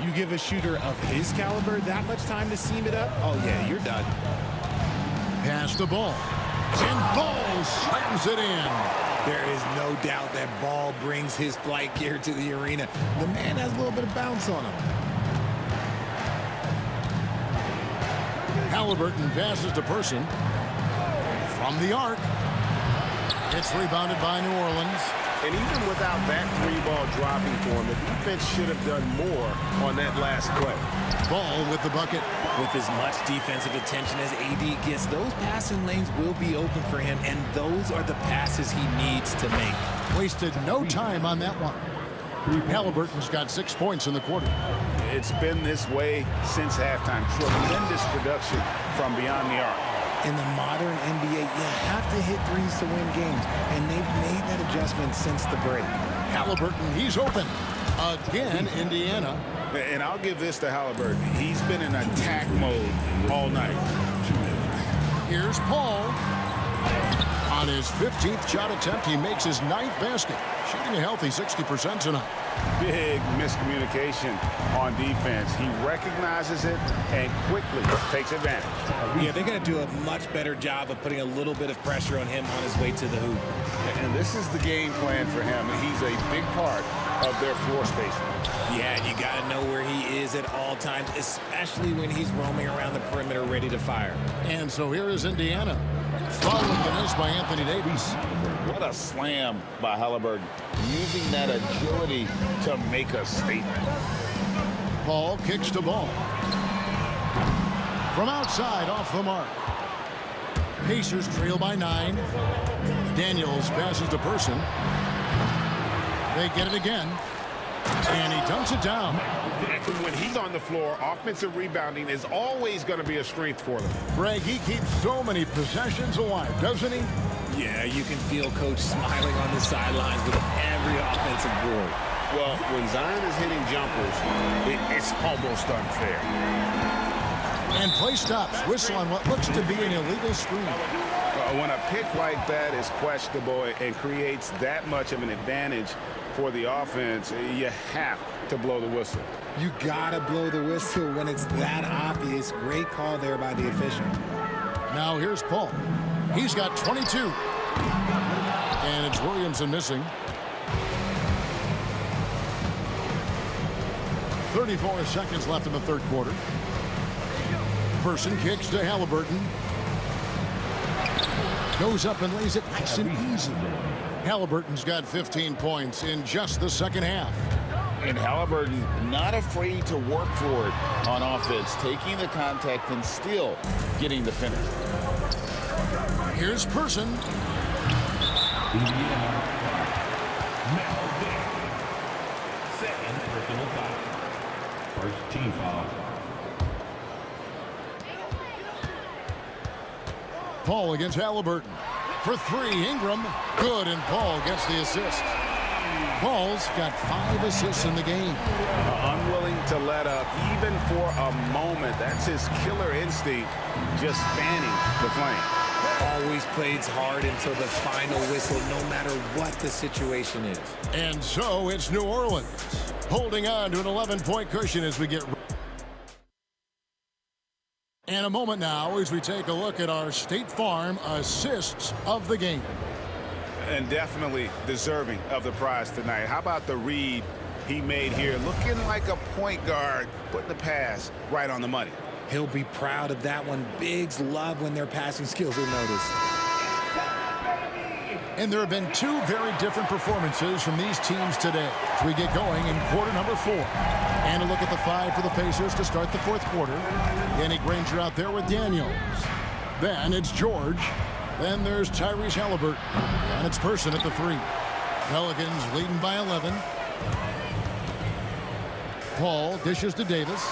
You give a shooter of his caliber that much time to seam it up? Oh, yeah, you're done. Pass the Ball. And Ball slams it in. There is no doubt that Ball brings his flight gear to the arena. The man has a little bit of bounce on him. Halliburton passes to Person. From the arc. It's rebounded by New Orleans. And even without that three-ball dropping for him, the defense should have done more on that last play. Ball with the bucket. With as much defensive attention as AD gets, those passing lanes will be open for him, and those are the passes he needs to make. Wasted no time on that one. Halliburton's got 6 points in the quarter. It's been this way since halftime. Tremendous production from beyond the arc. In the modern NBA, you have to hit threes to win games, and they've made that adjustment since the break. Halliburton, he's open. Again, Indiana. And I'll give this to Halliburton. He's been in attack mode all night. Here's Paul. On his 15th shot attempt, he makes his 9th basket, shooting a healthy 60% tonight. Big miscommunication on defense. He recognizes it and quickly takes advantage. Yeah, they're going to do a much better job of putting a little bit of pressure on him on his way to the hoop. And this is the game plan for him. He's a big part of their floor spacing. Yeah, you got to know where he is at all times, especially when he's roaming around the perimeter ready to fire. And so here is Indiana. Following the miss by Anthony Davis. What a slam by Halliburton. Using that agility to make a statement. Paul kicks the ball. From outside, off the mark. Pacers trail by 9. Daniels passes to Person. They get it again. And he dunks it down. When he's on the floor, offensive rebounding is always going to be a strength for them. Greg, he keeps so many possessions alive, doesn't he? Yeah, you can feel Coach smiling on the sidelines with every offensive board. Well, when Zion is hitting jumpers, it's almost unfair. And play stops. Whistle on what looks to be an illegal screen. When a pick like that is questionable and creates that much of an advantage for the offense, you have to blow the whistle. You gotta blow the whistle when it's that obvious. Great call there by the official. Now here's Paul. He's got 22. And it's Williamson missing. 34 seconds left in the third quarter. Person kicks to Halliburton. Goes up and lays it nice and easy. Halliburton's got 15 points in just the second half. And Halliburton not afraid to work for it on offense, taking the contact and still getting the finish. Here's Person. Second personal foul. First team foul. Paul against Halliburton. For three, Ingram. Good, and Paul gets the assist. Paul's got 5 assists in the game. Unwilling to let up even for a moment. That's his killer instinct, just fanning the flame. Always plays hard until the final whistle, no matter what the situation is. And so it's New Orleans holding on to an 11-point cushion as we get... And a moment now as we take a look at our State Farm assists of the game. And definitely deserving of the prize tonight. How about the read he made here? Looking like a point guard, putting the pass right on the money. He'll be proud of that one. Bigs love when their passing skills are noticed. And there have been 2 very different performances from these teams today as we get going in quarter number 4. And a look at the 5 for the Pacers to start the 4th quarter. Danny Granger out there with Daniels. Then it's George. Then there's Tyrese Halliburton. And it's Person at the 3. Pelicans leading by 11. Paul dishes to Davis.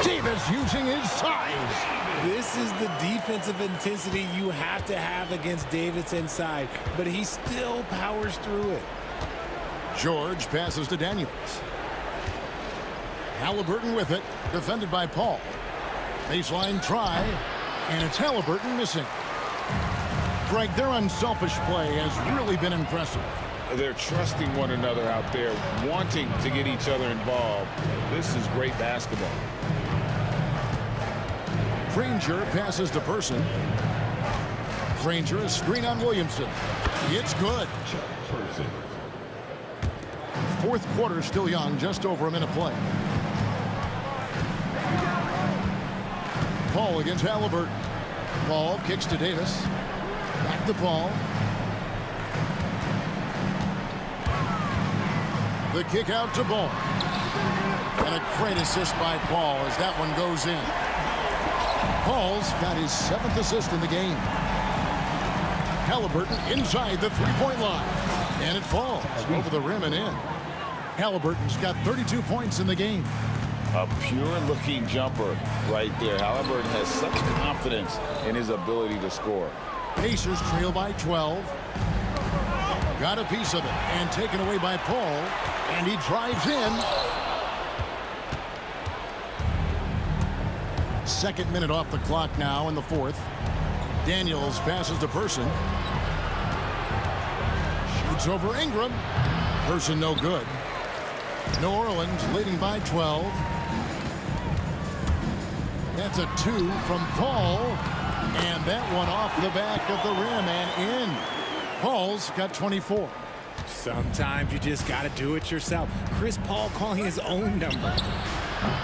Davis using his size. This is the defensive intensity you have to have against Davis inside, but he still powers through it. George passes to Daniels. Halliburton with it, defended by Paul. Baseline try, and it's Halliburton missing. Greg, their unselfish play has really been impressive. They're trusting one another out there, wanting to get each other involved. This is great basketball. Granger passes to Person. Granger, a screen on Williamson. It's good. 4th quarter still young, just over a minute play. Paul against Halliburton. Paul kicks to Davis. Back to Paul. The kick out to Ball. And a great assist by Paul as that one goes in. Paul's got his 7th assist in the game. Halliburton inside the 3-point line. And it falls over the rim and in. Halliburton's got 32 points in the game. A pure-looking jumper right there. Halliburton has such confidence in his ability to score. Pacers trail by 12. Got a piece of it and taken away by Paul. And he drives in. 2nd minute off the clock now in the 4th. Daniels passes to Person. Shoots over Ingram. Person no good. New Orleans leading by 12. That's a 2 from Paul. And that one off the back of the rim and in. Paul's got 24. Sometimes you just got to do it yourself. Chris Paul calling his own number.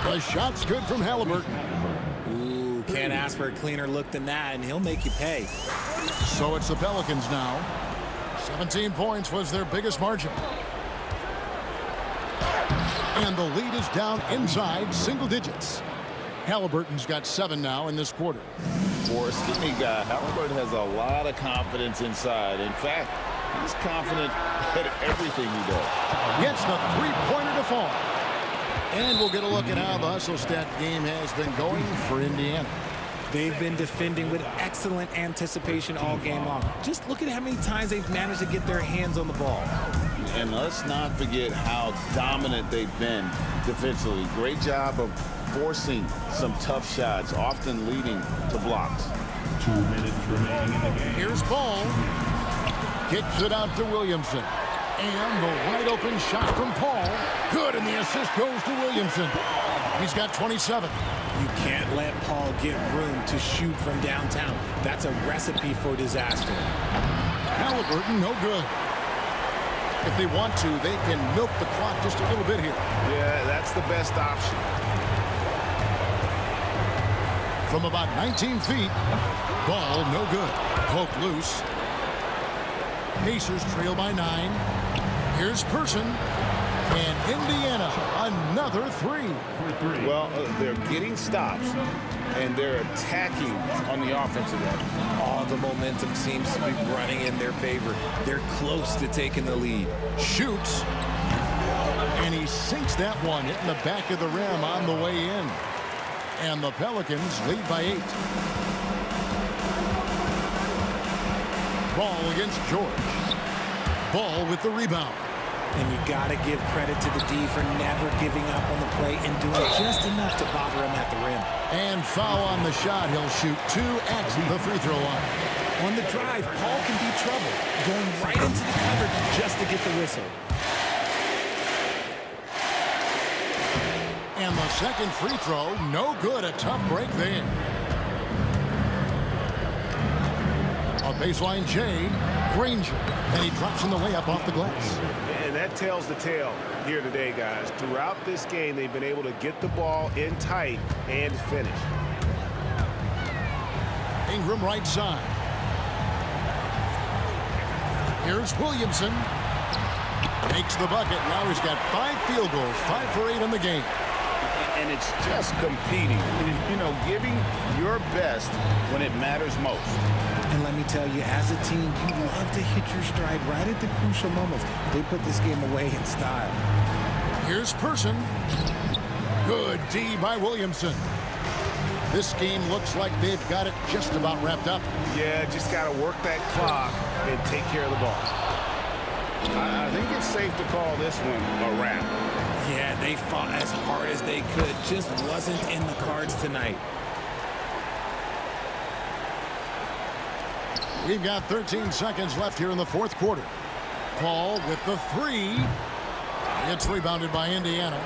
The shot's good from Halliburton. Ooh, can't ask for a cleaner look than that, and he'll make you pay. So it's the Pelicans now. 17 points was their biggest margin. And the lead is down inside single digits. Halliburton's got 7 now in this quarter. For a skinny guy, Halliburton has a lot of confidence inside. In fact, he's confident at everything he does. Gets the 3-pointer to fall. And we'll get a look at how the hustle stat game has been going for Indiana. They've been defending with excellent anticipation all game long. Just look at how many times they've managed to get their hands on the ball. And let's not forget how dominant they've been defensively. Great job of forcing some tough shots, often leading to blocks. 2 minutes remaining in the game. Here's Ball. Kicks it out to Williamson. And the wide open shot from Paul. Good, and the assist goes to Williamson. He's got 27. You can't let Paul get room to shoot from downtown. That's a recipe for disaster. Halliburton, no good. If they want to, they can milk the clock just a little bit here. Yeah, that's the best option. From about 19 feet, Ball no good. Poke loose. Pacers trail by 9. Here's Person. And Indiana, another 3. Well, they're getting stops, and they're attacking on the offensive end. All the momentum seems to be running in their favor. They're close to taking the lead. Shoots. And he sinks that one, hitting the back of the rim on the way in. And the Pelicans lead by 8. Ball against George. Ball with the rebound. And you got to give credit to the D for never giving up on the play and doing just enough to bother him at the rim. And foul on the shot. He'll shoot 2 at the free throw line. On the drive, Paul can be trouble, going right into the coverage just to get the whistle. And the second free throw, no good. A tough break there. A baseline J, Granger. And he drops in the layup off the glass. And that tells the tale here today, guys. Throughout this game, they've been able to get the ball in tight and finish. Ingram right side. Here's Williamson. Makes the bucket. Now he's got 5 field goals, 5 for 8 in the game. And it's just competing, you know, giving your best when it matters most. And let me tell you, as a team, you love to hit your stride right at the crucial moments. They put this game away in style. Here's Person. Good D by Williamson. This game looks like they've got it just about wrapped up. Yeah, just got to work that clock and take care of the ball. I think it's safe to call this one a wrap. Yeah, they fought as hard as they could. Just wasn't in the cards tonight. We've got 13 seconds left here in the fourth quarter. Paul with the 3. It's rebounded by Indiana.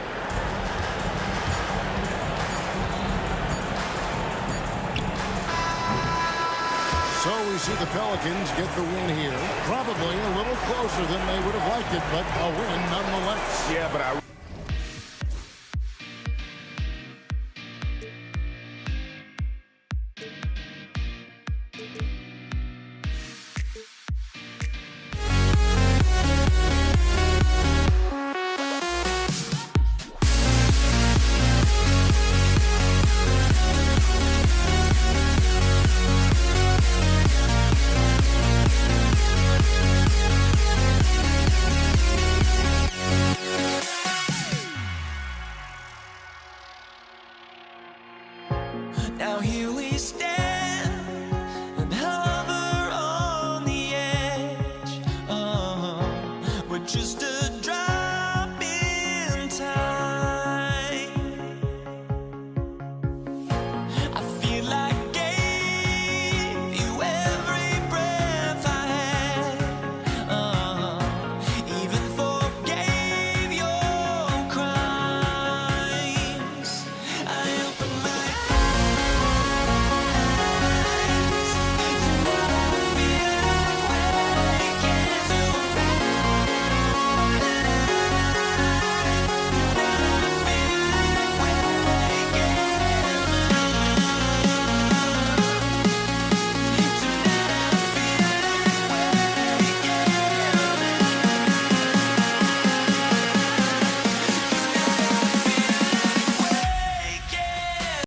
So we see the Pelicans get the win here. Probably a little closer than they would have liked it, but a win nonetheless. Yeah, but I... Now here we stand and hover on the edge. We're just